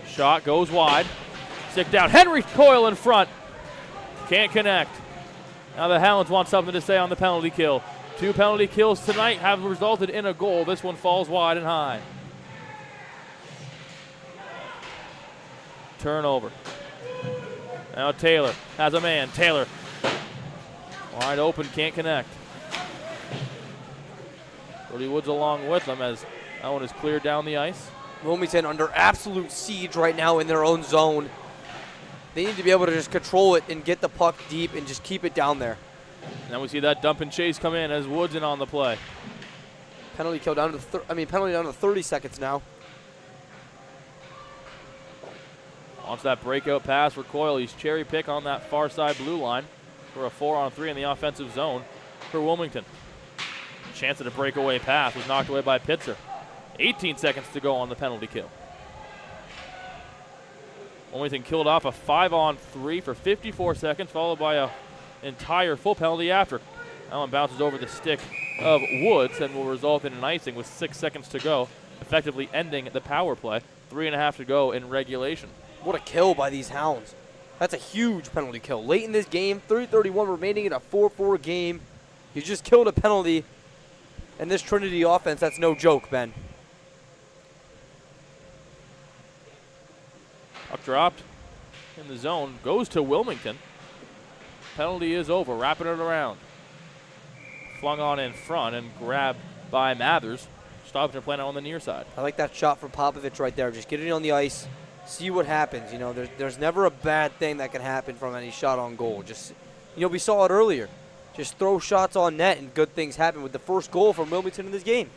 Shot goes wide. Stick down. Henry Coyle in front. Can't connect. Now the Hounds want something to say on the penalty kill. 2 penalty kills tonight have resulted in a goal. This one falls wide and high. Turnover. Now Taylor has a man. Taylor wide open, can't connect. Brody Woods along with them as that one is cleared down the ice. Wilmington under absolute siege right now in their own zone. They need to be able to just control it and get the puck deep and just keep it down there. Now we see that dump and chase come in as Woods in on the play. Penalty kill down to penalty down to 30 seconds now. Launch that breakout pass for Coyle. He's cherry pick on that far side blue line for a 4-on-3 in the offensive zone for Wilmington. Chance at a breakaway pass was knocked away by Pitzer. 18 seconds to go on the penalty kill. Wilmington killed off a 5-on-3 for 54 seconds, followed by a entire full penalty after. That one bounces over the stick of Woods and will result in an icing with 6 seconds to go, effectively ending the power play. 3.5 to go in regulation. What a kill by these Hounds. That's a huge penalty kill. Late in this game, 3:31 remaining in a 4-4 game. You just killed a penalty. And this Trinity offense, that's no joke, Ben. Puck dropped in the zone, goes to Wilmington. Penalty is over, wrapping it around. Flung on in front and grabbed by Mathers. Stopped and playing on the near side. I like that shot from Popovich right there. Just get it on the ice, see what happens. You know, there's never a bad thing that can happen from any shot on goal. Just, you know, we saw it earlier. Just throw shots on net and good things happen with the first goal from Wilmington in this game.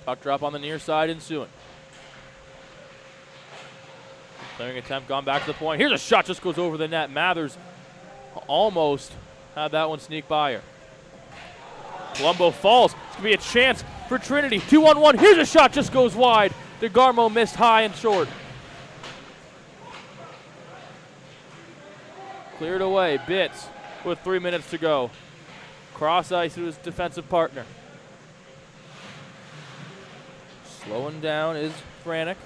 Puck drop on the near side ensuing. Clearing attempt gone back to the point. Here's a shot, just goes over the net. Mathers almost had that one sneak by her. Colombo falls. It's going to be a chance for Trinity. 2-on-1. Here's a shot, just goes wide. DeGarmo missed high and short. Cleared away. Bitts with 3 minutes to go. Cross ice to his defensive partner. Slowing down is Franek.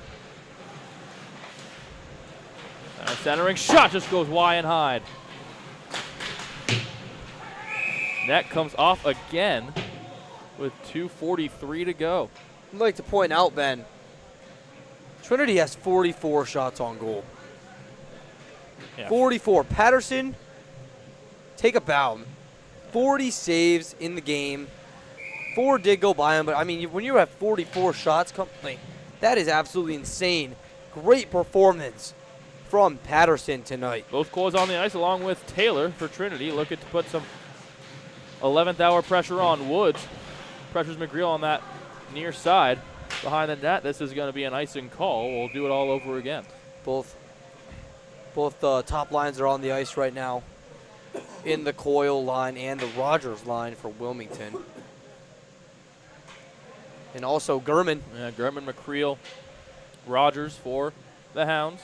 Now centering shot just goes wide and high. Net comes off again with 2:43 to go. I'd like to point out, Ben, Trinity has 44 shots on goal. Yeah. 44. Patterson, take a bow. 40 saves in the game. 4 did go by him, but I mean, when you have 44 shots, that is absolutely insane. Great performance from Patterson tonight. Both goals on the ice along with Taylor for Trinity. Looking to put some 11th hour pressure on Woods. Pressures McGreal on that near side behind the net. This is going to be an icing call. We'll do it all over again. Both top lines are on the ice right now in the Coyle line and the Rogers line for Wilmington. And also Gurman. Yeah, Gurman, McCreel, Rogers for the Hounds.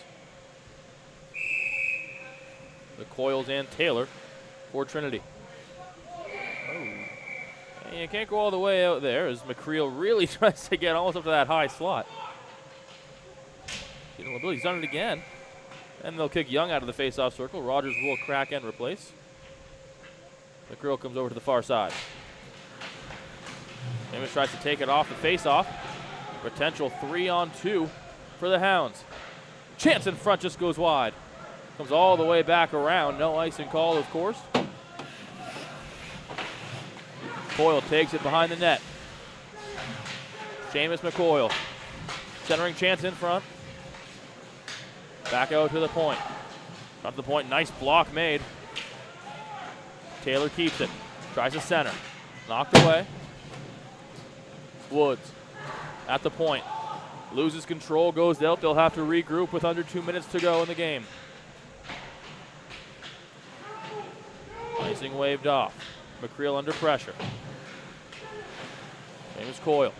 The Coyles and Taylor for Trinity. And you can't go all the way out there as McCreel really tries to get almost up to that high slot. He's done it again. And they'll kick Young out of the face-off circle. Rogers will crack and replace. McCreel comes over to the far side. Amos tries to take it off the face-off. Potential 3-on-2 for the Hounds. Chance in front, just goes wide. Comes all the way back around. No icing call, of course. Coyle takes it behind the net. Seamus McCoyle. Centering Chance in front. Back out to the point. Up to the point, nice block made. Taylor keeps it. Tries to center. Knocked away. Woods at the point. Loses control, goes out. They'll have to regroup with under 2 minutes to go in the game. Icing waved off. McCreel under pressure. James Coyle.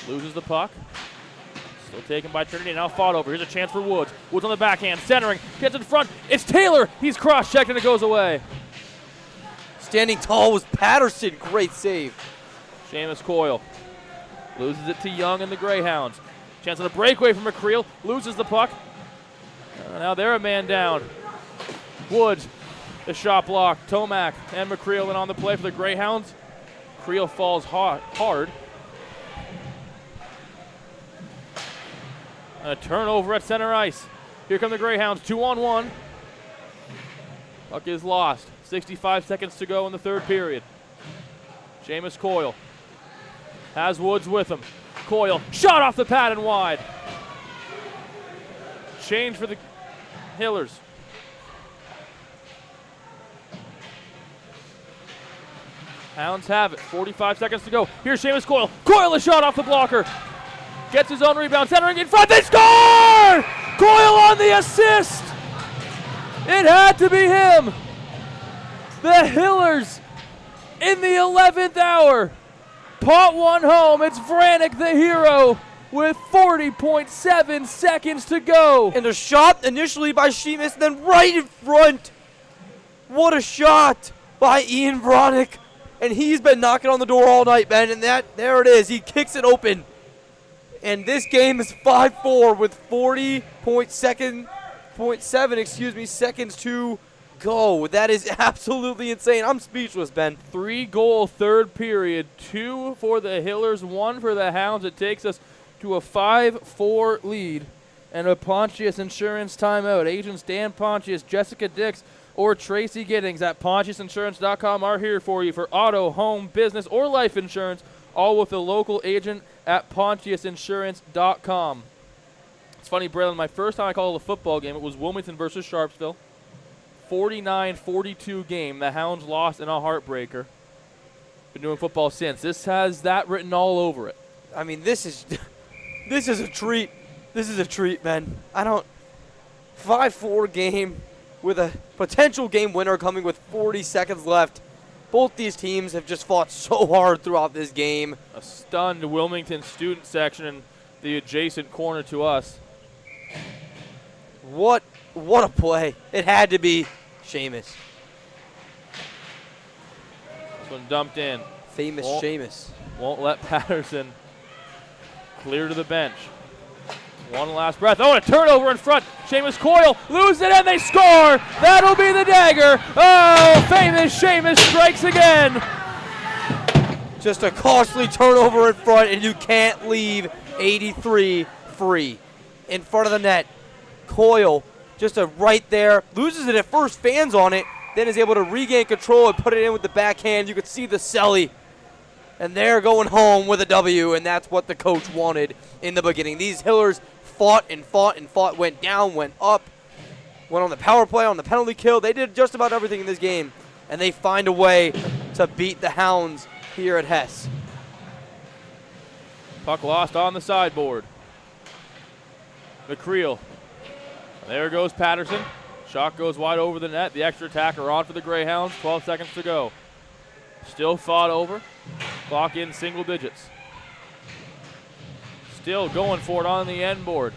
Loses the puck. Still taken by Trinity, now fought over. Here's a chance for Woods. Woods on the backhand, centering, gets in front. It's Taylor. He's cross-checked and it goes away. Standing tall was Patterson. Great save. Seamus Coyle loses it to Young and the Greyhounds. Chance on a breakaway from McCreel. Loses the puck. Now they're a man down. Woods, the shot block. Tomac and McCreel in on the play for the Greyhounds. Creel falls hard. A turnover at center ice. Here come the Greyhounds, 2-on-1. Puck is lost. 65 seconds to go in the third period. Seamus Coyle has Woods with him. Coyle, shot off the pad and wide. Change for the Hillers. Hounds have it. 45 seconds to go. Here's Seamus Coyle. Coyle, a shot off the blocker. Gets his own rebound, centering in front. They score! Coyle on the assist. It had to be him. The Hillers in the 11th hour. Pot one home. It's Vranick, the hero, with 40.7 seconds to go. And a shot initially by Seamus, then right in front. What a shot by Ian Vranick. And he's been knocking on the door all night, Ben. And there it is. He kicks it open. And this game is 5-4 with 40.7 seconds to go. That is absolutely insane. I'm speechless, Ben. 3-goal third period. 2 for the Hillers, 1 for the Hounds. It takes us to a 5-4 lead. And a Pontius Insurance timeout. Agents Dan Pontius, Jessica Dix, or Tracy Giddings at PontiusInsurance.com are here for you for auto, home, business, or life insurance, all with a local agent at PontiusInsurance.com. It's funny, Braylon, my first time I called a football game, it was Wilmington versus Sharpsville. 49-42 game. The Hounds lost in a heartbreaker. Been doing football since. This has that written all over it. I mean, this is a treat. This is a treat, man. 5-4 game with a potential game winner coming with 40 seconds left. Both these teams have just fought so hard throughout this game. A stunned Wilmington student section in the adjacent corner to us. What a play. It had to be Seamus. This one dumped in. Famous Seamus. Won't let Patterson clear to the bench. One last breath. Oh, and a turnover in front. Seamus Coyle loses it and they score. That'll be the dagger. Oh, famous Seamus strikes again. Just a costly turnover in front, and you can't leave 83 free. In front of the net, Coyle just right there. Loses it at first, fans on it, then is able to regain control and put it in with the backhand. You could see the celly. And they're going home with a W, and that's what the coach wanted in the beginning. These Hillers fought and fought and fought, went down, went up, went on the power play, on the penalty kill. They did just about everything in this game, and they find a way to beat the Hounds here at Hess. Puck lost on the sideboard. McCreel. There goes Patterson. Shot goes wide over the net. The extra attacker on for the Greyhounds. 12 seconds to go. Still fought over. Clock in single digits. Still going for it on the end board.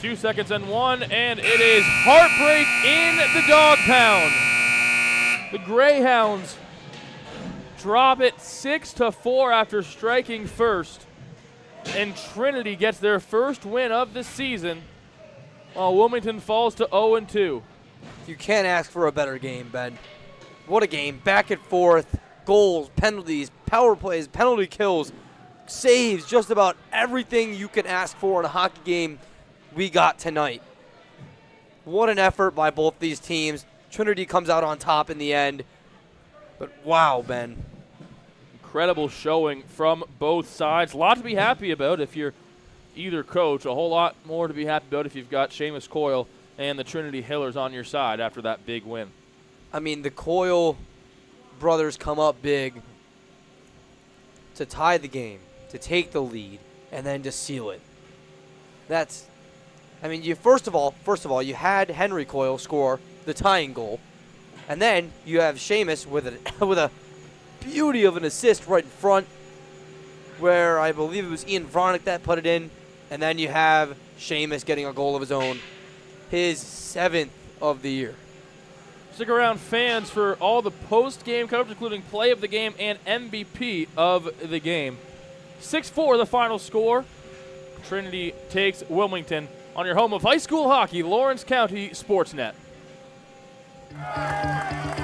2 seconds and 1, and it is heartbreak in the dog pound. The Greyhounds drop it 6-4 after striking first, and Trinity gets their first win of the season, while Wilmington falls to 0-2. You can't ask for a better game, Ben. What a game. Back and forth. Goals, penalties, power plays, penalty kills, saves, just about everything you can ask for in a hockey game we got tonight. What an effort by both these teams. Trinity comes out on top in the end. But wow, Ben. Incredible showing from both sides. A lot to be happy about if you're either coach. A whole lot more to be happy about if you've got Seamus Coyle and the Trinity Hillers on your side after that big win. I mean, the Coyle brothers come up big to tie the game, to take the lead, and then to seal it. That's, I mean, first of all, you had Henry Coyle score the tying goal, and then you have Seamus with a beauty of an assist right in front, where I believe it was Ian Vranick that put it in, and then you have Seamus getting a goal of his own, his 7th of the year. Stick around, fans, for all the post-game coverage, including play of the game and MVP of the game. 6-4 the final score. Trinity takes Wilmington on your home of high school hockey, Lawrence County SportsNet.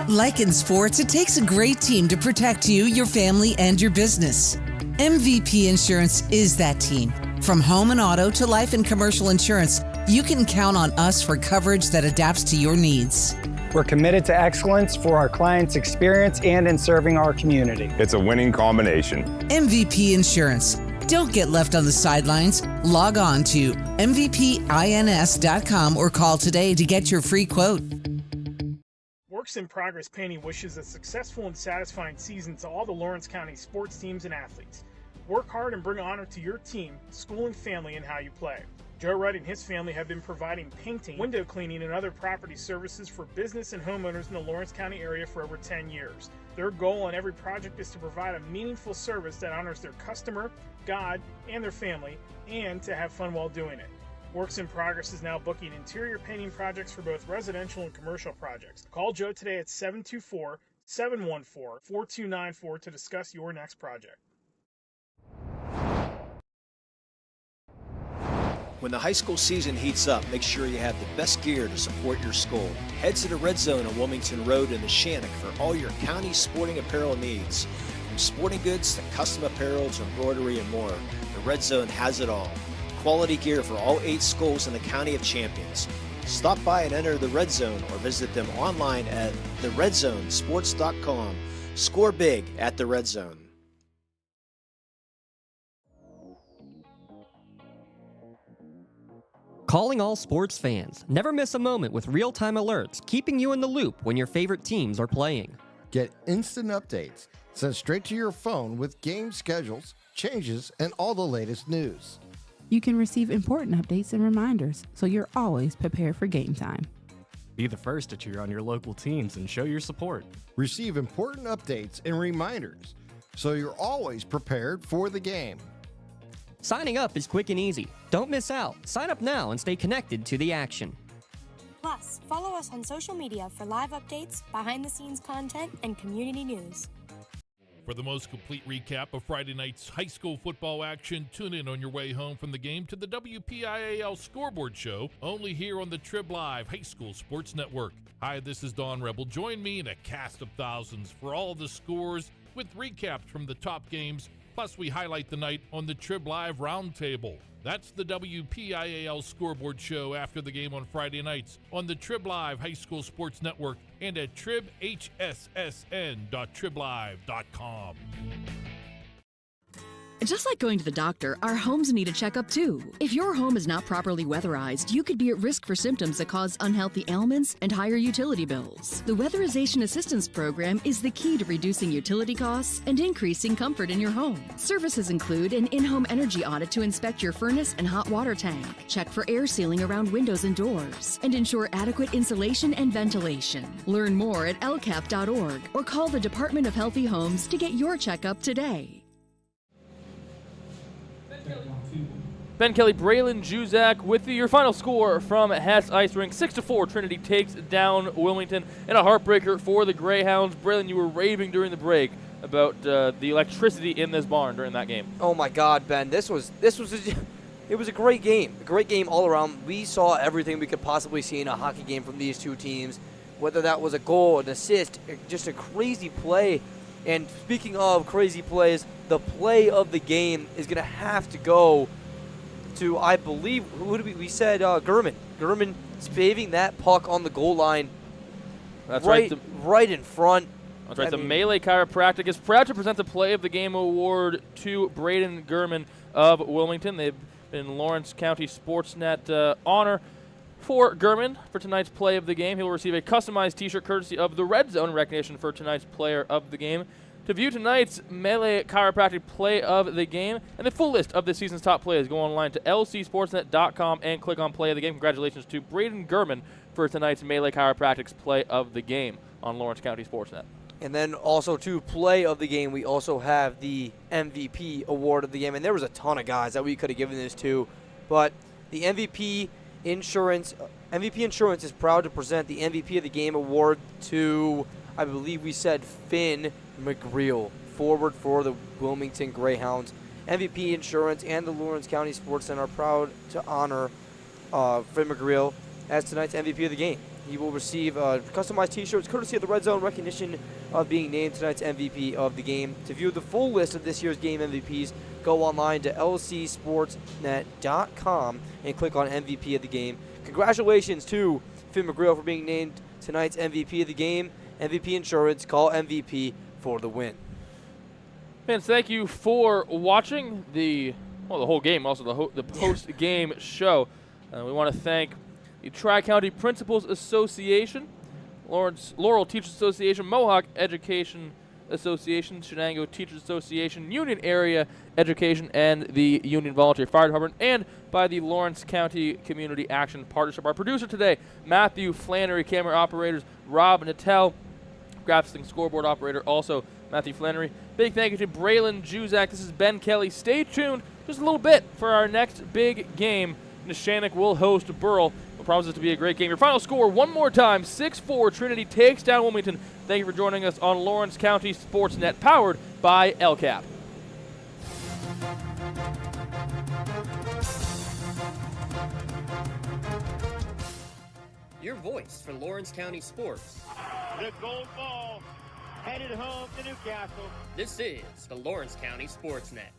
Like in sports, it takes a great team to protect you, your family, and your business. MVP Insurance is that team. From home and auto to life and commercial insurance, you can count on us for coverage that adapts to your needs. We're committed to excellence for our clients' experience and in serving our community. It's a winning combination. MVP Insurance. Don't get left on the sidelines. Log on to mvpins.com or call today to get your free quote. Works in Progress Painting wishes a successful and satisfying season to all the Lawrence County sports teams and athletes. Work hard and bring honor to your team, school, and family in how you play. Joe Wright and his family have been providing painting, window cleaning, and other property services for business and homeowners in the Lawrence County area for over 10 years. Their goal on every project is to provide a meaningful service that honors their customer, God, and their family, and to have fun while doing it. Works in Progress is now booking interior painting projects for both residential and commercial projects. Call Joe today at 724-714-4294 to discuss your next project. When the high school season heats up, make sure you have the best gear to support your school. Head to the Red Zone on Wilmington Road in the Shannock for all your county sporting apparel needs. From sporting goods to custom apparel to embroidery and more, the Red Zone has it all. Quality gear for all 8 schools in the County of Champions. Stop by and enter the Red Zone or visit them online at theredzonesports.com. Score big at the Red Zone. Calling all sports fans. Never miss a moment with real-time alerts, keeping you in the loop when your favorite teams are playing. Get instant updates sent straight to your phone with game schedules, changes, and all the latest news. You can receive important updates and reminders, so you're always prepared for game time. Be the first to cheer on your local teams and show your support. Receive important updates and reminders, so you're always prepared for the game. Signing up is quick and easy. Don't miss out. Sign up now and stay connected to the action. Plus, follow us on social media for live updates, behind-the-scenes content, and community news. For the most complete recap of Friday night's high school football action, tune in on your way home from the game to the WPIHL Scoreboard Show, only here on the Trib Live High School Sports Network. Hi, this is Don Rebel. Join me in a cast of thousands for all the scores with recaps from the top games. Plus, we highlight the night on the Trib Live Roundtable. That's the WPIHL Scoreboard Show after the game on Friday nights on the Trib Live High School Sports Network and at tribhssn.triblive.com. Just like going to the doctor, our homes need a checkup too. If your home is not properly weatherized, you could be at risk for symptoms that cause unhealthy ailments and higher utility bills. The Weatherization Assistance Program is the key to reducing utility costs and increasing comfort in your home. Services include an in-home energy audit to inspect your furnace and hot water tank, check for air sealing around windows and doors, and ensure adequate insulation and ventilation. Learn more at lcap.org or call the Department of Healthy Homes to get your checkup today. Ben Kelly, Braylon Juzak with your final score from Hess Ice Rink. 6-4, Trinity takes down Wilmington in a heartbreaker for the Greyhounds. Braylon, you were raving during the break about the electricity in this barn during that game. Oh my God, Ben, it was a great game. A great game all around. We saw everything we could possibly see in a hockey game from these two teams, whether that was a goal, an assist, just a crazy play. And speaking of crazy plays, the play of the game is going to have to go to, I believe, who did we said Gurman. Gurman saving that puck on the goal line. That's right in front. That's right. The Melee Chiropractic is proud to present the Play of the Game award to Braden Gurman of Wilmington. They've been Lawrence County SportsNet honor for Gurman for tonight's Play of the Game. He will receive a customized T-shirt courtesy of the Red Zone recognition for tonight's Player of the Game. To view tonight's Melee Chiropractic Play of the Game and the full list of this season's top plays, go online to lcsportsnet.com and click on Play of the Game. Congratulations to Braden Gurman for tonight's Melee Chiropractic's Play of the Game on Lawrence County SportsNet. And then also to Play of the Game, we also have the MVP award of the game. And there was a ton of guys that we could have given this to, but the MVP Insurance, MVP Insurance is proud to present the MVP of the Game award to, I believe we said, Finn McGreal, forward for the Wilmington Greyhounds. MVP Insurance and the Lawrence County SportsNet are proud to honor Finn McGreal as tonight's MVP of the game. He will receive customized T-shirts courtesy of the Red Zone, recognition of being named tonight's MVP of the game. To view the full list of this year's game MVPs, go online to lcsportsnet.com and click on MVP of the game. Congratulations to Finn McGreal for being named tonight's MVP of the game. MVP Insurance, call MVP for the win. Fans, thank you for watching the whole game, also the post-game show. We want to thank the Tri-County Principals Association, Laurel Teachers Association, Mohawk Education Association, Shenango Teachers Association, Union Area Education, and the Union Volunteer Fire Department, and by the Lawrence County Community Action Partnership. Our producer today, Matthew Flannery, camera operators, Rob Nattel, graphics and scoreboard operator, also Matthew Flannery. Big thank you to Braylon Juzak. This is Ben Kelly. Stay tuned just a little bit for our next big game. Neshannock will host Burrell. It promises to be a great game. Your final score, one more time, 6-4. Trinity takes down Wilmington. Thank you for joining us on Lawrence County SportsNet, powered by LCAP. Your voice for Lawrence County sports. The gold ball headed home to Newcastle. This is the Lawrence County SportsNet.